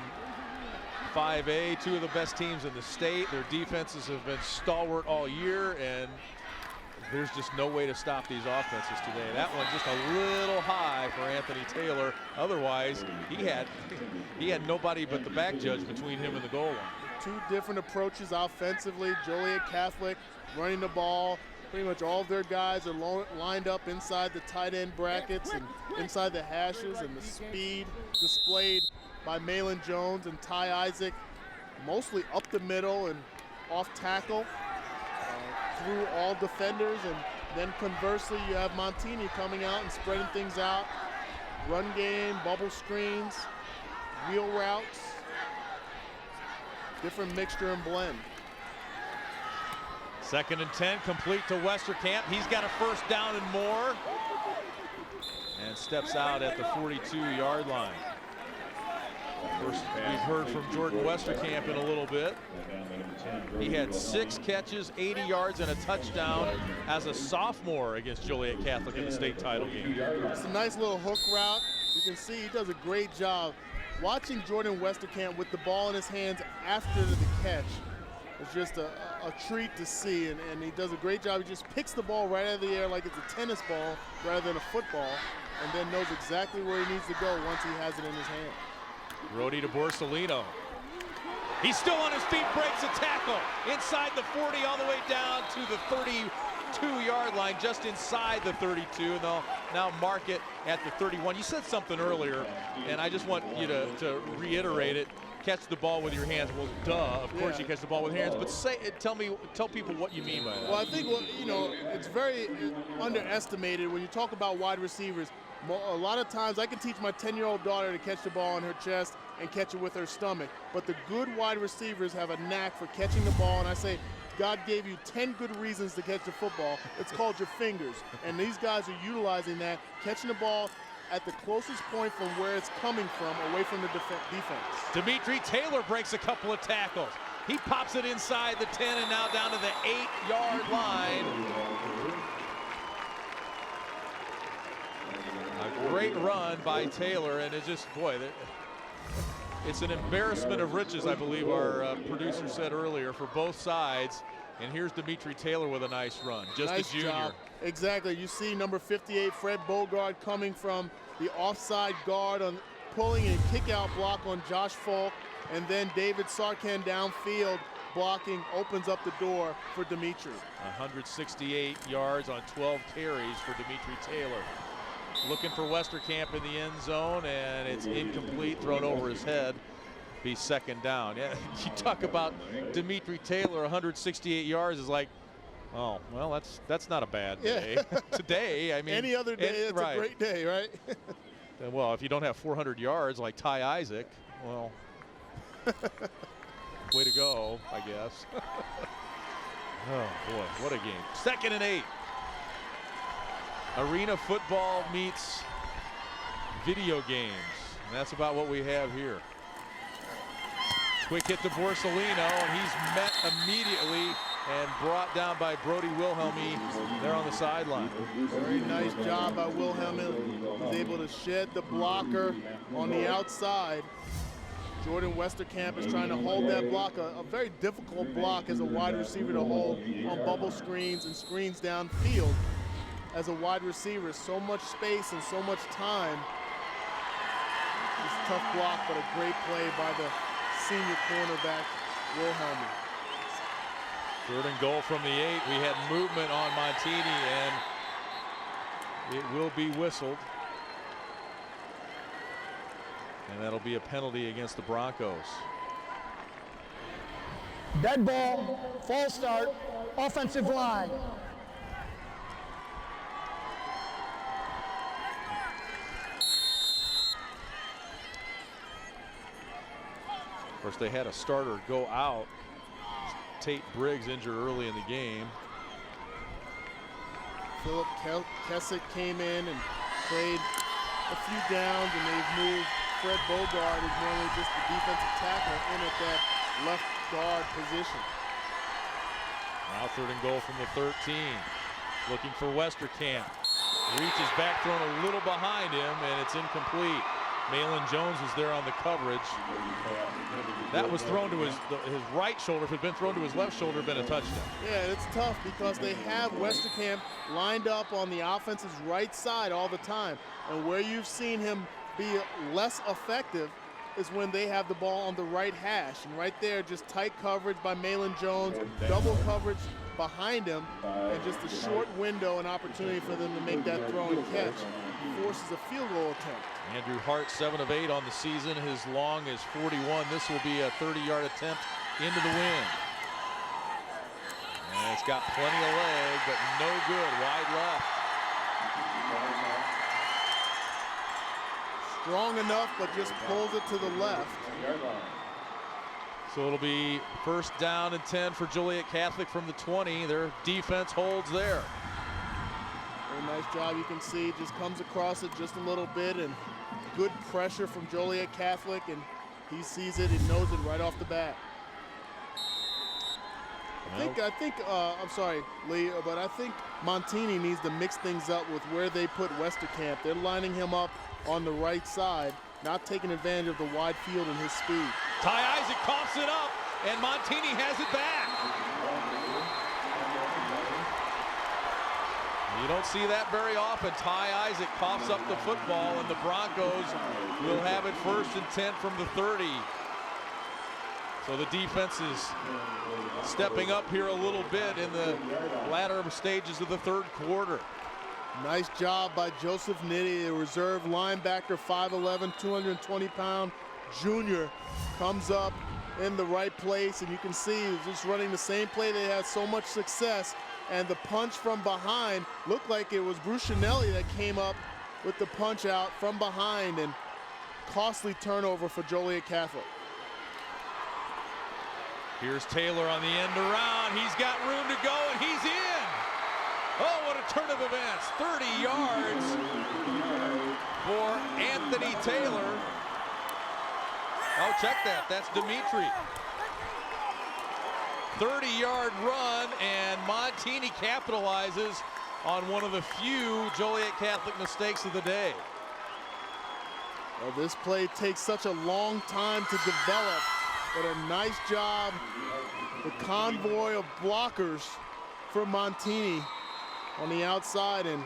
5A, 2 of the best teams in the state. Their defenses have been stalwart all year, and there's just no way to stop these offenses today. That one just a little high for Anthony Taylor. Otherwise, he had nobody but the back judge between him and the goal line. Two different approaches offensively. Joliet Catholic running the ball. Pretty much all of their guys are lined up inside the tight end brackets and inside the hashes, and the speed displayed by Malin Jones and Ty Isaac, mostly up the middle and off tackle through all defenders. And then conversely, you have Montini coming out and spreading things out. Run game, bubble screens, wheel routes, different mixture and blend. 2nd and 10, complete to Westerkamp. He's got a first down and more, and steps out at the 42-yard line. First we've heard from Jordan Westerkamp in a little bit. He had 6 catches, 80 yards, and a touchdown as a sophomore against Joliet Catholic in the state title game. It's a nice little hook route. You can see he does a great job. Watching Jordan Westerkamp with the ball in his hands after the catch is just a treat to see, and he does a great job. He just picks the ball right out of the air like it's a tennis ball rather than a football, and then knows exactly where he needs to go once he has it in his hand. Brody to Borsellino. He's still on his feet, breaks a tackle inside the 40 all the way down to the 32-yard line, just inside the 32. They'll now mark it at the 31. You said something earlier, and I just want you to reiterate it. Catch the ball with your hands. Well, duh, of course you catch the ball with your hands, but tell people what you mean by that. Well, I think, it's very underestimated when you talk about wide receivers. A lot of times I can teach my 10-year-old daughter to catch the ball in her chest and catch it with her stomach, but the good wide receivers have a knack for catching the ball, and I say, God gave you 10 good reasons to catch the football. It's called your fingers, and these guys are utilizing that, catching the ball at the closest point from where it's coming from, away from the defense. Dimitri Taylor breaks a couple of tackles. He pops it inside the 10 and now down to the 8-yard line. A great run by Taylor, and it's just, boy, it's an embarrassment of riches, I believe our producer said earlier, for both sides. And here's Dimitri Taylor with a nice run, just nice a junior. Job. Exactly. You see number 58, Fred Bogard, coming from the offside guard on pulling a kick-out block on Josh Falk, and then David Sarkan downfield blocking opens up the door for Dimitri. 168 yards on 12 carries for Dimitri Taylor. Looking for Westerkamp in the end zone, and it's incomplete, thrown over his head. Be 2nd down. Yeah, you talk about Dimitri Taylor, 168 yards is like, oh, well, that's not a bad day. Yeah. Today, I mean. Any other day, it's right. A great day, right? Well, if you don't have 400 yards like Ty Isaac, well, way to go, I guess. Oh, boy, what a game. 2nd and 8. Arena football meets video games, and that's about what we have here. Quick hit to Borsellino, and he's met immediately and brought down by Brody Wilhelmy there on the sideline. Very nice job by Wilhelmy. He's able to shed the blocker on the outside. Jordan Westerkamp is trying to hold that block, a very difficult block as a wide receiver to hold on bubble screens and screens downfield. As a wide receiver, so much space and so much time. It's a tough block, but a great play by the senior cornerback, Wilhelmy. 3rd and goal from the 8. We had movement on Montini, and it will be whistled. And that'll be a penalty against the Broncos. Dead ball, false start, offensive line. Of course, they had a starter go out. Tate Briggs injured early in the game. Philip Kessick came in and played a few downs, and they've moved Fred Bogard, who's normally just the defensive tackle, in at that left guard position. Now 3rd and goal from the 13. Looking for Westerkamp. Reaches back, thrown a little behind him, and it's incomplete. Malin Jones was there on the coverage. That was thrown to his right shoulder. If it had been thrown to his left shoulder, it would have been a touchdown. Yeah, it's tough because they have Westerkamp lined up on the offense's right side all the time. And where you've seen him be less effective is when they have the ball on the right hash. And right there, just tight coverage by Malin Jones, double coverage behind him, and just a short window and opportunity for them to make that throw and catch. Forces a field goal attempt. Andrew Hart, 7 of 8 on the season. His long is 41. This will be a 30-yard attempt into the wind. And it's got plenty of leg, but no good. Wide left. Strong enough, but just pulls it to the left. So it'll be first down and 10 for Joliet Catholic from the 20. Their defense holds there. Very nice job. You can see just comes across it just a little bit, and good pressure from Joliet Catholic, and he sees it, he knows it right off the bat. I'm sorry, Lee, but I think Montini needs to mix things up with where they put Westerkamp. They're lining him up on the right side, not taking advantage of the wide field and his speed. Ty Isaac coughs it up, and Montini has it back. You don't see that very often. Ty Isaac coughs up the football, and the Broncos will have it first and 10 from the 30. So the defense is stepping up here a little bit in the latter stages of the third quarter. Nice job by Joseph Nitty, a reserve linebacker, 5'11", 220-pound junior, comes up in the right place, and you can see he's just running the same play they had so much success, and the punch from behind looked like it was Bruscinelli that came up with the punch out from behind, and costly turnover for Joliet Catholic. Here's Taylor on the end around. He's got room to go, and he's in. Oh, what a turn of events. 30 yards for Anthony Taylor. Oh, check that. That's Dimitri. 30-yard run, and Montini capitalizes on one of the few Joliet Catholic mistakes of the day. Well, this play takes such a long time to develop, but a nice job. The convoy of blockers for Montini on the outside, and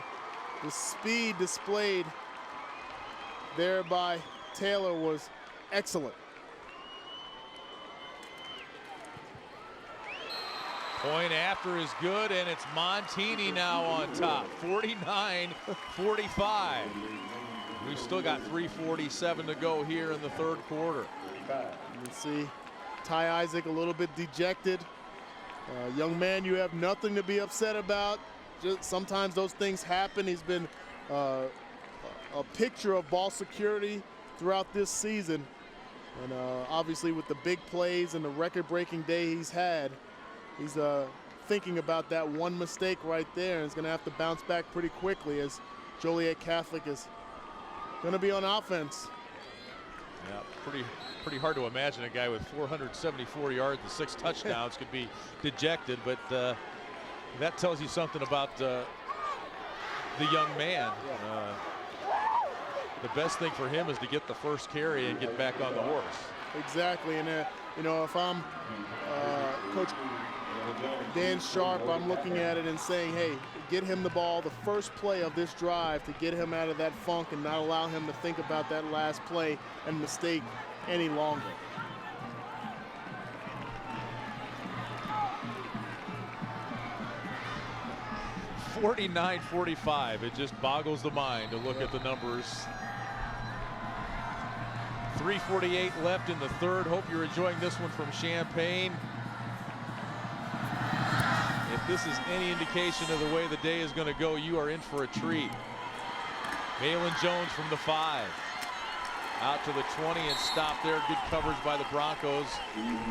the speed displayed there by Taylor was excellent. Point after is good, and it's Montini now on top, 49-45. We've still got 3:47 to go here in the third quarter. You can see Ty Isaac a little bit dejected. Young man, you have nothing to be upset about. Just sometimes those things happen. He's been a picture of ball security throughout this season. And obviously with the big plays and the record-breaking day he's had, he's thinking about that one mistake right there, and is going to have to bounce back pretty quickly as Joliet Catholic is going to be on offense. Yeah, pretty hard to imagine a guy with 474 yards and 6 touchdowns could be dejected, but that tells you something about the young man. The best thing for him is to get the first carry and get back on the horse. Exactly, and you know, if I'm Coach Dan Sharp, I'm looking at it and saying, hey, get him the ball the first play of this drive to get him out of that funk and not allow him to think about that last play and mistake any longer. $49-45. It just boggles the mind to look at the numbers. 3:48 left in the third. Hope you're enjoying this one from Champaign. If this is any indication of the way the day is going to go, you are in for a treat. Malin Jones from the 5. Out to the 20 and stopped there. Good coverage by the Broncos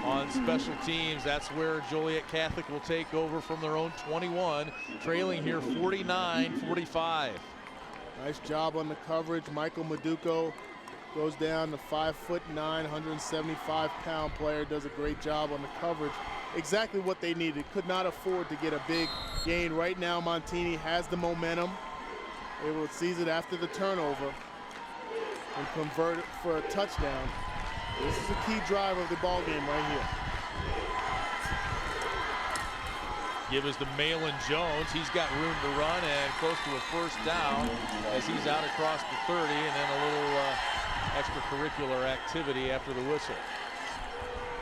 on special teams. That's where Joliet Catholic will take over from their own 21, trailing here 49-45. Nice job on the coverage. Michael Maduco goes down to 5'9", 175-pound player. Does a great job on the coverage. Exactly what they needed. Could not afford to get a big gain. Right now, Montini has the momentum. Able to seize it after the turnover. and convert it for a touchdown. This is a key drive of the ball game right here. Give us to Malin Jones. He's got room to run and close to a first down as he's out across the 30, and then a little extracurricular activity after the whistle.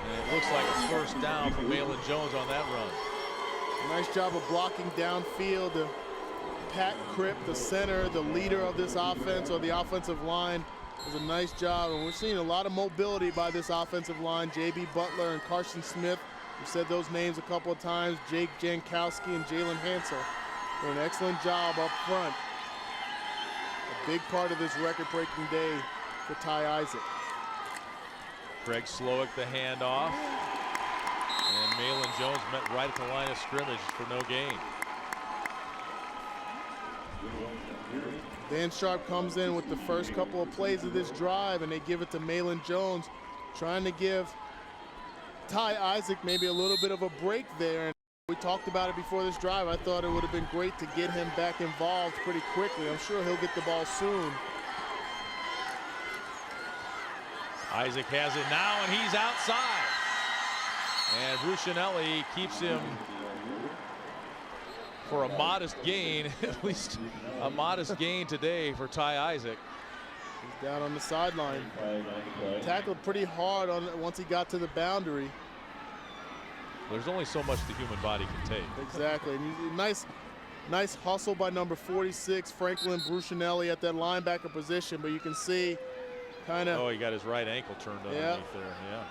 And it looks like a first down for Malin Jones on that run. Nice job of blocking downfield. Pat Kripp, the center, the leader of this offense, or the offensive line, does a nice job. And we're seeing a lot of mobility by this offensive line. J.B. Butler and Carson Smith. We've said those names a couple of times. Jake Jankowski and Jalen Hansel did an excellent job up front. A big part of this record-breaking day for Ty Isaac. Greg Slowick the handoff. And Malin Jones met right at the line of scrimmage for no gain. Dan Sharp comes in with the first couple of plays of this drive, and they give it to Malin Jones, trying to give Ty Isaac maybe a little bit of a break there. And we talked about it before this drive. I thought it would have been great to get him back involved pretty quickly. I'm sure he'll get the ball soon. Isaac has it now, and he's outside. And Bruscinelli keeps him for a modest gain, at least a modest gain today for Ty Isaac. He's down on the sideline. Tackled pretty hard once he got to the boundary. There's only so much the human body can take. Exactly. And nice hustle by number 46, Franklin Bruscinelli, at that linebacker position, but you can see kind of. Oh, he got his right ankle turned underneath there. Yeah.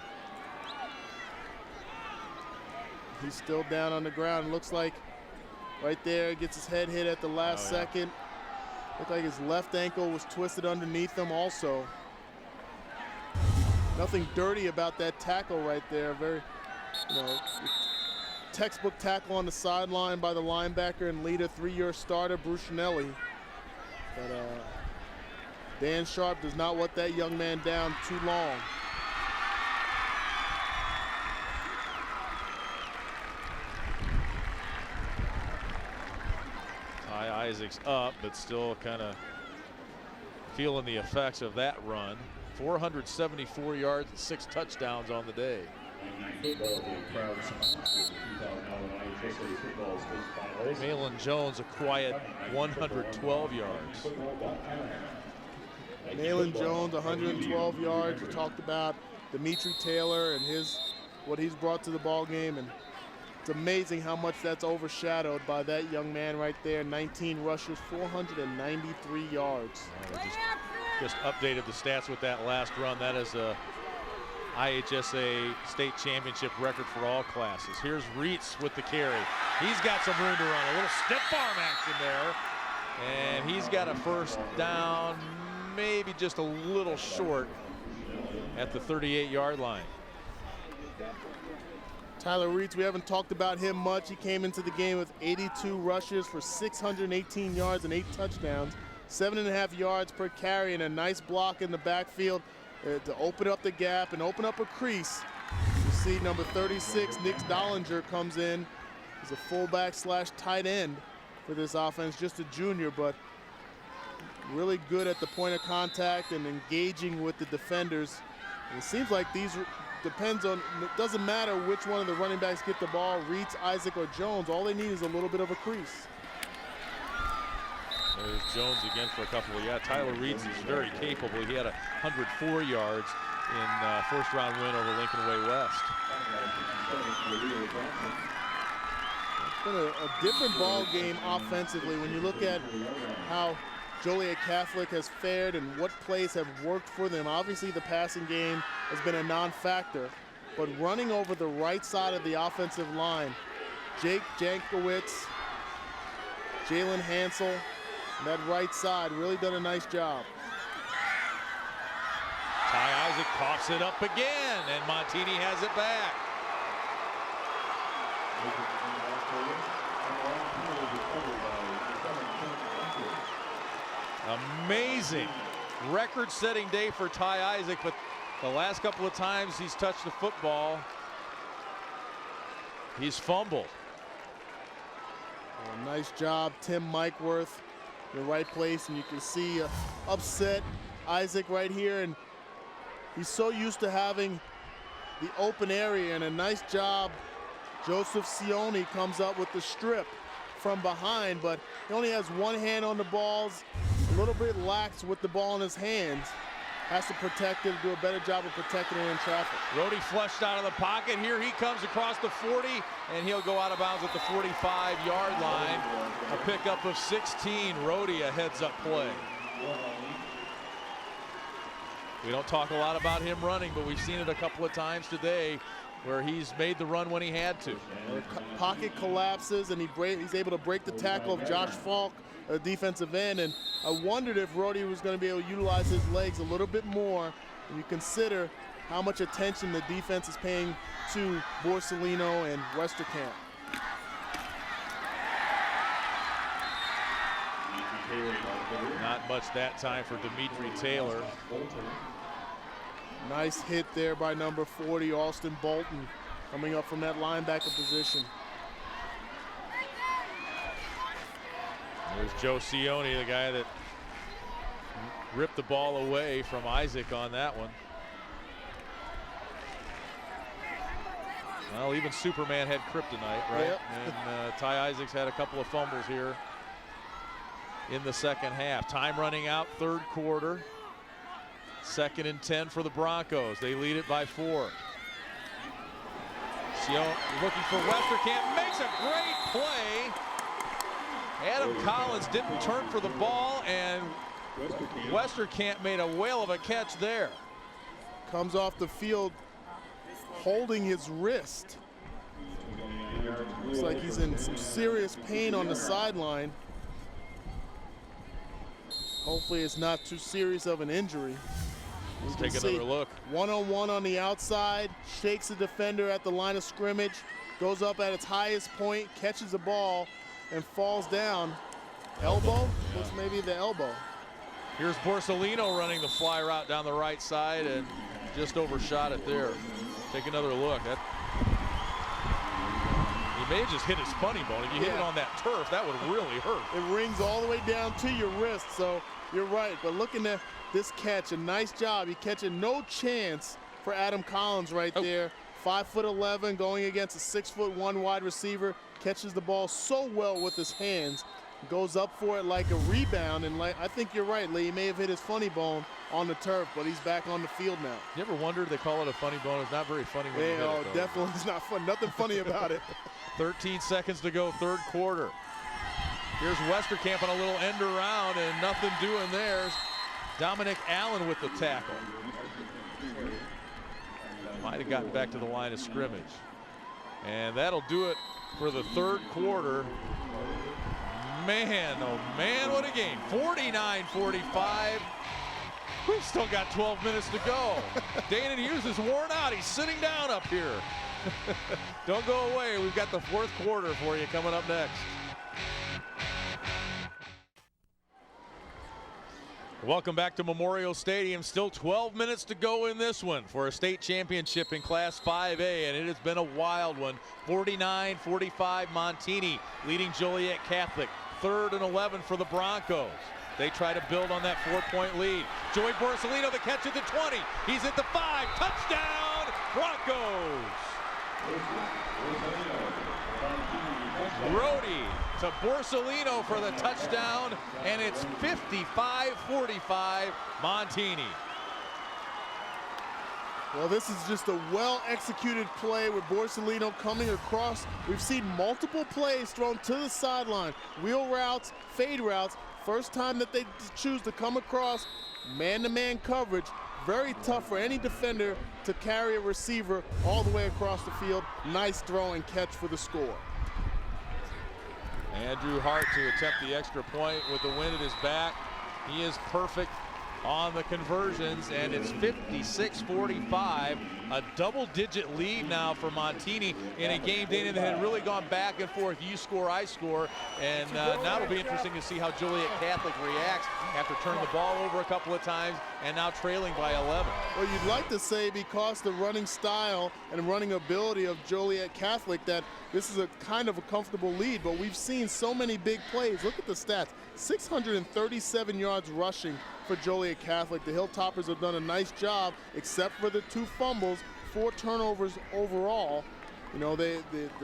He's still down on the ground. It looks like right there, gets his head hit at the last second. Looked like his left ankle was twisted underneath him also. Nothing dirty about that tackle right there. Very, textbook tackle on the sideline by the linebacker and leader, 3-year starter, Bruscinelli. But Dan Sharp does not want that young man down too long. Ty Isaac's up, but still kind of feeling the effects of that run. 474 yards and 6 touchdowns on the day. Malin Jones a quiet 112 yards. Malin Jones 112 yards. We talked about Dimitri Taylor and what he's brought to the ball game, and it's amazing how much that's overshadowed by that young man right there. 19 rushes, 493 yards. Just updated the stats with that last run. That is a IHSA state championship record for all classes. Here's Reitz with the carry. He's got some room to run. A little stiff arm action there. And he's got a first down, maybe just a little short at the 38-yard line. Tyler Reitz, we haven't talked about him much. He came into the game with 82 rushes for 618 yards and 8 touchdowns, 7.5 yards per carry, and a nice block in the backfield to open up the gap and open up a crease. You see number 36, Nick Dollinger, comes in. He's a fullback / tight end for this offense, just a junior, but really good at the point of contact and engaging with the defenders. And it seems like these depends on, it doesn't matter which one of the running backs get the ball, Reitz, Isaac, or Jones. All they need is a little bit of a crease. There's Jones again for a couple of yards. Tyler Reitz is very capable. He had 104 yards in first-round win over Lincoln Way West. It's been a different ball game offensively when you look at how Joliet Catholic has fared and what plays have worked for them. Obviously, the passing game has been a non-factor, but running over the right side of the offensive line, Jake Jankowitz, Jalen Hansel, that right side really done a nice job. Ty Isaac coughs it up again, and Montini has it back. Amazing record-setting day for Ty Isaac, but the last couple of times he's touched the football, he's fumbled. Nice job, Tim Mikeworth, in the right place, and you can see upset Isaac right here, and he's so used to having the open area, and a nice job. Joseph Sione comes up with the strip from behind, but he only has one hand on the balls, a little bit lax with the ball in his hands. Has to protect it, do a better job of protecting it in traffic. Rhodey flushed out of the pocket. Here he comes across the 40, and he'll go out of bounds at the 45-yard line. A pickup of 16. Rhodey, a heads-up play. We don't talk a lot about him running, but we've seen it a couple of times today where he's made the run when he had to. The pocket collapses, and he's able to break the tackle of Josh Falk, a defensive end, and I wondered if Rhodey was going to be able to utilize his legs a little bit more when you consider how much attention the defense is paying to Borsellino and Westerkamp. Not much that time for Dimitri Taylor. Nice hit there by number 40, Alston Bolton, coming up from that linebacker position. There's Joe Sione, the guy that ripped the ball away from Isaac on that one. Well, even Superman had kryptonite, right? Yep. And Ty Isaacs had a couple of fumbles here in the second half. Time running out, third quarter. 2nd and 10 for the Broncos. They lead it by 4. Sione looking for Westerkamp, makes a great play. Adam Collins didn't turn for the ball, and Westerkamp made a whale of a catch there. Comes off the field holding his wrist. Looks like he's in some serious pain on the sideline. Hopefully it's not too serious of an injury. Let's take another look. One-on-one on the outside, shakes the defender at the line of scrimmage, goes up at its highest point, catches the ball, and falls down. Elbow? Looks maybe the elbow. Here's Borsellino running the fly route down the right side and just overshot it there. Take another look. He may have just hit his funny bone. If you hit it on that turf, that would really hurt. It rings all the way down to your wrist, so you're right. But looking at this catch, a nice job. He catching no chance for Adam Collins right there. 5'11", going against a 6'1" wide receiver. Catches the ball so well with his hands. Goes up for it like a rebound, and I think you're right, Lee. He may have hit his funny bone on the turf, but he's back on the field now. You ever wondered they call it a funny bone? It's not very funny when you hit it, though. Definitely it's not fun. Nothing funny about it. 13 seconds to go, third quarter. Here's Westerkamp on a little end around, and nothing doing there. Dominic Allen with the tackle. Might have gotten back to the line of scrimmage. And that'll do it for the third quarter. Man, oh man, what a game. 49-45. We've still got 12 minutes to go. Dana Hughes is worn out. He's sitting down up here. Don't go away. We've got the fourth quarter for you coming up next. Welcome back to Memorial Stadium. Still 12 minutes to go in this one for a state championship in Class 5A, and it has been a wild one. 49-45 Montini leading Joliet Catholic. 3rd and 11 for the Broncos. They try to build on that 4-point lead. Joey Borsellino, the catch at the 20. He's at the 5. Touchdown, Broncos. Rhodey to Borsellino for the touchdown, and it's 55-45 Montini. Well, this is just a well-executed play with Borsellino coming across. We've seen multiple plays thrown to the sideline. Wheel routes, fade routes. First time that they choose to come across man-to-man coverage. Very tough for any defender to carry a receiver all the way across the field. Nice throw and catch for the score. Andrew Hart to attempt the extra point with the wind at his back. He is perfect on the conversions, and it's 56-45 a double-digit lead now for Montini in a game, Dana, that had really gone back and forth. You score, I score, and now it'll be interesting to see how Joliet Catholic reacts after turning the ball over a couple of times and now trailing by 11. Well, you'd like to say because the running style and running ability of Joliet Catholic that this is a kind of a comfortable lead, but we've seen so many big plays. Look at the stats, 637 yards rushing for Joliet Catholic. The Hilltoppers have done a nice job, except for the 2 fumbles, 4 turnovers overall. You know, the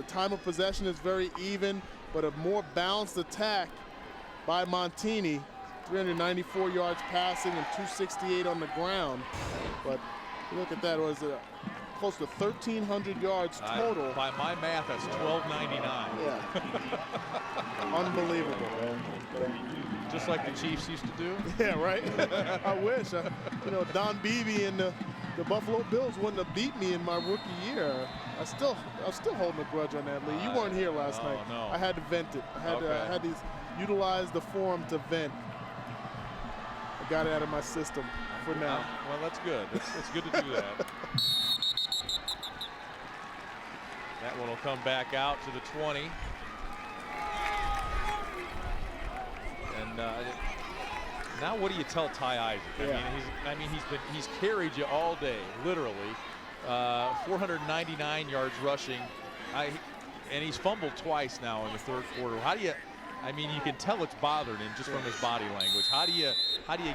time of possession is very even, but a more balanced attack by Montini. 394 yards passing and 268 on the ground. But look at that, was close to 1,300 yards total. By my math, that's 1,299. Yeah. Unbelievable. Just like the Chiefs used to do. Yeah, right. I wish. You know, Don Beebe and the Buffalo Bills wouldn't have beat me in my rookie year. I'm still holding a grudge on that, Lee. You weren't here last night. No. I had to vent it. I had to utilize the forum to vent. I got it out of my system for now. Well, that's good. It's good to do that. That one will come back out to the 20. And now what do you tell Ty Isaac? Yeah. He's carried you all day, literally. 499 yards rushing. And he's fumbled twice now in the 3rd quarter. How do you, you can tell it's bothered him just from his body language. How do you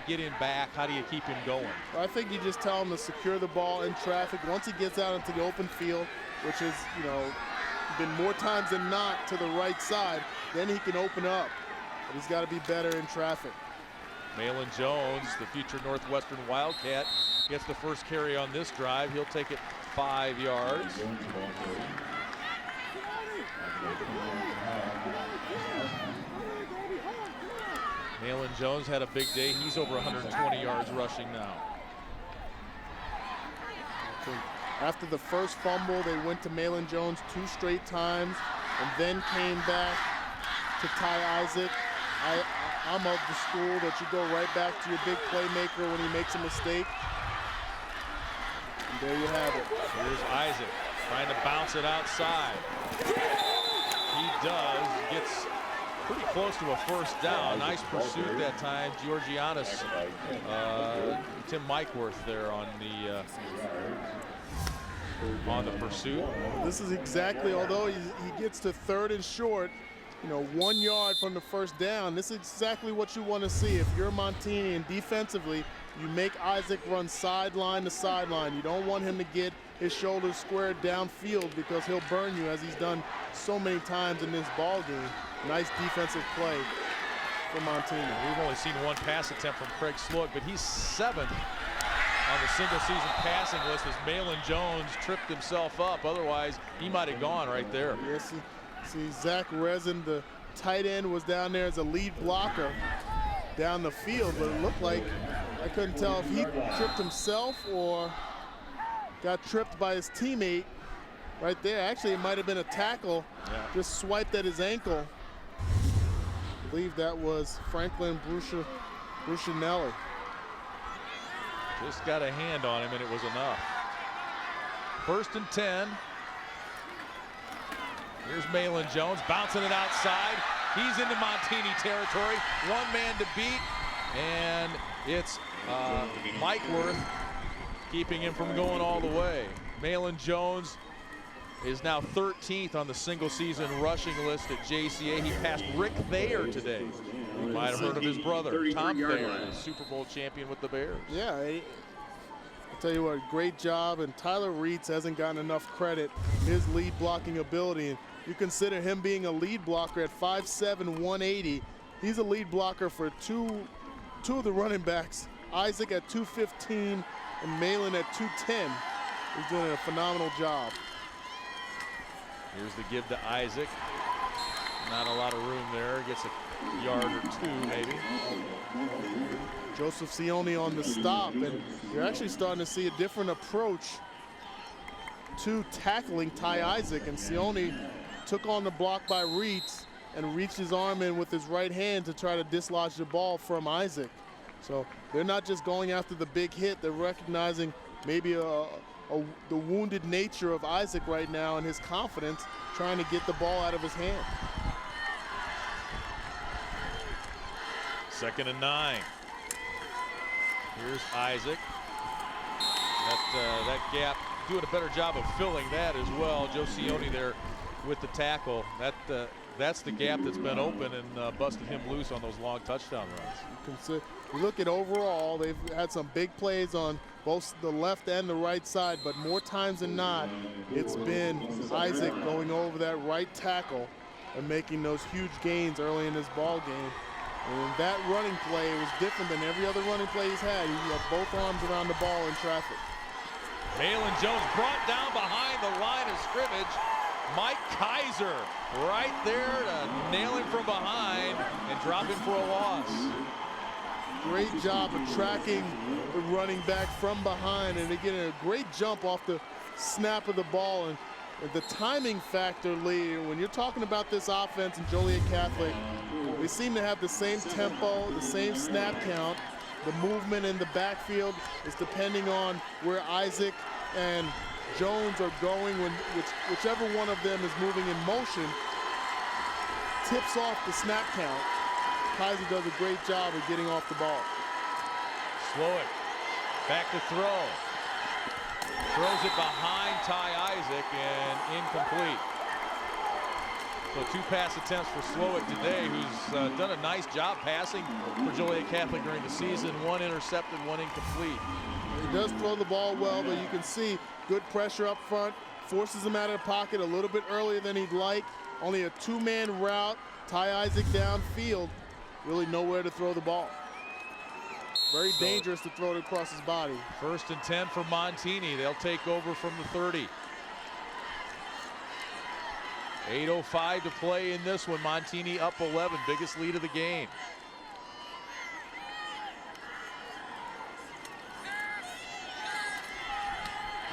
get him back? How do you keep him going? Well, I think you just tell him to secure the ball in traffic. Once he gets out into the open field, which is, you know, been more times than not to the right side, then he can open up. But he's got to be better in traffic. Malin Jones, the future Northwestern Wildcat, gets the first carry on this drive. He'll take it 5 yards. Malin Jones had a big day. He's over 120 yards rushing now. After the first fumble, they went to Malin Jones 2 straight times and then came back to Ty Isaac. I'm of the school that you go right back to your big playmaker when he makes a mistake. And there you have it. Here's Isaac trying to bounce it outside. He does. Gets pretty close to a first down. Nice pursuit that time. Georgianis, Tim Mikeworth there on the pursuit. This is exactly, although he gets to 3rd and short, you know, 1 yard from the first down, this is exactly what you want to see. If you're Montini and defensively, you make Isaac run sideline to sideline. You don't want him to get his shoulders squared downfield because he'll burn you, as he's done so many times in this ball game. Nice defensive play for Montini. We've only seen 1 pass attempt from Craig Sloat, but he's 7th on the single-season passing list as Malin Jones tripped himself up. Otherwise, he might have gone right there. Yes, see Zach Resin, the tight end, was down there as a lead blocker down the field, but it looked like, I couldn't tell if he tripped himself or got tripped by his teammate right there. Actually, it might have been a tackle, just swiped at his ankle. I believe that was Franklin Brucinelli. Just got a hand on him and it was enough. 1st and 10. Here's Malin Jones bouncing it outside. He's into Montini territory. 1 man to beat, and it's Mikeworth keeping him from going all the way. Malin Jones is now 13th on the single-season rushing list at JCA. He passed Rick Thayer today. You might have heard of his brother, Tom Thayer, Super Bowl champion with the Bears. Yeah, I'll tell you what, great job. And Tyler Reitz hasn't gotten enough credit, his lead blocking ability. And you consider him being a lead blocker at 5'7", 180. He's a lead blocker for two of the running backs, Isaac at 215 and Malin at 210. He's doing a phenomenal job. Here's the give to Isaac. Not a lot of room there. Gets a yard or 2 maybe. Joseph Sione on the stop, and you're actually starting to see a different approach to tackling Ty Isaac. And Sione took on the block by Reitz and reached his arm in with his right hand to try to dislodge the ball from Isaac. So they're not just going after the big hit, they're recognizing maybe the wounded nature of Isaac right now and his confidence trying to get the ball out of his hand. 2nd and 9. Here's Isaac. That gap, doing a better job of filling that as well. Joe Cioni there with the tackle. That's the gap that's been open and busted him loose on those long touchdown runs. You look at overall, they've had some big plays on both the left and the right side, but more times than not, it's been Isaac going over that right tackle and making those huge gains early in this ball game. And that running play was different than every other running play he's had. He had both arms around the ball in traffic. Malin Jones brought down behind the line of scrimmage. Mike Kaiser right there to nail him from behind and drop him for a loss. Great job of tracking the running back from behind and getting a great jump off the snap of the ball. And the timing factor, Lee, when you're talking about this offense in Joliet Catholic, they seem to have the same tempo, the same snap count. The movement in the backfield is depending on where Isaac and Jones are going. Whichever one of them is moving in motion tips off the snap count. Kaiser does a great job of getting off the ball. Slowick back to throw. Throws it behind Ty Isaac and incomplete. So 2 pass attempts for Slowick today, who's done a nice job passing for Joliet Catholic during the season. 1 intercepted, 1 incomplete. He does throw the ball well, but you can see good pressure up front, forces him out of the pocket a little bit earlier than he'd like. Only a 2-man route, Ty Isaac downfield, really nowhere to throw the ball. Very dangerous to throw it across his body. 1st and 10 for Montini. They'll take over from the 30. 8:05 to play in this one. Montini up 11, biggest lead of the game.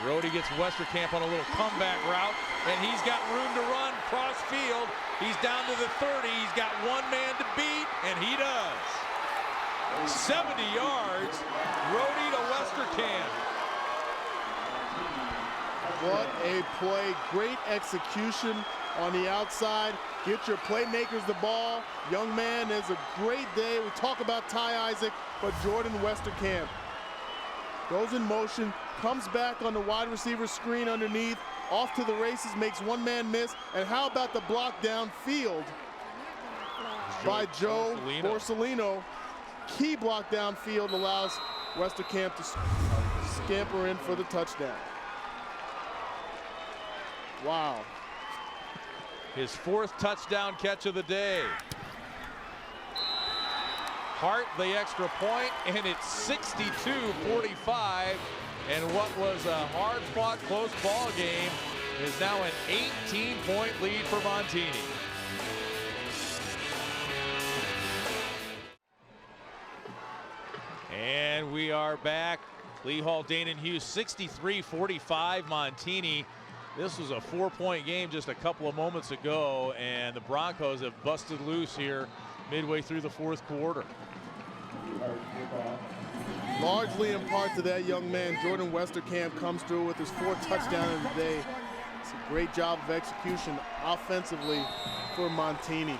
Rhodey gets Westerkamp on a little comeback route, and he's got room to run cross field. He's down to the 30. He's got 1 man to beat, and he does. 70 yards, Rhodey to Westerkamp. What a play, great execution on the outside. Get your playmakers the ball. Young man, it's a great day. We talk about Ty Isaac, but Jordan Westerkamp goes in motion, comes back on the wide receiver screen underneath, off to the races, makes 1 man miss. And how about the block downfield by Joe Borsellino? Key block downfield allows Westerkamp to scamper in for the touchdown. Wow. His 4th touchdown catch of the day. Hart the extra point, and it's 62-45. And what was a hard-fought, close ball game is now an 18-point lead for Montini. And we are back. Lee Hall, Dane and Hughes, 63-45 Montini. This was a 4-point game just a couple of moments ago, and the Broncos have busted loose here midway through the 4th quarter. Largely in part to that young man, Jordan Westerkamp comes through with his 4th touchdown of the day. It's a great job of execution offensively for Montini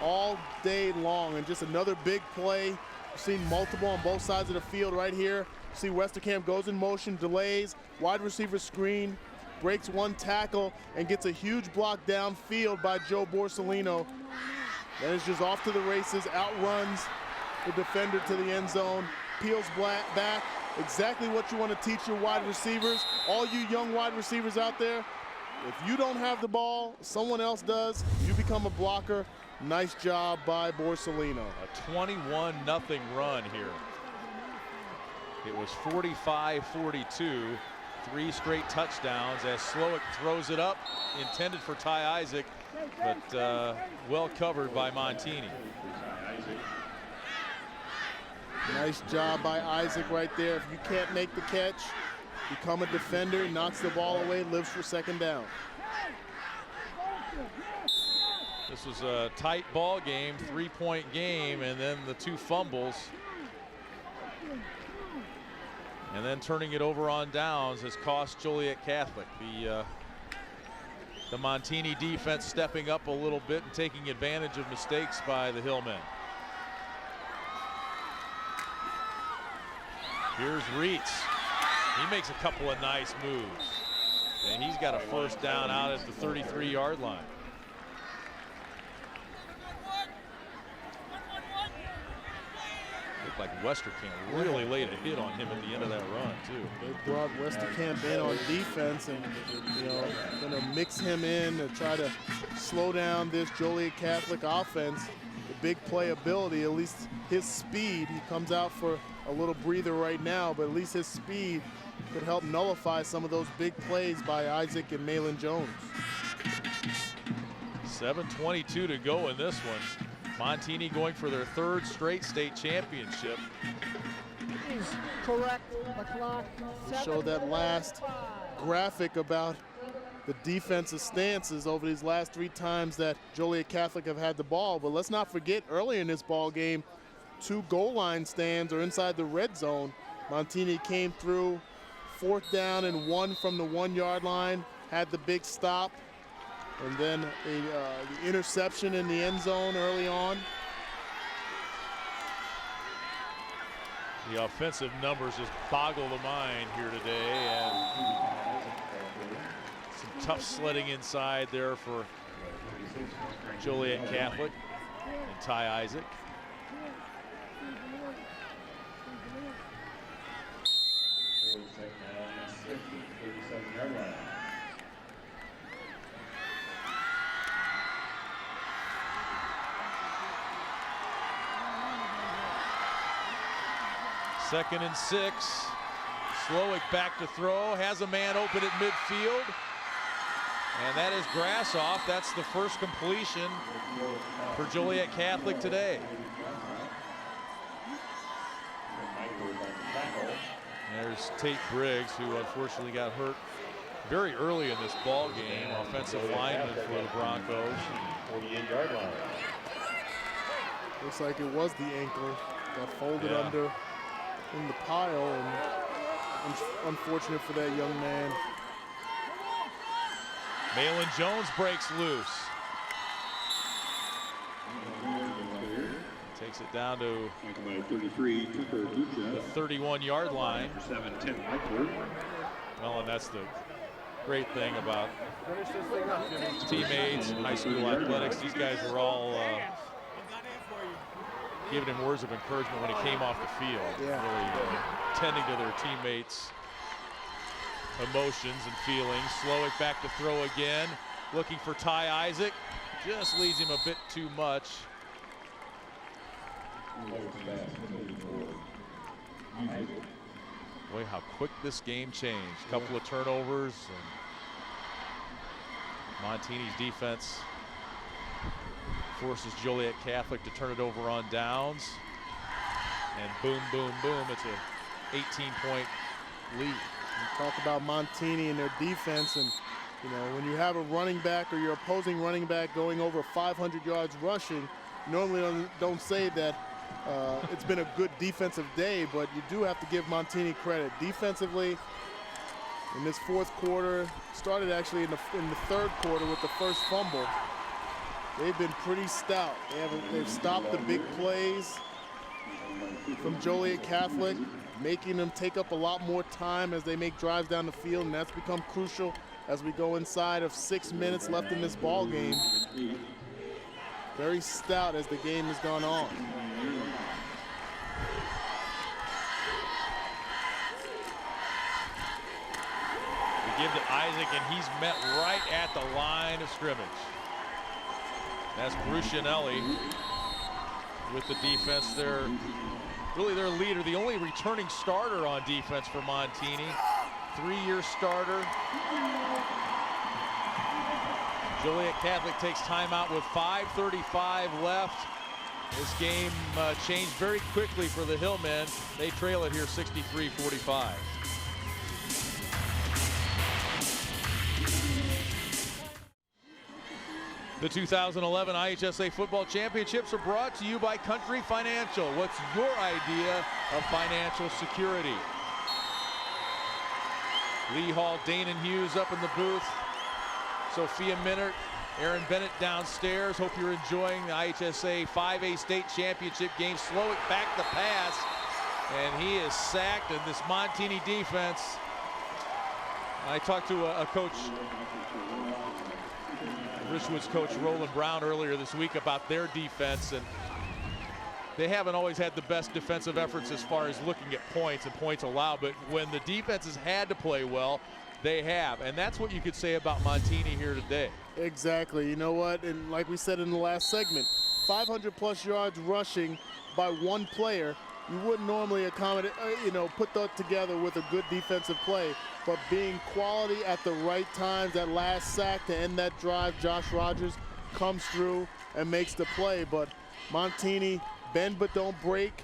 all day long, and just another big play. We've seen multiple on both sides of the field right here. See Westerkamp goes in motion, delays, wide receiver screen, breaks 1 tackle, and gets a huge block downfield by Joe Borsellino. Then it's just off to the races, outruns the defender to the end zone, peels back. Exactly what you want to teach your wide receivers. All you young wide receivers out there, if you don't have the ball, someone else does, you become a blocker. Nice job by Borsellino. A 21-0 run here. It was 45-42. 3 straight touchdowns as Slowick throws it up, intended for Ty Isaac, but well covered by Montini. Nice job by Isaac right there. If you can't make the catch, become a defender, knocks the ball away, lives for 2nd down. This was a tight ball game, 3-point game, and then the 2 fumbles. And then turning it over on downs has cost Joliet Catholic. The Montini defense stepping up a little bit and taking advantage of mistakes by the Hillmen. Here's Reitz. He makes a couple of nice moves. And he's got a first down out at the 33-yard line. Looked like Westerkamp really laid a hit on him at the end of that run, too. They brought Westerkamp in on defense and, going to mix him in to try to slow down this Joliet Catholic offense. The big playability, at least his speed. He comes out for a little breather right now, but at least his speed could help nullify some of those big plays by Isaac and Malin Jones. 7:22 to go in this one. Montini going for their third straight state championship. Correct. The clock. Show that last graphic about the defensive stances over these last 3 times that Joliet Catholic have had the ball. But let's not forget, early in this ball game, 2 goal line stands or inside the red zone. Montini came through, 4th down and 1 from the 1-yard line, had the big stop, and then the interception in the end zone early on. The offensive numbers just boggle the mind here today, and some tough sledding inside there for Joliet Catholic and Ty Isaac. Second and 6. Slowick back to throw, has a man open at midfield, and that is Grassoff. That's the first completion for Joliet Catholic today. There's Tate Briggs, who unfortunately got hurt very early in this ball game, offensive lineman for the Broncos. 48-yard line. Looks like it was the ankle that folded under in the pile, and unfortunate for that young man. Malin Jones breaks loose. Takes it down to the 31-yard line. Well, and that's the great thing about teammates, high school athletics. These guys were all giving him words of encouragement when he came off the field. Really tending to their teammates' emotions and feelings. Slowick back to throw again, looking for Ty Isaac. Just leads him a bit too much. Boy, how quick this game changed. Couple of turnovers, and Montini's defense forces Joliet Catholic to turn it over on downs. And boom, boom, boom, it's a 18-point lead. You talk about Montini and their defense, and when you have a running back or your opposing running back going over 500 yards rushing, normally don't say that it's been a good defensive day, but you do have to give Montini credit. Defensively, in this 4th quarter, started actually in the 3rd quarter with the first fumble. They've been pretty stout. They've stopped the big plays from Joliet Catholic, making them take up a lot more time as they make drives down the field, and that's become crucial as we go inside of 6 minutes left in this ball game. Very stout as the game has gone on. We give to Isaac, and he's met right at the line of scrimmage. That's Brucianelli with the defense there. Really their leader, the only returning starter on defense for Montini. 3-year starter. Joliet Catholic takes timeout with 5:35 left. This game changed very quickly for the Hillmen. They trail it here 63-45. The 2011 IHSA Football Championships are brought to you by Country Financial. What's your idea of financial security? Lee Hall, Danon Hughes up in the booth. Sophia Minert, Aaron Bennett downstairs. Hope you're enjoying the IHSA 5A state championship game. Slowick back the pass, and he is sacked. And this Montini defense, I talked to a coach, Richwood's coach Roland Brown, earlier this week about their defense, and they haven't always had the best defensive efforts as far as looking at points and points allowed, but when the defenses had to play well, they have, and that's what you could say about Montini here today. Exactly. You know what? And like we said in the last segment, 500+ yards rushing by one player. You wouldn't normally accommodate, put that together with a good defensive play, but being quality at the right times, that last sack to end that drive, Josh Rogers comes through and makes the play. But Montini, bend but don't break.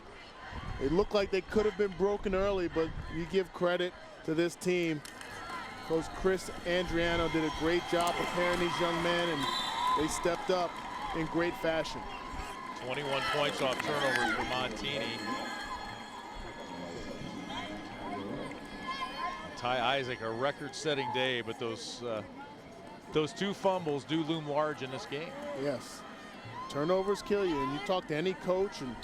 It looked like they could have been broken early, but you give credit to this team. Coach Chris Andriano did a great job preparing these young men, and they stepped up in great fashion. 21 points off turnovers for Montini. Ty Isaac, a record-setting day, but those two fumbles do loom large in this game. Yes, turnovers kill you, and you talk to any coach, and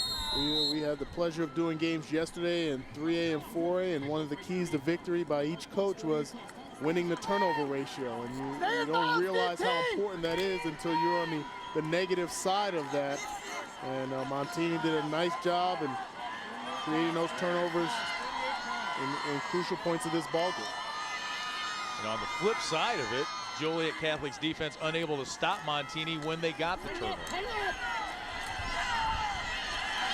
we had the pleasure of doing games yesterday in 3A and 4A, and one of the keys to victory by each coach was winning the turnover ratio, and you don't realize how important that is until you're on the negative side of that. And Montini did a nice job in creating those turnovers in crucial points of this ballgame. And on the flip side of it, Joliet Catholic's defense unable to stop Montini when they got the turnover.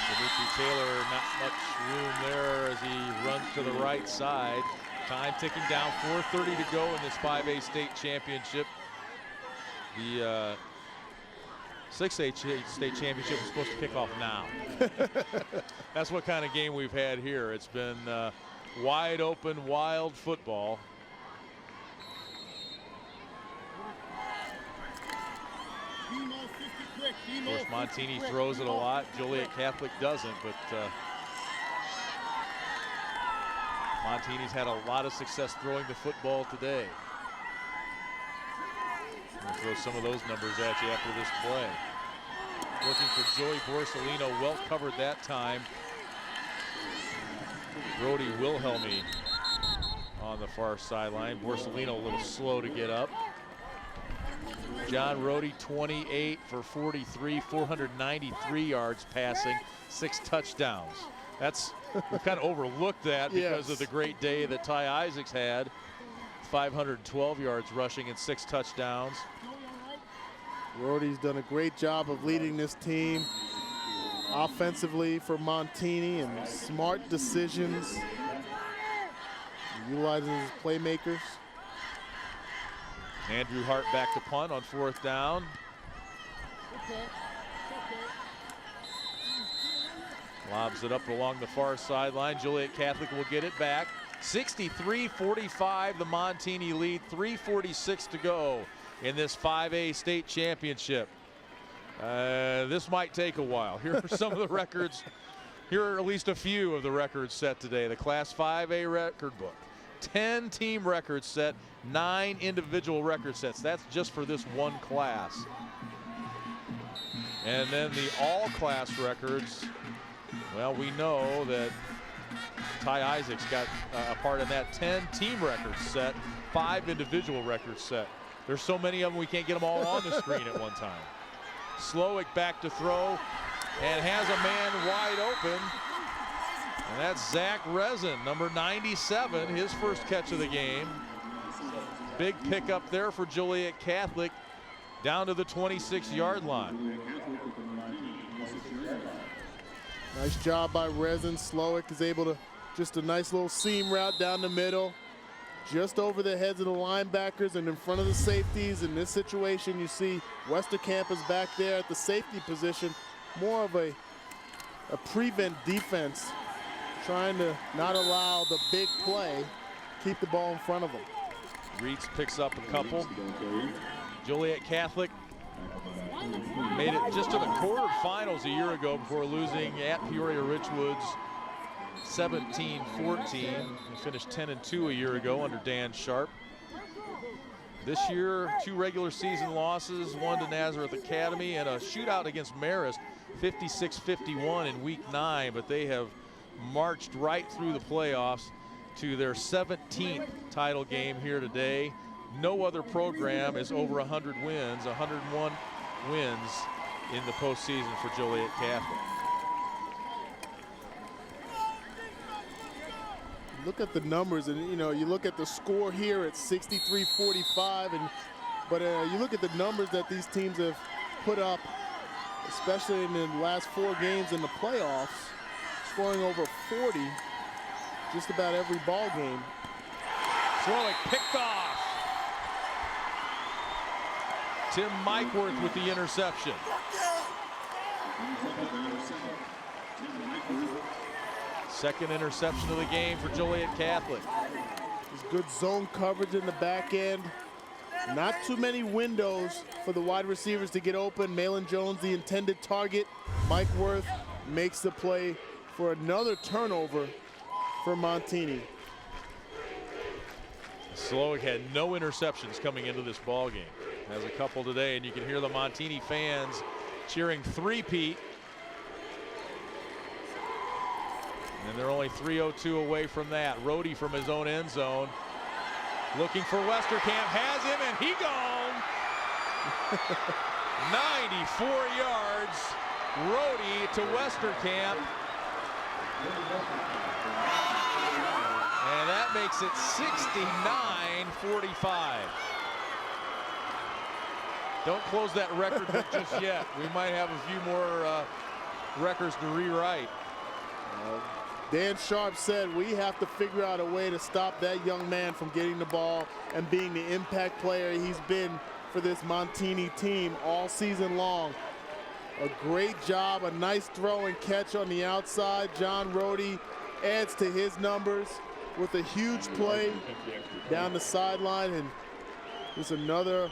Dimitri Taylor, not much room there as he runs to the right side. Time ticking down, 4:30 to go in this 5A state championship. The 6A state championship is supposed to kick off now. That's what kind of game we've had here. It's been wide open, wild football. Of course, Montini throws it a lot. Joliet Catholic doesn't, but Montini's had a lot of success throwing the football today. I'll throw some of those numbers at you after this play. Looking for Joey Borsellino, well covered that time. Brody Wilhelmy on the far sideline. Borsellino a little slow to get up. John Rohde, 28 for 43, 493 yards passing, 6 touchdowns. We've kind of overlooked that because of the great day that Ty Isaacs had. 512 yards rushing and 6 touchdowns. Rohde's done a great job of leading this team offensively for Montini, and smart decisions, utilizing his playmakers. Andrew Hart back to punt on 4th down. Lobs it up along the far sideline. Joliet Catholic will get it back. 63-45, the Montini lead. 3:46 to go in this 5A state championship. This might take a while. Here are some of the records. Here are at least a few of the records set today. The Class 5A record book. 10 team records set, 9 individual record sets. That's just for this one class. And then the all-class records, well, we know that Ty Isaacs got a part in that. 10 team records set, 5 individual records set. There's so many of them we can't get them all on the screen at one time. Slowick back to throw and has a man wide open. And that's Zach Resin, number 97, his first catch of the game. Big pickup there for Joliet Catholic, down to the 26-yard line. Nice job by Resin. Slowick is able to, just a nice little seam route down the middle, just over the heads of the linebackers and in front of the safeties. In this situation, you see Westerkamp is back there at the safety position, more of a prevent defense, trying to not allow the big play, keep the ball in front of them. Reeds picks up a couple. Joliet Catholic made it just to the quarterfinals a year ago before losing at Peoria Richwoods 17-14. He finished 10-2 a year ago under Dan Sharp. This year, 2 regular season losses, 1 to Nazareth Academy and a shootout against Marist, 56-51 in week 9, but they have marched right through the playoffs to their 17th title game here today. No other program is over 100 wins, 101 wins in the postseason for Joliet Catholic. Look at the numbers, and you look at the score here at 63-45, but you look at the numbers that these teams have put up, especially in the last 4 games in the playoffs, scoring over 40 just about every ball game. Slowick picked off. Tim Mikeworth with the interception. Second interception of the game for Joliet Catholic. There's good zone coverage in the back end. Not too many windows for the wide receivers to get open. Malin Jones, the intended target. Mike Worth makes the play for another turnover for Montini. Slowick had no interceptions coming into this ball game. Has a couple today, and you can hear the Montini fans cheering three-peat. And they're only 3:02 away from that. Rohde from his own end zone. Looking for Westerkamp, has him, and he gone. 94 yards. Rohde to Westerkamp. And that makes it 69-45. Don't close that record book just yet. We might have a few more records to rewrite. Dan Sharp said we have to figure out a way to stop that young man from getting the ball and being the impact player he's been for this Montini team all season long. A great job, a nice throw and catch on the outside. John Rohde adds to his numbers with a huge play down the sideline, and there's another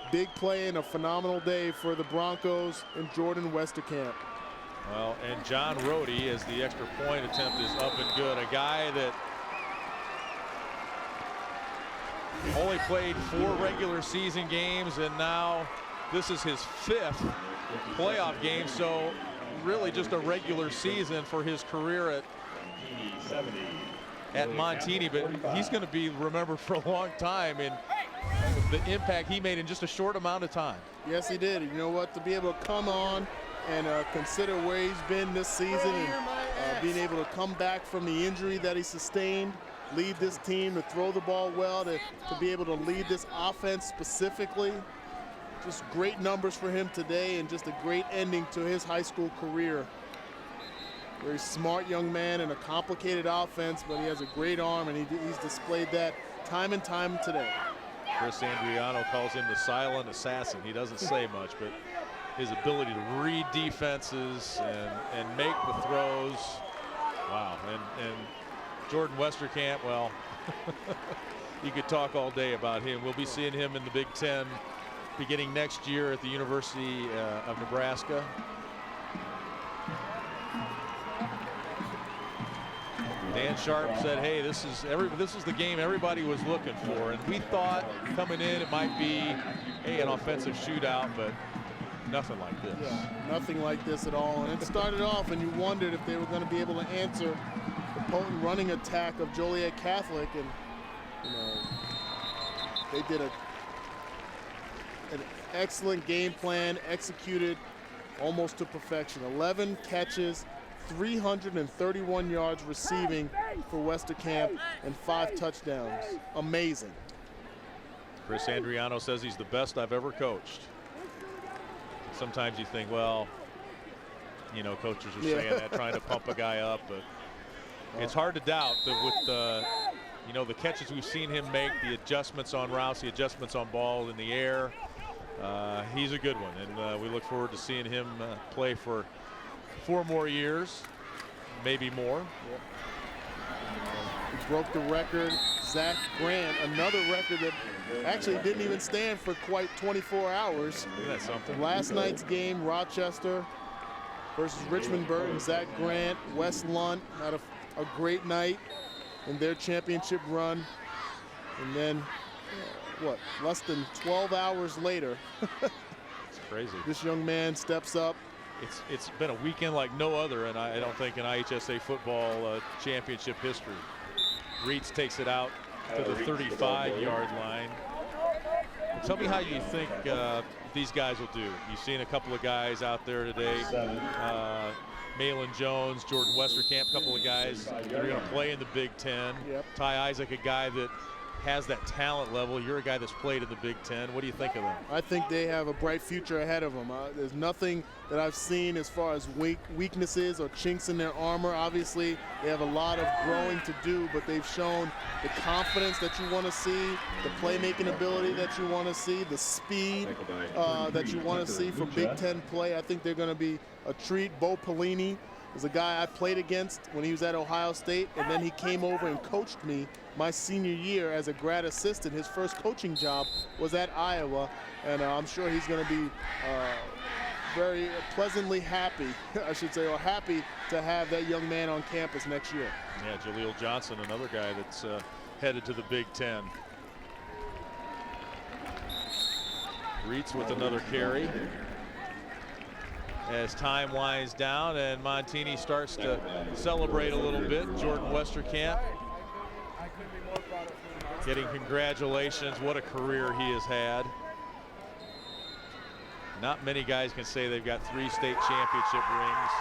big play and a phenomenal day for the Broncos and Jordan Westerkamp. Well, and John Rohde, as the extra point attempt is up and good. A guy that only played 4 regular season games, and now this is his 5th playoff game. So really just a regular season for his career at Montini, but he's going to be remembered for a long time in the impact he made in just a short amount of time. Yes, he did. You know what? To be able to come on and consider where he's been this season and being able to come back from the injury that he sustained, lead this team to throw the ball well, to be able to lead this offense specifically. Just great numbers for him today, and just a great ending to his high school career. Very smart young man in a complicated offense, but he has a great arm, and he's displayed that time and time today. Chris Andriano calls him the silent assassin. He doesn't say much, but his ability to read defenses and make the throws. Wow. And Jordan Westerkamp, well, you could talk all day about him. We'll be seeing him in the Big Ten beginning next year at the University of Nebraska. Dan Sharp said, hey, this is the game everybody was looking for, and we thought coming in it might be, hey, an offensive shootout, but nothing like this. Yeah, nothing like this at all. And it started off, and you wondered if they were going to be able to answer the potent running attack of Joliet Catholic, and they did an excellent game plan, executed almost to perfection. 11 catches, 331 yards receiving for Westerkamp, and 5 touchdowns. Amazing. Chris Andriano says he's the best I've ever coached. Sometimes you think, well, coaches are saying that, trying to pump a guy up, but it's hard to doubt that with the catches we've seen him make, the adjustments on routes, the adjustments on ball in the air, he's a good one, and we look forward to seeing him play for 4 more years, maybe more. Yep. He broke the record. Zach Grant, another record that actually didn't even stand for quite 24 hours. Isn't that something? Last night's game, Rochester versus Richmond Burton. Zach Grant, Wes Lunt had a a great night in their championship run. And then, what, less than 12 hours later, It's crazy. this young man steps up. It's been a weekend like no other, and I don't think in IHSA football championship history. Reitz takes it out to the 35-yard line. Tell me how you think these guys will do. You've seen a couple of guys out there today. Malin Jones, Jordan Westerkamp, a couple of guys that are going to play in the Big Ten. Yep. Ty Isaac, a guy that has that talent level. You're a guy that's played in the Big Ten. What do you think of them? I think they have a bright future ahead of them. There's nothing that I've seen as far as weaknesses or chinks in their armor. Obviously, they have a lot of growing to do, but they've shown the confidence that you want to see, the playmaking ability that you want to see, the speed that you want to see for Big Ten play. I think they're going to be a treat. Bo Pelini is a guy I played against when he was at Ohio State, and then he came over and coached me my senior year as a grad assistant. His first coaching job was at Iowa, and I'm sure he's going to be very pleasantly happy, I should say, or happy to have that young man on campus next year. Yeah, Jaleel Johnson, another guy that's headed to the Big Ten. Reitz with another carry. As time winds down and Montini starts to celebrate a little bit. Jordan Westerkamp getting congratulations. What a career he has had. Not many guys can say they've got 3 state championship rings.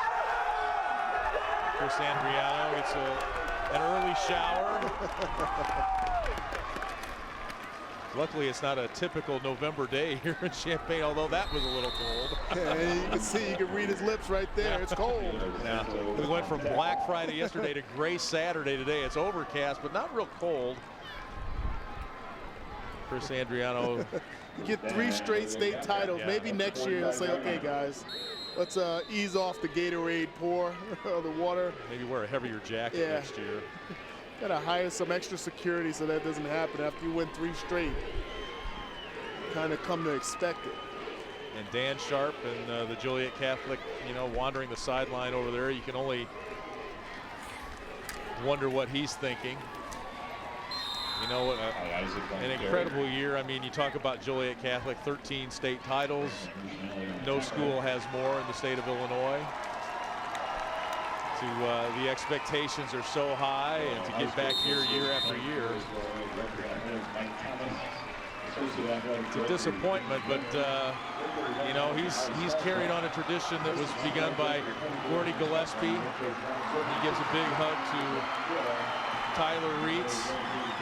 Chris Andriano gets an early shower. Luckily, it's not a typical November day here in Champaign, although that was a little cold. Yeah, and you can see, you can read his lips right there. It's cold. Yeah. We went from Black Friday yesterday to gray Saturday today. It's overcast, but not real cold. Chris Andriano. You get 3 straight state titles. Yeah. Maybe next year he'll say, okay, guys, let's ease off the Gatorade pour, the water. Maybe wear a heavier jacket Yeah. next year. Got to hire some extra security so that doesn't happen after you win 3 straight. Kind of come to expect it. And Dan Sharp and the Joliet Catholic, you know, wandering the sideline over there. You can only wonder what he's thinking. You know, an incredible year. I mean, you talk about Joliet Catholic, 13 state titles. No school has more in the state of Illinois. The expectations are so high, and to get back here year after year, it's a disappointment. But you know, he's carried on a tradition that was begun by Gordy Gillespie. He gives a big hug to Tyler Reitz,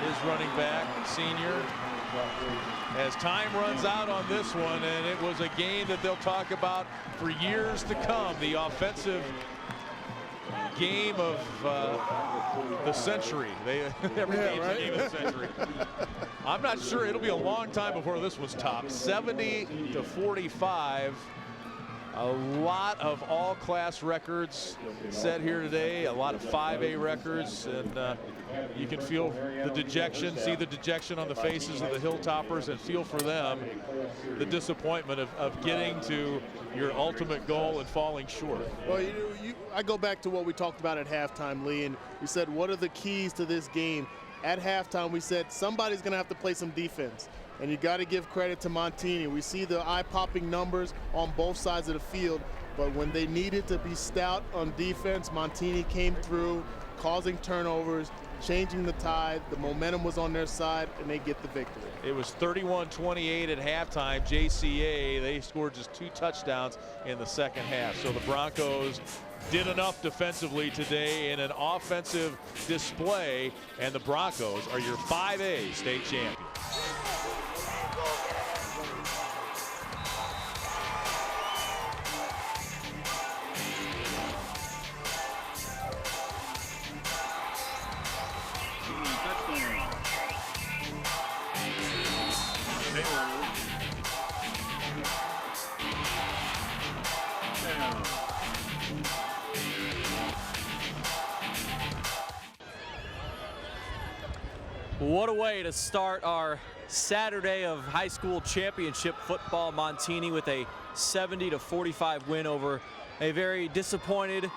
his running back, senior. As time runs out on this one, and it was a game that they'll talk about for years to come, the offensive game of the century. Every game's a game of the century. I'm not sure. It'll be a long time before this one's topped. 70-45. A lot of all-class records set here today. A lot of 5A records, and you can feel the dejection, see the dejection on the faces of the Hilltoppers, and feel for them the disappointment of getting to your ultimate goal and falling short. Well, I go back to what we talked about at halftime, Lee, and we said, what are the keys to this game? At halftime, we said somebody's going to have to play some defense. And you got to give credit to Montini. We see the eye-popping numbers on both sides of the field, but when they needed to be stout on defense, Montini came through, causing turnovers, changing the tide. The momentum was on their side, and they get the victory. It was 31-28 at halftime. JCA, they scored just 2 touchdowns in the second half. So the Broncos did enough defensively today in an offensive display, and the Broncos are your 5A state champions. What a way to start our Saturday of high school championship football. Montini with a 70-45 win over a very disappointed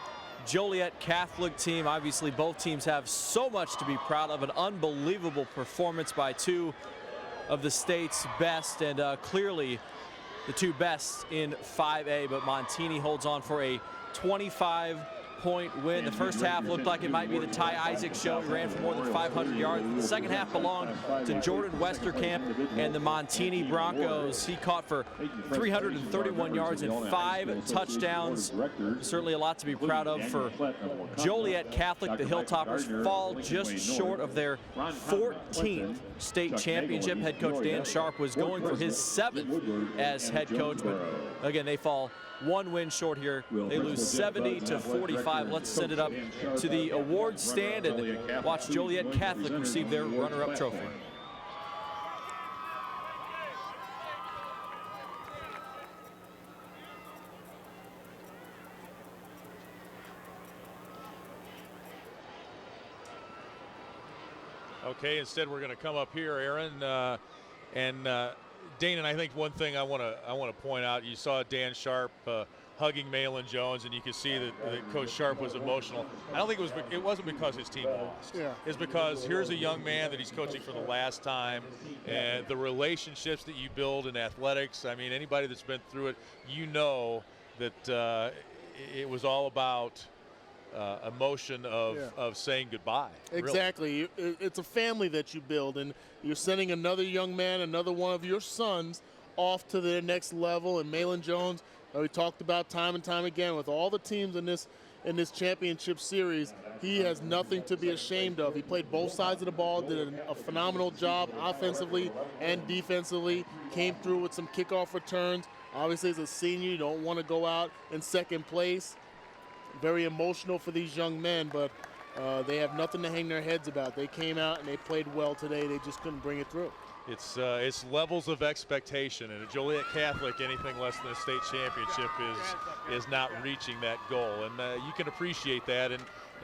Joliet Catholic team. Obviously, both teams have so much to be proud of. An unbelievable performance by two of the state's best, and clearly the two best in 5A, but Montini holds on for a 25-point win. The first half looked like it might be the Ty Isaac show. He ran for more than 500 yards. The second half belonged to Jordan Westerkamp and the Montini Broncos. He caught for 331 yards and 5 touchdowns. Certainly a lot to be proud of for Joliet Catholic. The Hilltoppers fall just short of their 14th state championship. Head coach Dan Sharp was going for his 7th as head coach, but again, they fall one win short here. They lose 70-45. Let's send it up to the awards stand and watch Joliet Catholic receive their runner-up trophy. Okay, instead we're going to come up here, Aaron, Dane, and I think one thing I want to point out, you saw Dan Sharp hugging Malin Jones, and you could see that Coach Sharp was emotional. I don't think it wasn't because his team lost. Yeah. It's because here's a young man that he's coaching for the last time, and the relationships that you build in athletics. I mean, anybody that's been through it, you know that it was all about emotion of saying goodbye. Exactly. Really. It's a family that you build, and you're sending another young man, another one of your sons, off to their next level. And Malin Jones, we talked about time and time again with all the teams in this championship series, he has nothing to be ashamed of. He played both sides of the ball, did a phenomenal job offensively and defensively, came through with some kickoff returns. Obviously, as a senior, you don't want to go out in second place. Very emotional for these young men, but they have nothing to hang their heads about. They came out and they played well today. They just couldn't bring it through. It's levels of expectation, and at Joliet Catholic, anything less than a state championship is not reaching that goal, and you can appreciate that.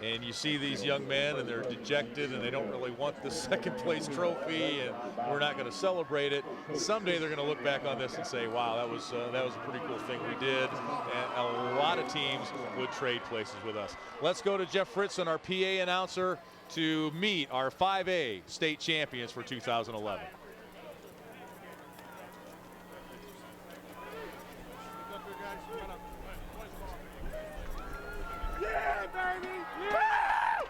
And you see these young men, and they're dejected, and they don't really want the second place trophy, and we're not going to celebrate it. Someday they're going to look back on this and say, wow, that was a pretty cool thing we did, and a lot of teams would trade places with us. Let's go to Jeff Fritzen, our PA announcer, to meet our 5A state champions for 2011. Yeah, baby! Yeah!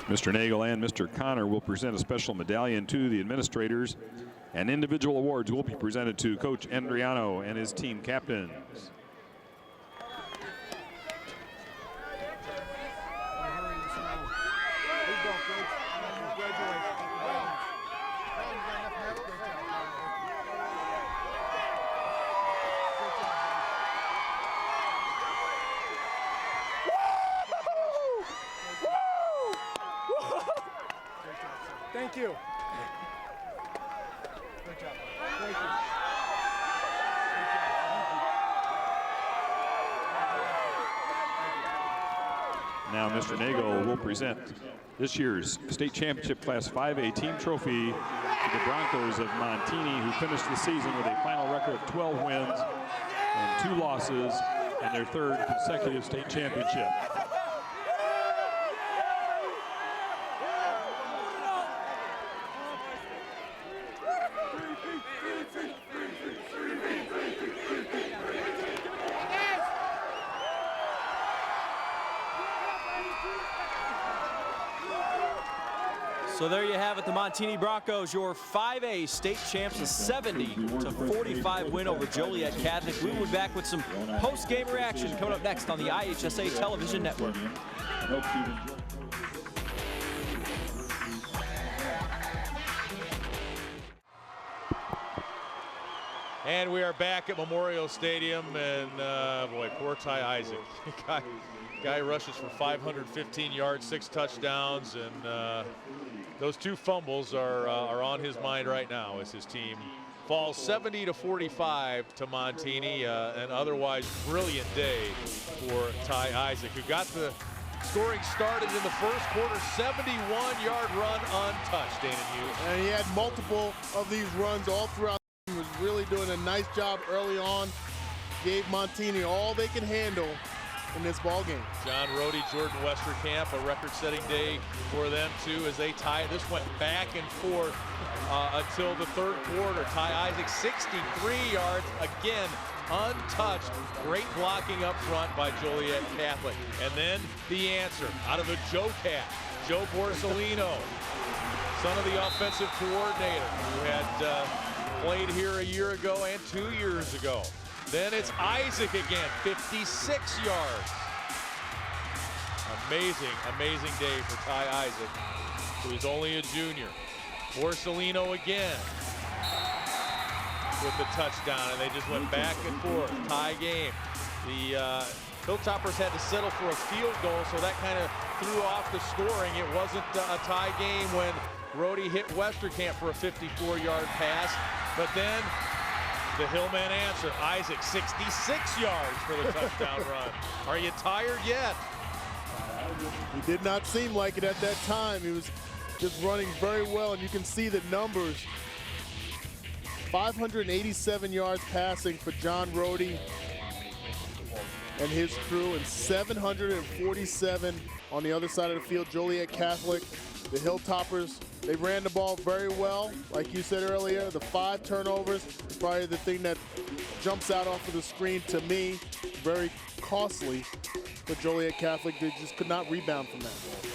Mr. Nagel and Mr. Connor will present a special medallion to the administrators, and individual awards will be presented to Coach Andriano and his team captains. Thank you. Good job. Thank you. Now Mr. Nagel will present this year's state championship class 5A team trophy to the Broncos of Montini, who finished the season with a final record of 12 wins and 2 losses and their 3rd consecutive state championship. So there you have it, the Montini Broncos, your 5A state champs, a 70-45 win over Joliet Catholic. We'll be back with some post-game reaction coming up next on the IHSA Television Network. And we are back at Memorial Stadium, and boy, poor Ty Isaac. Guy rushes for 515 yards, 6 touchdowns, and those 2 fumbles are on his mind right now as his team falls 70-45 to Montini. An otherwise brilliant day for Ty Isaac, who got the Scoring started in the first quarter, 71-yard run untouched, Dana Hughes. And he had multiple of these runs all throughout. He was really doing a nice job early on. Gave Montini all they can handle in this ball game. John Rohde, Jordan Westerkamp, a record-setting day for them too as they tie. This went back and forth until the third quarter. Ty Isaac, 63 yards, again untouched. Great blocking up front by Joliet Catholic. And then the answer out of the Joe Cat, Joe Borsellino, son of the offensive coordinator who had played here a year ago and 2 years ago. Then it's Isaac again, 56 yards. Amazing, amazing day for Ty Isaac, who's only a junior. Borsellino again with the touchdown, and they just went back and forth, tie game. The Hilltoppers had to settle for a field goal, so that kind of threw off the scoring. It wasn't a tie game when Rohde hit Westerkamp for a 54-yard pass, but then the Hillman answer, Isaac, 66 yards for the touchdown run. Are you tired yet? He did not seem like it at that time. He was just running very well, and you can see the numbers. 587 yards passing for John Rohde and his crew, and 747 on the other side of the field. Joliet Catholic, the Hilltoppers, they ran the ball very well. Like you said earlier, the 5 turnovers, probably the thing that jumps out off of the screen to me, very costly for Joliet Catholic. They just could not rebound from that.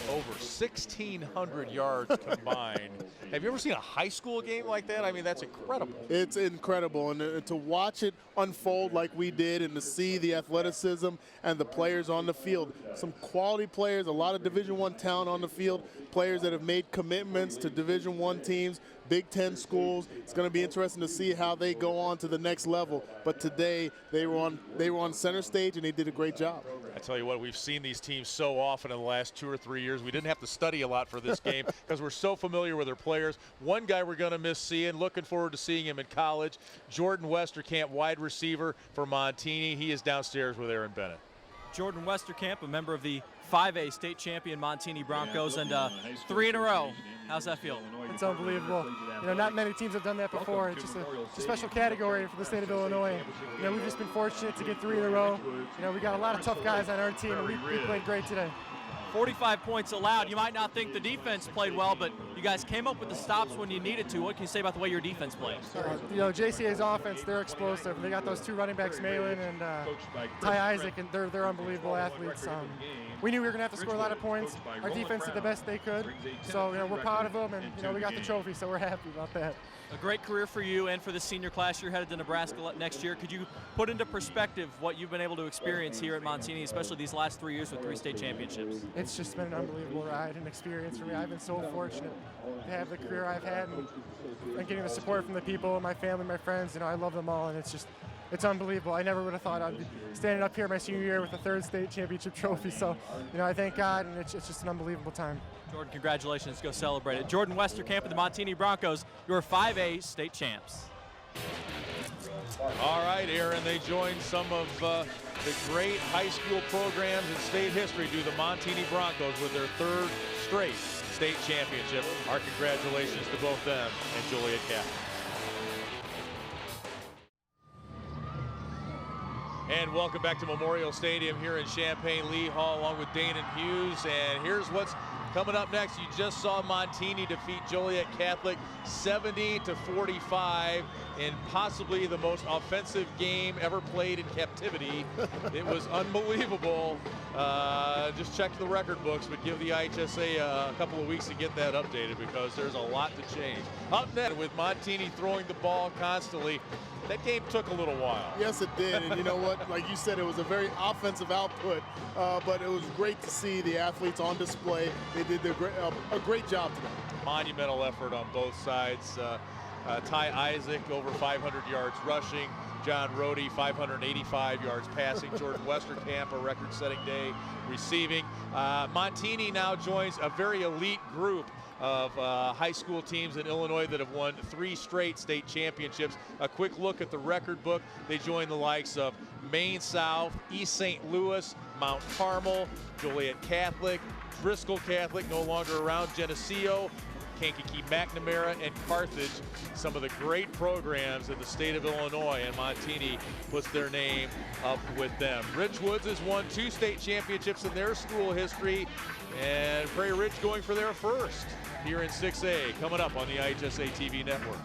Over 1,600 yards combined. Have you ever seen a high school game like that? I mean, that's incredible. It's incredible, and to watch it unfold like we did, and to see the athleticism and the players on the field. Some quality players, a lot of Division I talent on the field, players that have made commitments to Division I teams, Big Ten schools. It's going to be interesting to see how they go on to the next level. But today they were on center stage, and they did a great job. I tell you what, we've seen these teams so often in the last 2 or 3 years. We didn't have to study a lot for this game because we're so familiar with their players. One guy we're going to miss seeing, looking forward to seeing him in college, Jordan Westerkamp, wide receiver for Montini. He is downstairs with Aaron Bennett. Jordan Westerkamp, a member of the 5A state champion Montini Broncos, and 3 in a row. How's that feel? It's unbelievable. You know, not many teams have done that before. It's just a special category for the state of Illinois. You know, we've just been fortunate to get 3 in a row. You know, we got a lot of tough guys on our team, and we played great today. 45 points allowed. You might not think the defense played well, but you guys came up with the stops when you needed to. What can you say about the way your defense played? You know, JCA's offense, they're explosive. They got those 2 running backs, Malin and Ty Isaac, and they're unbelievable athletes. We knew we were going to have to score a lot of points. Our defense did the best they could. So, you know, we're proud of them, and, you know, we got the trophy, so we're happy about that. A great career for you and for the senior class. You're headed to Nebraska next year. Could you put into perspective what you've been able to experience here at Montini, especially these last 3 years with 3 state championships? It's just been an unbelievable ride and experience for me. I've been so fortunate to have the career I've had, and getting the support from the people, my family, my friends. You know, I love them all, and it's unbelievable. I never would have thought I'd be standing up here my senior year with a 3rd state championship trophy. So, you know, I thank God, and it's just an unbelievable time. Jordan, congratulations. Go celebrate it. Jordan Westerkamp of the Montini Broncos, your 5A state champs. All right, Aaron, they joined some of the great high school programs in state history do the Montini Broncos with their 3rd straight state championship. Our congratulations to both them and Joliet Catholic. And welcome back to Memorial Stadium here in Champaign-Lee Hall along with Dana Hughes. And here's what's coming up next. You just saw Montini defeat Joliet Catholic 70-45 in possibly the most offensive game ever played in captivity. It was unbelievable. Just check the record books, but give the IHSA a couple of weeks to get that updated because there's a lot to change. Up next, with Montini throwing the ball constantly, that game took a little while. Yes, it did. And you know what? Like you said, it was a very offensive output, but it was great to see the athletes on display. They did a great job today. Monumental effort on both sides. Ty Isaac over 500 yards rushing. John Rohde 585 yards passing. Jordan Westerkamp a record-setting day receiving. Montini now joins a very elite group of high school teams in Illinois that have won 3 straight state championships. A quick look at the record book. They join the likes of Maine South, East St. Louis, Mount Carmel, Joliet Catholic, Driscoll Catholic, no longer around, Geneseo, Kankakee McNamara, and Carthage, some of the great programs in the state of Illinois, and Montini puts their name up with them. Ridgewoods has won 2 state championships in their school history, and Prairie Ridge going for their first here in 6A, coming up on the IHSA TV network.